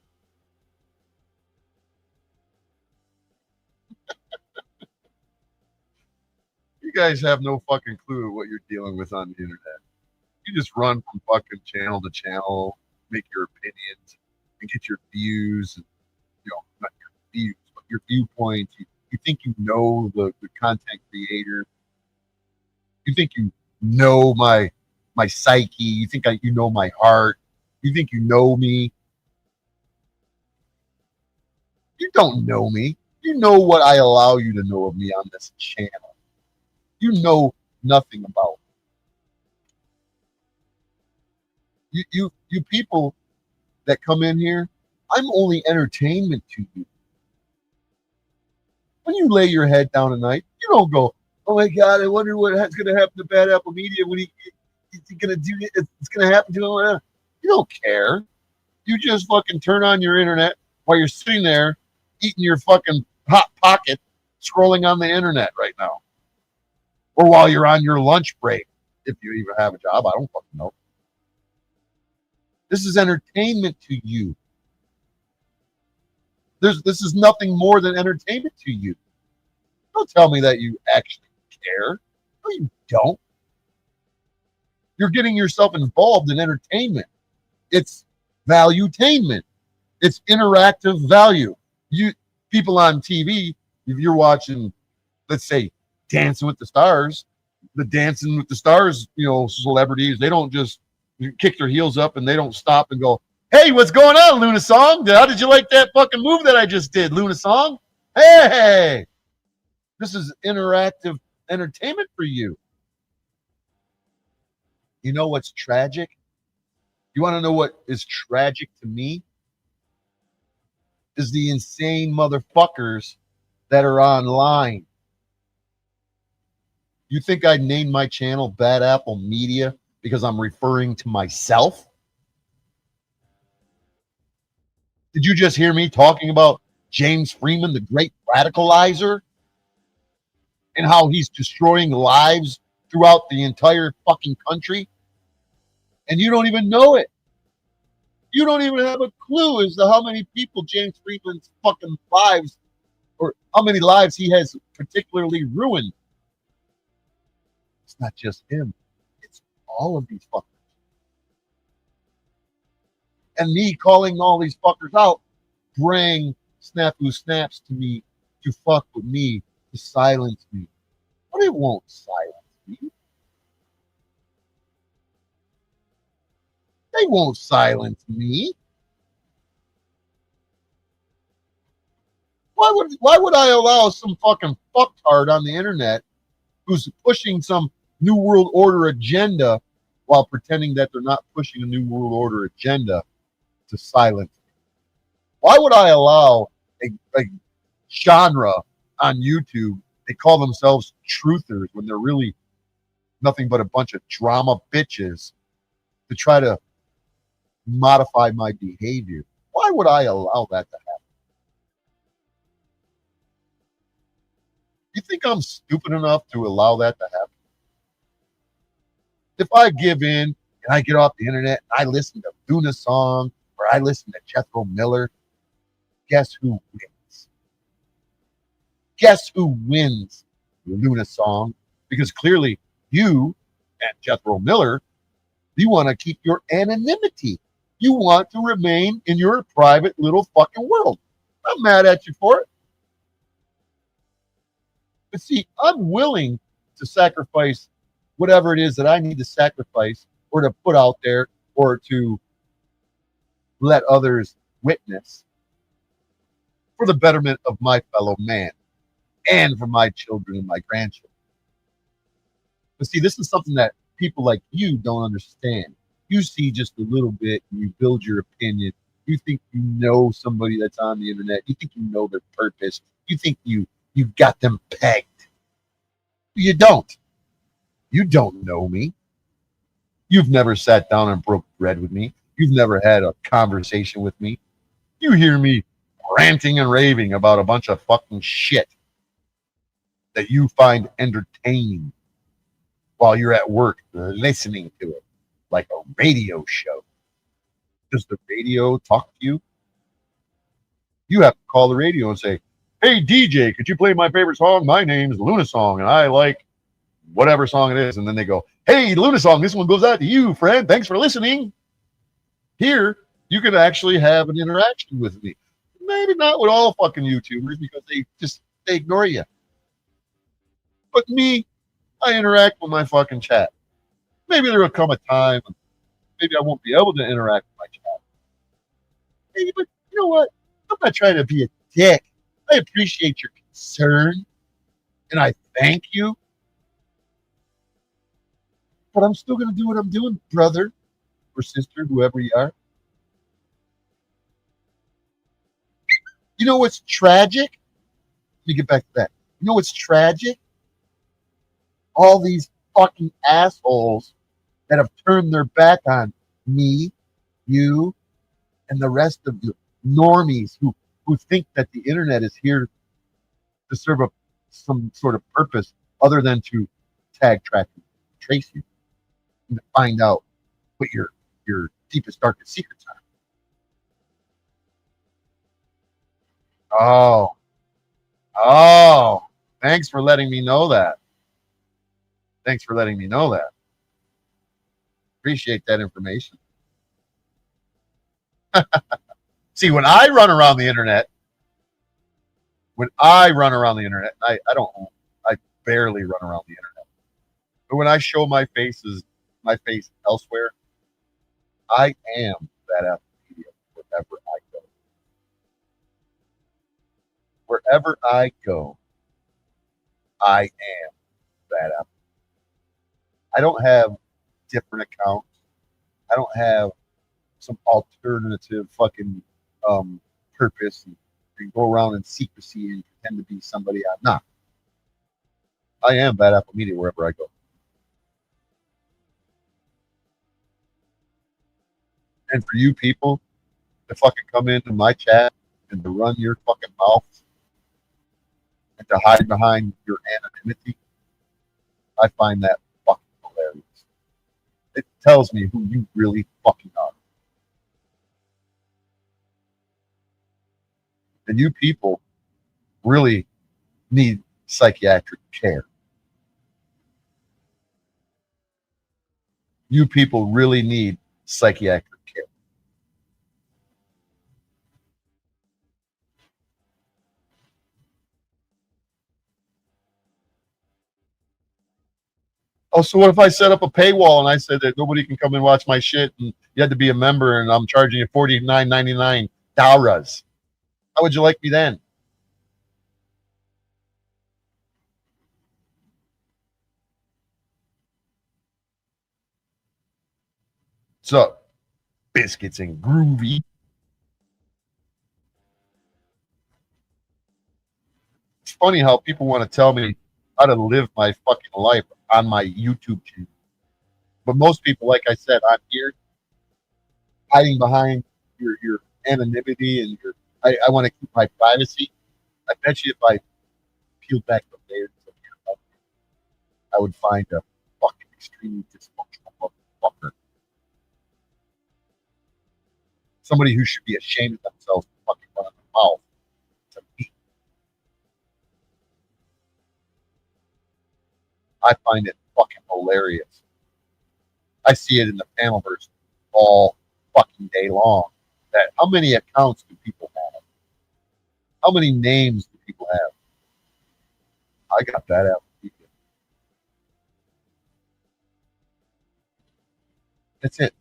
You guys have no fucking clue what you're dealing with on the internet. You just run from fucking channel to channel, make your opinions, and get your views, and, you know, not your views, but your viewpoints. You think you know the content creator. You think you know my psyche. You think you know my heart. You think you know me. You don't know me. You know what I allow you to know of me on this channel. You know nothing about me. You people that come in here, I'm only entertainment to you. When you lay your head down at night, you don't go, oh my God, I wonder what's going to happen to Bad Apple Media when he's going to do it. It's going to happen to him. You don't care. You just fucking turn on your internet while you're sitting there eating your fucking hot pocket, scrolling on the internet right now. Or while you're on your lunch break, if you even have a job, I don't fucking know. This is entertainment to you. This is nothing more than entertainment to you. Don't tell me that you actually care. No, you don't. You're getting yourself involved in entertainment. It's valuetainment. It's interactive value. You people on TV, if you're watching, let's say, Dancing with the Stars, the Dancing with the Stars, you know, celebrities, they don't just kick their heels up and they don't stop and go, hey, what's going on, Luna Song? How did you like that fucking move that I just did, Luna Song? Hey, this is interactive entertainment for you. You know what's tragic? You want to know what is tragic to me? Is the insane motherfuckers that are online. You think I'd name my channel Bad Apple Media because I'm referring to myself? Did you just hear me talking about James Freeman, the great radicalizer, and how he's destroying lives throughout the entire fucking country? And you don't even know it. You don't even have a clue as to how many people James Freeman's fucking lives, or how many lives he has particularly ruined. It's not just him. It's all of these fuckers. And me calling all these fuckers out bring snafu snaps to me to fuck with me, to silence me. But it won't silence me. They won't silence me. Why would I allow some fucking fucktard on the internet who's pushing some New World Order agenda while pretending that they're not pushing a New World Order agenda to silence me? Why would I allow a genre on YouTube? They call themselves truthers when they're really nothing but a bunch of drama bitches to try to modify my behavior. Why would I allow that to happen? You think I'm stupid enough to allow that to happen? If I give in and I get off the internet and I listen to Luna song or I listen to Jethro Miller, guess who wins? Guess who wins Luna song? Because clearly you and Jethro Miller, you want to keep your anonymity. You want to remain in your private little fucking world. I'm mad at you for it. But see, I'm willing to sacrifice whatever it is that I need to sacrifice or to put out there or to let others witness for the betterment of my fellow man and for my children and my grandchildren. But see, this is something that people like you don't understand. You see just a little bit and you build your opinion. You think you know somebody that's on the internet. You think you know their purpose. You think you got them pegged. You don't. You don't know me. You've never sat down and broke bread with me. You've never had a conversation with me. You hear me ranting and raving about a bunch of fucking shit that you find entertaining while you're at work listening to it like a radio show. Does the radio talk to you? You have to call the radio and say, hey, DJ, could you play my favorite song? My name's Luna Song, and I like whatever song it is. And then they go, hey, Luna Song, this one goes out to you, friend. Thanks for listening. Here, you can actually have an interaction with me. Maybe not with all fucking YouTubers because they ignore you. But me, I interact with my fucking chat. Maybe there will come a time, maybe I won't be able to interact with my chat. Maybe, but you know what? I'm not trying to be a dick. I appreciate your concern, and I thank you. But I'm still going to do what I'm doing, brother or sister, whoever you are. You know what's tragic? Let me get back to that. You know what's tragic? All these fucking assholes that have turned their back on me, you, and the rest of the normies who think that the internet is here to serve some sort of purpose other than to tag, track, and trace you and to find out what your deepest, darkest secrets are. Oh, thanks for letting me know that. Thanks for letting me know that. Appreciate that information. See, when I run around the internet, I barely run around the internet. But when I show my face elsewhere, I am that Apple Media wherever I go. Wherever I go, I am that Apple. I don't have different account. I don't have some alternative fucking purpose and go around in secrecy and pretend to be somebody I'm not. I am Bad Apple Media wherever I go. And for you people to fucking come into my chat and to run your fucking mouth and to hide behind your anonymity, I find that fucking hilarious. It tells me who you really fucking are. And you people really need psychiatric care. You people really need psychiatric care. Oh, so what if I set up a paywall and I said that nobody can come and watch my shit and you had to be a member and I'm charging you $49.99? How would you like me then? So, biscuits and groovy. It's funny how people want to tell me how to live my fucking life on my YouTube channel. But most people, like I said, I'm here hiding behind your anonymity and I want to keep my privacy. I bet you if I peeled back the layers of your life, I would find a fucking extremely dysfunctional motherfucker. Somebody who should be ashamed of themselves to fucking run their mouth to me. I find it fucking hilarious. I see it in the panelverse all fucking day long. That how many accounts do people have? How many names do people have? I got that out. That's it.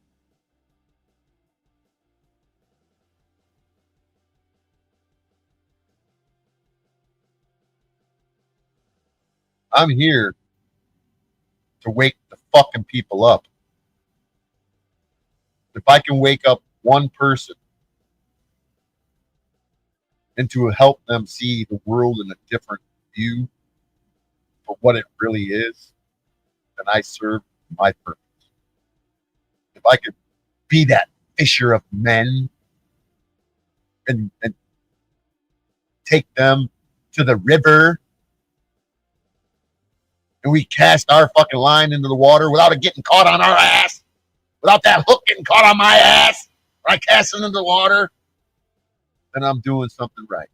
I'm here to wake the fucking people up. If I can wake up one person and to help them see the world in a different view for what it really is, then I serve my purpose. If I could be that fisher of men and take them to the river and we cast our fucking line into the water without it getting caught on our ass, without that hook getting caught on my ass, or I cast it into the water, then I'm doing something right.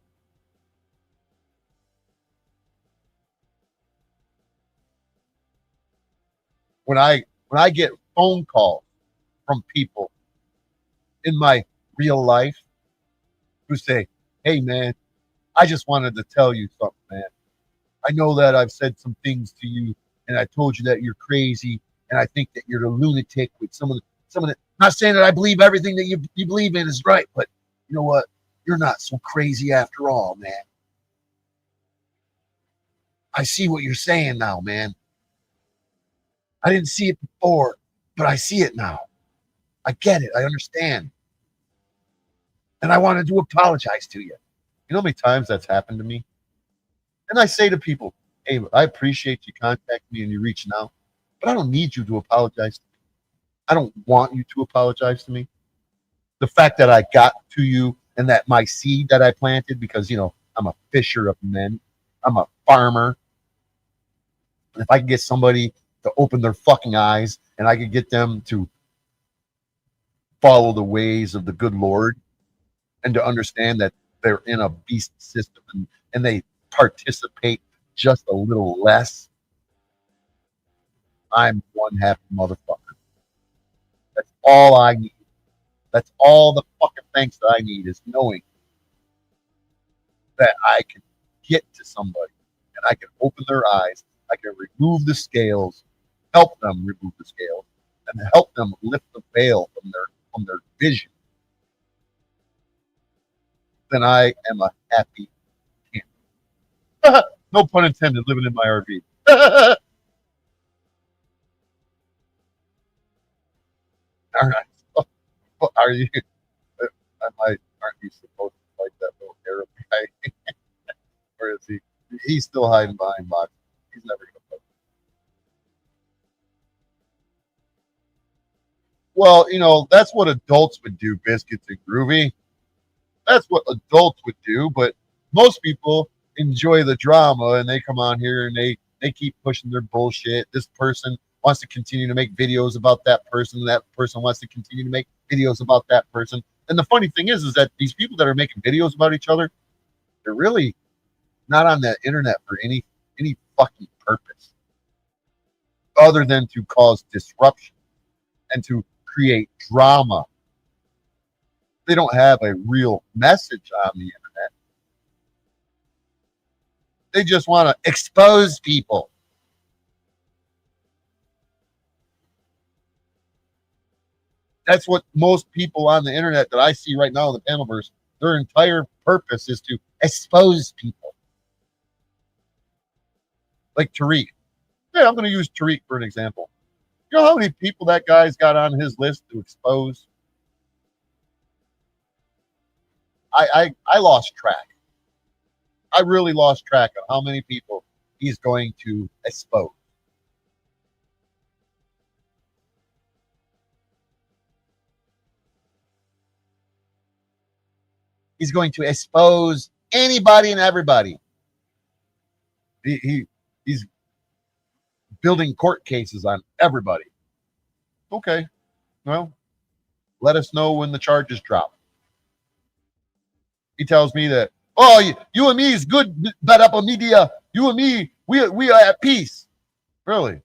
When I get phone calls from people in my real life who say, hey man, I just wanted to tell you something, man. I know that I've said some things to you and I told you that you're crazy and I think that you're a lunatic with some of the not saying that I believe everything that you believe in is right, but you know what? You're not so crazy after all, man. I see what you're saying now, man. I didn't see it before, but I see it now. I get it. I understand. And I wanted to apologize to you. You know how many times that's happened to me? And I say to people, hey, I appreciate you contacting me and you reaching out, but I don't need you to apologize to me. I don't want you to apologize to me. The fact that I got to you and that my seed that I planted, because, you know, I'm a fisher of men, I'm a farmer. And if I can get somebody to open their fucking eyes and I could get them to follow the ways of the good Lord and to understand that they're in a beast system and they participate just a little less, I'm one happy motherfucker. That's all I need. That's all the fucking thanks that I need is knowing that I can get to somebody and I can open their eyes. I can remove the scales, help them remove the scales, and help them lift the veil from their vision. Then I am a happy camper. No pun intended, living in my RV. All right. Are you? Aren't you supposed to like that little Arab guy? Or is he? He's still hiding behind boxes. He's never going to play. Well, that's what adults would do, Biscuits and Groovy. That's what adults would do, but most people enjoy the drama and they come on here and they keep pushing their bullshit. This person wants to continue to make videos about that person. That person wants to continue to make videos about that person. And the funny thing is that these people that are making videos about each other, they're really not on the internet for any fucking purpose other than to cause disruption and to create drama. They don't have a real message on the internet. They just want to expose people. That's what most people on the internet that I see right now in the Panelverse, their entire purpose is to expose people. Like Tariq. Yeah, I'm going to use Tariq for an example. You know how many people that guy's got on his list to expose? I lost track. I really lost track of how many people he's going to expose. He's going to expose anybody and everybody. He's building court cases on everybody. Okay, well, let us know when the charges drop. He tells me that, oh, you and me is good, bad up on media. You and me, we are at peace. Really?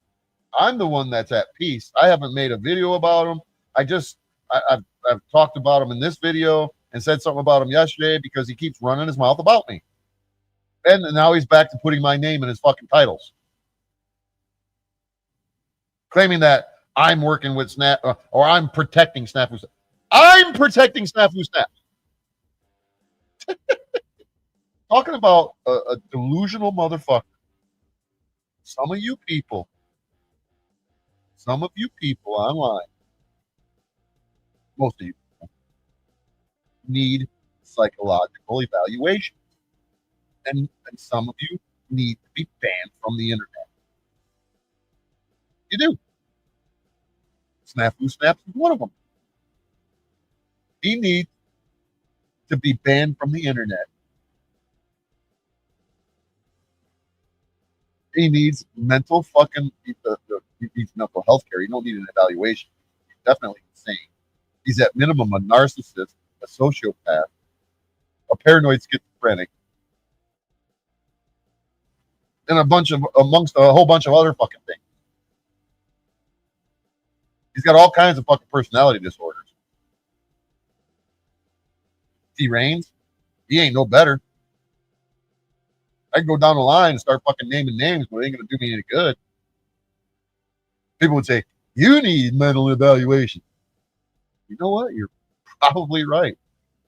I'm the one that's at peace. I haven't made a video about him. I've talked about him in this video and said something about him yesterday because he keeps running his mouth about me. And now he's back to putting my name in his fucking titles. Claiming that I'm working with Snap or I'm protecting Snafu Snap. I'm protecting Snafu Snap. Talking about a delusional motherfucker. Some of you people online, most of you need psychological evaluation. And some of you need to be banned from the internet. You do. Snafu Snaps is one of them. He needs to be banned from the internet. He needs mental fucking, he needs mental health care. He don't need an evaluation. He's definitely insane. He's at minimum a narcissist, a sociopath, a paranoid schizophrenic, and amongst a whole bunch of other fucking things. He's got all kinds of fucking personality disorders. T. Reigns, he ain't no better. I can go down the line and start fucking naming names, but it ain't gonna do me any good. People would say, you need mental evaluation. You know what? You're probably right.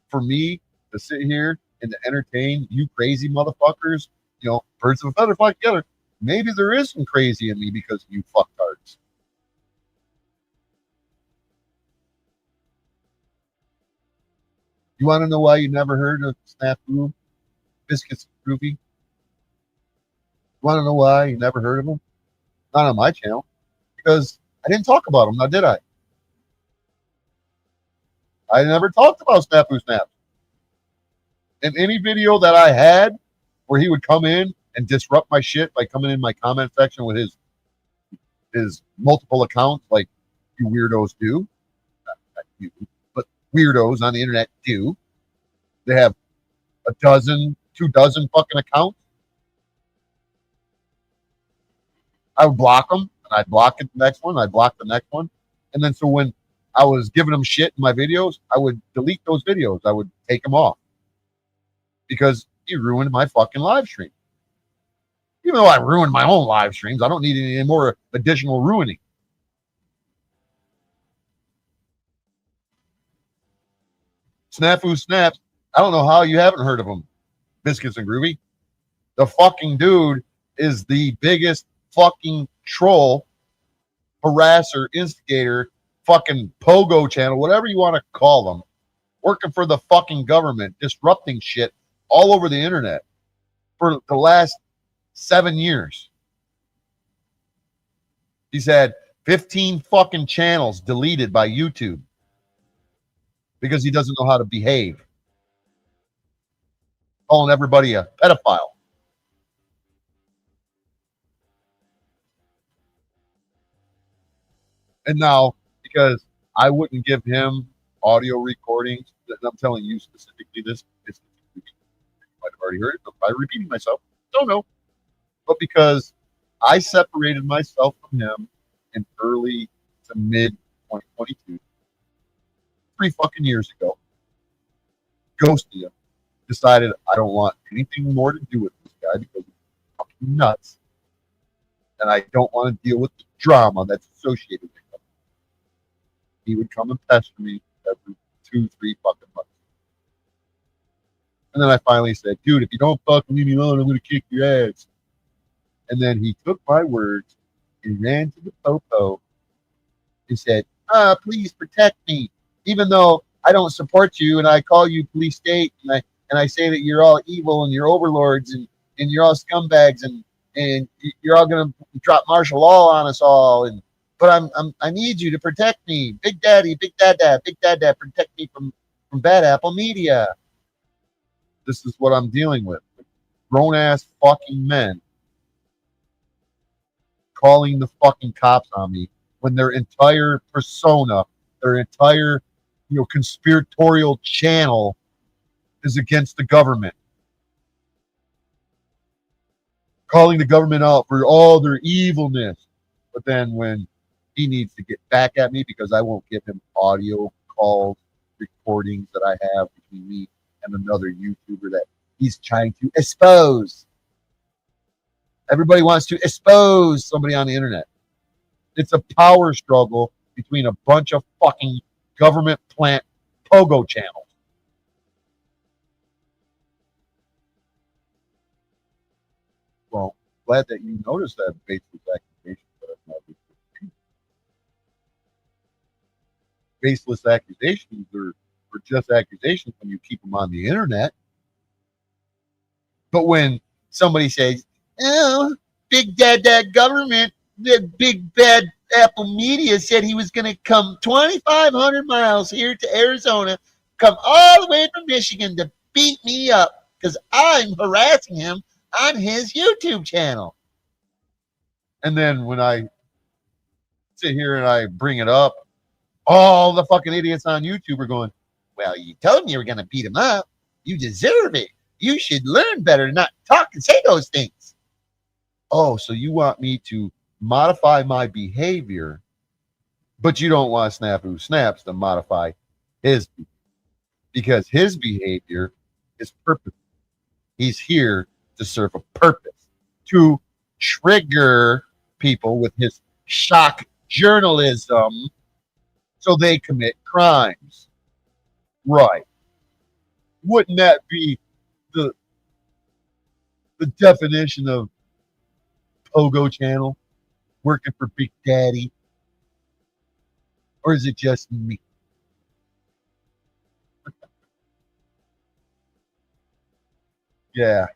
For me to sit here and to entertain you crazy motherfuckers, birds of a feather fly together, maybe there is some crazy in me because of you fucktards. You want to know why you never heard of Snafu, Biscuits, Groovy? You want to know why you never heard of them? Not on my channel. Because I didn't talk about them, now did I? I never talked about Snafu Snaps. In any video that I had where he would come in and disrupt my shit by coming in my comment section with his multiple accounts like you weirdos do. Not you, but weirdos on the internet do. They have 2 dozen fucking accounts. I would block them, and I'd block the next one, I'd block the next one. And then so when I was giving them shit in my videos, I would delete those videos. I would take them off. Because he ruined my fucking live stream. Even though I ruined my own live streams, I don't need any more additional ruining. Snafu Snaps, I don't know how you haven't heard of him, Biscuits and Groovy. The fucking dude is the biggest fucking troll, harasser, instigator fucking pogo channel, whatever you want to call them, working for the fucking government, disrupting shit all over the internet for the last 7 years. He's had 15 fucking channels deleted by YouTube because he doesn't know how to behave, calling everybody a pedophile. And now, because I wouldn't give him audio recordings, and I'm telling you specifically this, you might have already heard it, but by repeating myself, don't know. But because I separated myself from him in early to mid 2022, 3 fucking years ago, ghosted him, decided I don't want anything more to do with this guy because he's fucking nuts, and I don't want to deal with the drama that's associated with him. He would come and pester me every 2-3 fucking months. And then I finally said, dude, if you don't fucking leave me alone, I'm going to kick your ass. And then he took my words and ran to the popo and said, please protect me. Even though I don't support you and I call you police state and I say that you're all evil and you're overlords and you're all scumbags and you're all going to drop martial law on us all. But I need you to protect me. Big Daddy, Big Dad, protect me from Bad Apple Media. This is what I'm dealing with. Grown ass fucking men calling the fucking cops on me when their entire persona, their entire, conspiratorial channel is against the government. Calling the government out for all their evilness. But then when he needs to get back at me because I won't give him audio calls, recordings that I have between me and another YouTuber that he's trying to expose. Everybody wants to expose somebody on the internet. It's a power struggle between a bunch of fucking government plant pogo channels. Well, glad that you noticed that baseless accusation. Baseless accusations are just accusations when you keep them on the internet. But when somebody says, oh, big dad government, the big bad Apple Media said he was going to come 2,500 miles here to Arizona, come all the way from Michigan to beat me up because I'm harassing him on his YouTube channel. And then when I sit here and I bring it up, all the fucking idiots on YouTube are going, well, you told me you were going to beat him up. You deserve it. You should learn better to not talk and say those things. Oh, so you want me to modify my behavior, but you don't want Snafu Snaps to modify his behavior because his behavior is purposeful. He's here to serve a purpose, to trigger people with his shock journalism so they commit crimes. Right. Wouldn't that be the definition of Pogo channel? Working for Big Daddy? Or is it just me? Yeah.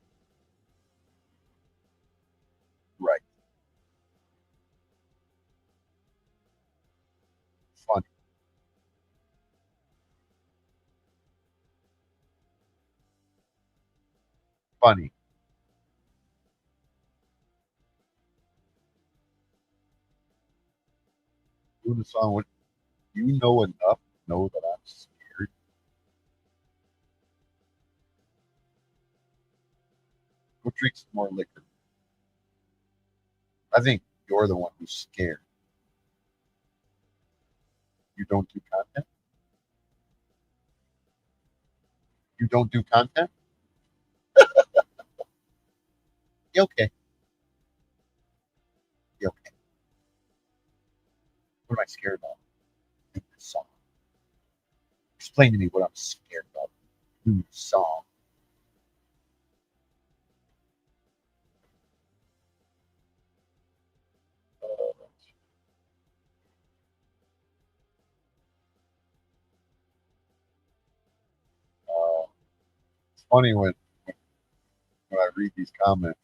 Right. Funny. Funny. Doing the song with you know enough to know that I'm scared. Go drink some more liquor. I think you're the one who's scared. You don't do content? You don't do content? You okay. You okay. What am I scared about? Do this song. Explain to me what I'm scared about. Do the song. funny when I read these comments.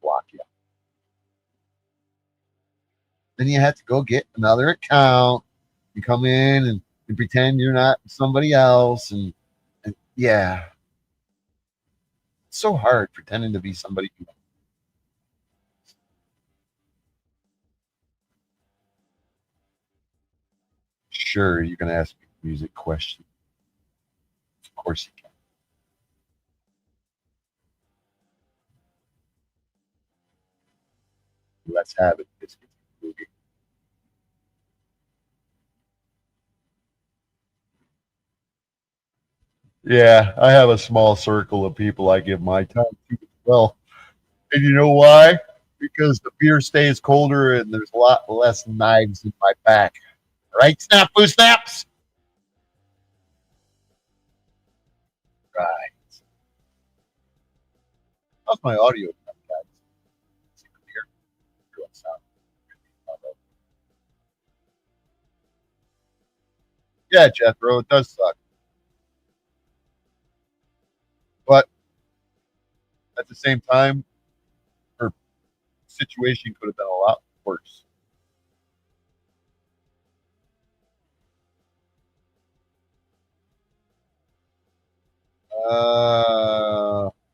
Block you. Then you have to go get another account. You come in and you pretend you're not somebody else, and yeah, it's so hard pretending to be somebody. Sure, you can ask me a music question. Of course you can. Let's have it. Movie. Yeah, I have a small circle of people I give my time to as well. And you know why? Because the beer stays colder and there's a lot less knives in my back. Right, Snafu Snaps? Right. How's my audio, guys? Is it clear? Good sound. Yeah, Jethro, it does suck. But at the same time, her situation could have been a lot worse.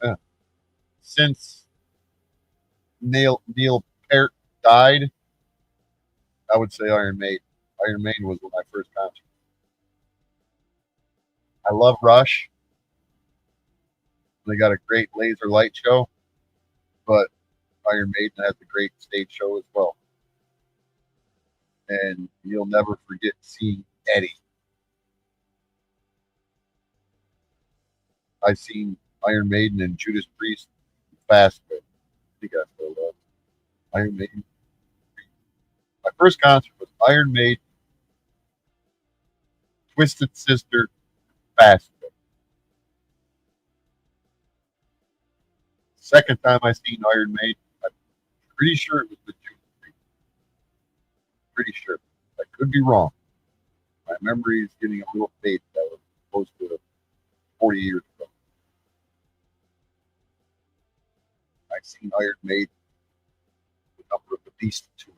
Yeah. Since Neil Peart died, I would say Iron Maiden. Iron Maiden was my first concert. I love Rush. They got a great laser light show, but Iron Maiden has a great stage show as well. And you'll never forget seeing Eddie. I've seen Iron Maiden and Judas Priest fast. I think I still love Iron Maiden. My first concert was Iron Maiden, Twisted Sister, Fast. Second time I seen Iron Maiden, I'm pretty sure it was with Judas Priest. Pretty sure. I could be wrong. My memory is getting a little faded. That was close to 40 years ago. I've seen Iron Maiden, the number of the Beast tour.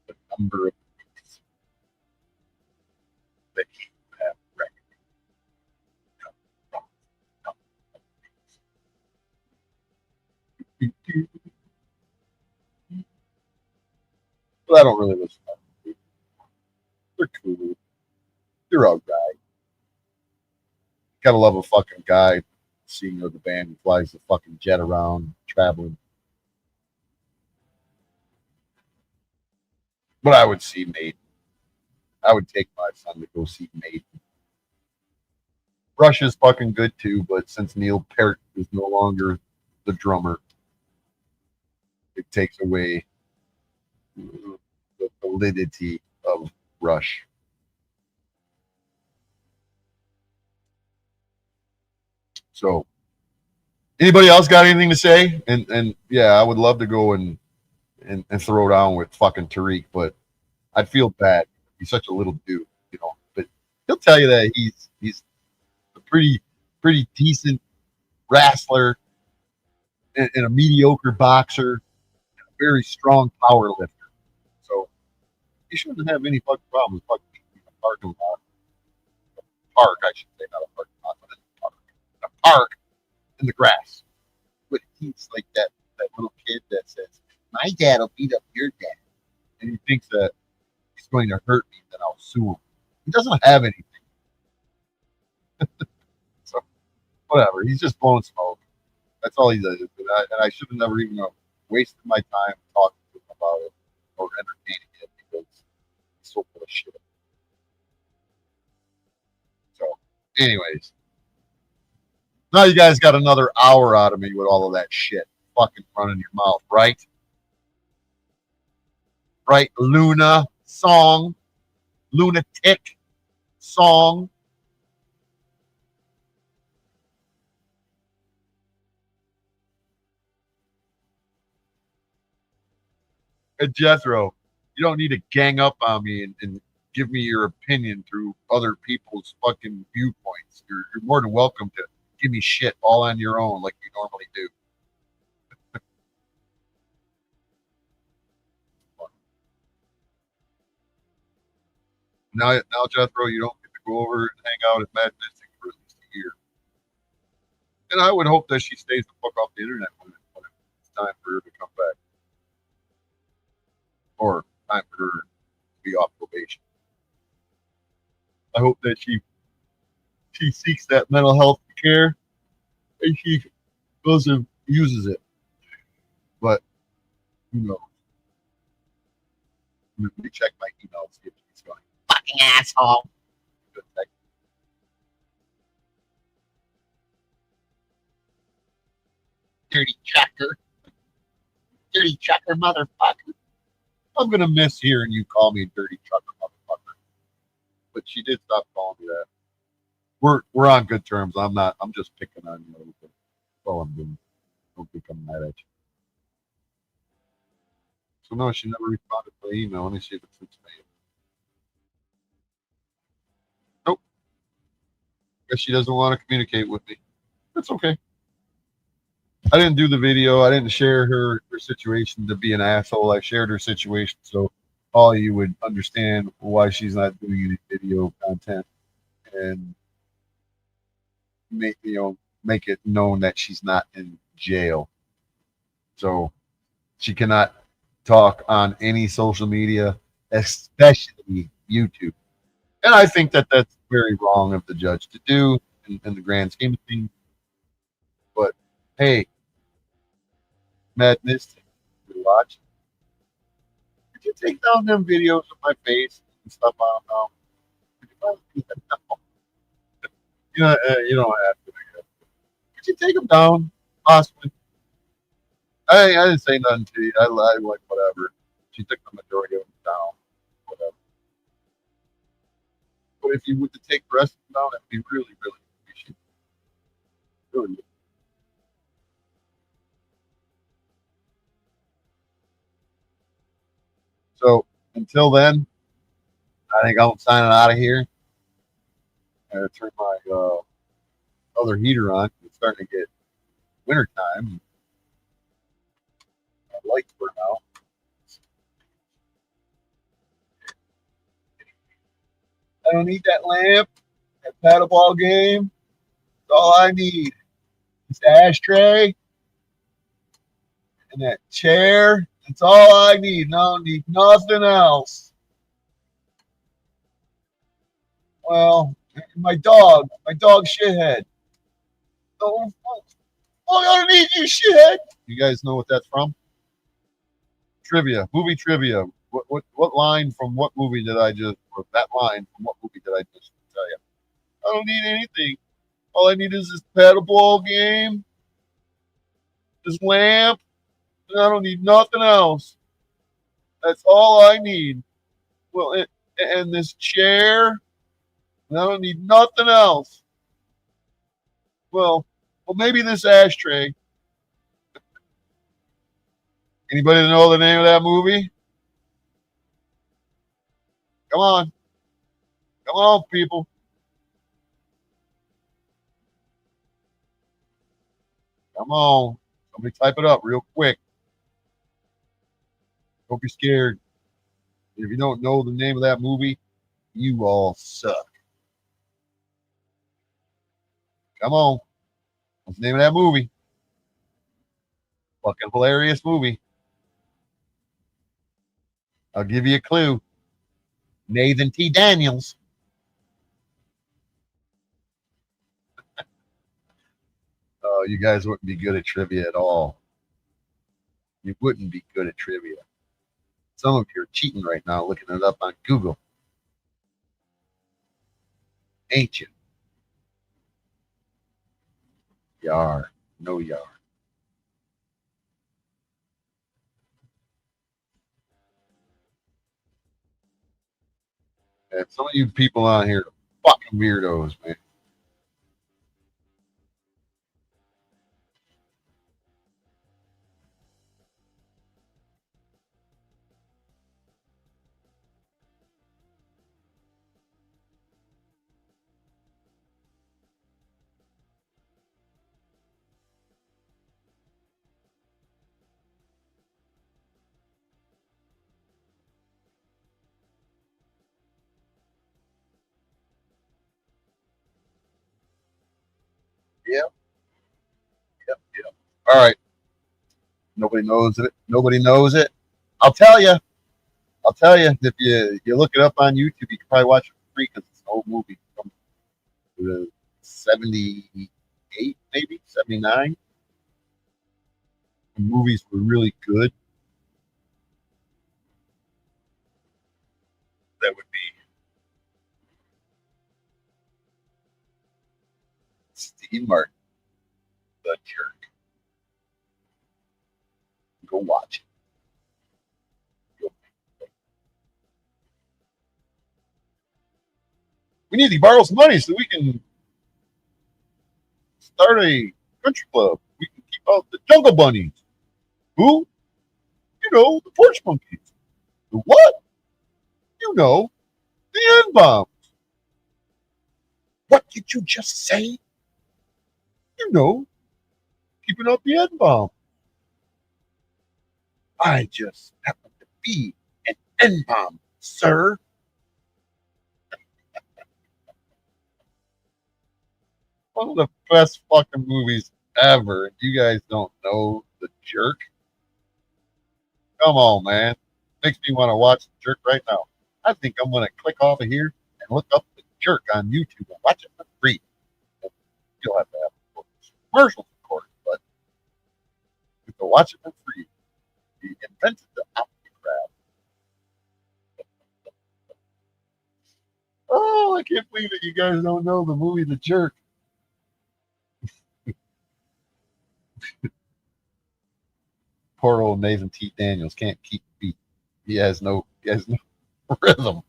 The number of beasts that he have reckoned. But I don't really listen to them. They're cool. They're all right. Gotta love a fucking guy, singer of the band who flies the fucking jet around, traveling. But I would see Maiden. I would take my son to go see Maiden. Rush is fucking good too, but since Neil Peart is no longer the drummer, it takes away the validity of Rush. So, anybody else got anything to say? And yeah, I would love to go and throw down with fucking Tariq, but I'd feel bad. He's such a little dude, you know. But he'll tell you that he's a pretty decent wrestler and a mediocre boxer, and a very strong power lifter. So he shouldn't have any fucking problems fucking in a parking lot. Park, I should say, not a parking lot, but in a park. In a park in the grass. But he's like that little kid that says, "My dad will beat up your dad," and he thinks that he's going to hurt me, then I'll sue him. He doesn't have anything. So whatever. He's just blowing smoke. That's all he does. And I should have never even wasted my time talking to him about it or entertaining it because he's so full of shit. So Anyways, now you guys got another hour out of me with all of that shit fucking running your mouth, right? Right, Luna song, lunatic song. And Jethro, you don't need to gang up on me and give me your opinion through other people's fucking viewpoints. You're more than welcome to give me shit all on your own like you normally do. Now, Jethro, you don't get to go over and hang out at Mad Mystic for at least a year. And I would hope that she stays the fuck off the internet when it's time for her to come back. Or time for her to be off probation. I hope that she seeks that mental health care and she goes and uses it. But who knows? Let me check my email, see if she's going. Fucking asshole. Dirty checker. Dirty checker motherfucker. I'm gonna miss hearing you call me dirty trucker motherfucker. But she did stop calling me that. We're on good terms. I'm just picking on you a little bit. That's all I'm doing. Don't think I'm mad at you. So no, she never responded to my email. Let me see if it's mail. Nope. Guess she doesn't want to communicate with me. That's okay. I didn't do the video. I didn't share her situation to be an asshole. I shared her situation so all you would understand why she's not doing any video content and make it known that she's not in jail. So she cannot talk on any social media, especially YouTube. And I think that that's very wrong of the judge to do in the grand scheme of things. But hey, Madness, you watch. Could you take down them videos of my face and stuff? I don't know. You don't have to. Could you take them down? Possibly. I didn't say nothing to you. I like whatever. She took the majority of them down. Whatever. But if you would to take the rest of them down, that'd be really, really appreciated. Really. So until then, I think I'm signing out of here. I gotta turn my other heater on. It's starting to get winter time. My lights burn out. I don't need that lamp, that paddleball game. That's all I need. This ashtray and that chair. That's all I need. I don't need nothing else. Well, my dog shithead. Oh, I don't need you, shithead. You guys know what that's from? Trivia, movie trivia. What line from what movie did I just, or that line from what movie did I just tell you? I don't need anything. All I need is this paddleball game, this lamp, and I don't need nothing else. That's all I need. Well, and this chair, and I don't need nothing else. Well, maybe this ashtray. Anybody know the name of that movie? Come on. Come on, people. Come on. Somebody type it up real quick. Don't be scared. If you don't know the name of that movie, you all suck. Come on. What's the name of that movie? Fucking hilarious movie. I'll give you a clue. Nathan T. Daniels. Oh, you guys wouldn't be good at trivia at all. You wouldn't be good at trivia. Some of you are cheating right now, looking it up on Google. Ain't you? You are. No, you are. And some of you people on here are fucking weirdos, man. Yep. Yep. Yep. All right. Nobody knows it. Nobody knows it. I'll tell you. I'll tell you. If you look it up on YouTube, you can probably watch it for free because it's an old movie from 78, maybe 79. The movies were really good. That would be Steve Martin, the jerk. Go watch it. Go. We need to borrow some money so we can start a country club. We can keep out the jungle bunnies. Who? You know, the porch monkeys. The what? You know, the N-bomb. What did you just say? You know, keeping out the N-bomb. I just happen to be an N-bomb, sir. One of the best fucking movies ever. If you guys don't know The Jerk, come on, man. Makes me want to watch The Jerk right now. I think I'm going to click off of here and look up The Jerk on YouTube and watch it for free. You'll have to have commercials, of course, but you can watch it for free. He invented the optic crab. Oh, I can't believe that you guys don't know the movie The Jerk. Poor old Nathan T. Daniels can't keep beat. He has no rhythm.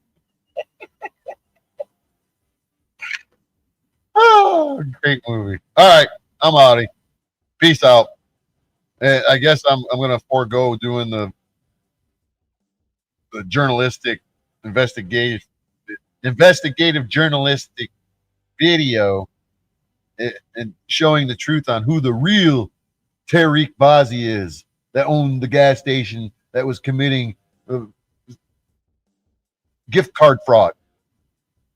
Oh, great movie. All right, I'm outie. Peace out. I guess I'm gonna forego doing the journalistic investigative journalistic video and showing the truth on who the real Tariq Bazi is that owned the gas station that was committing gift card fraud.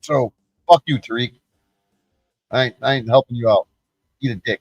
So fuck you, Tariq. I ain't helping you out. Eat a dick.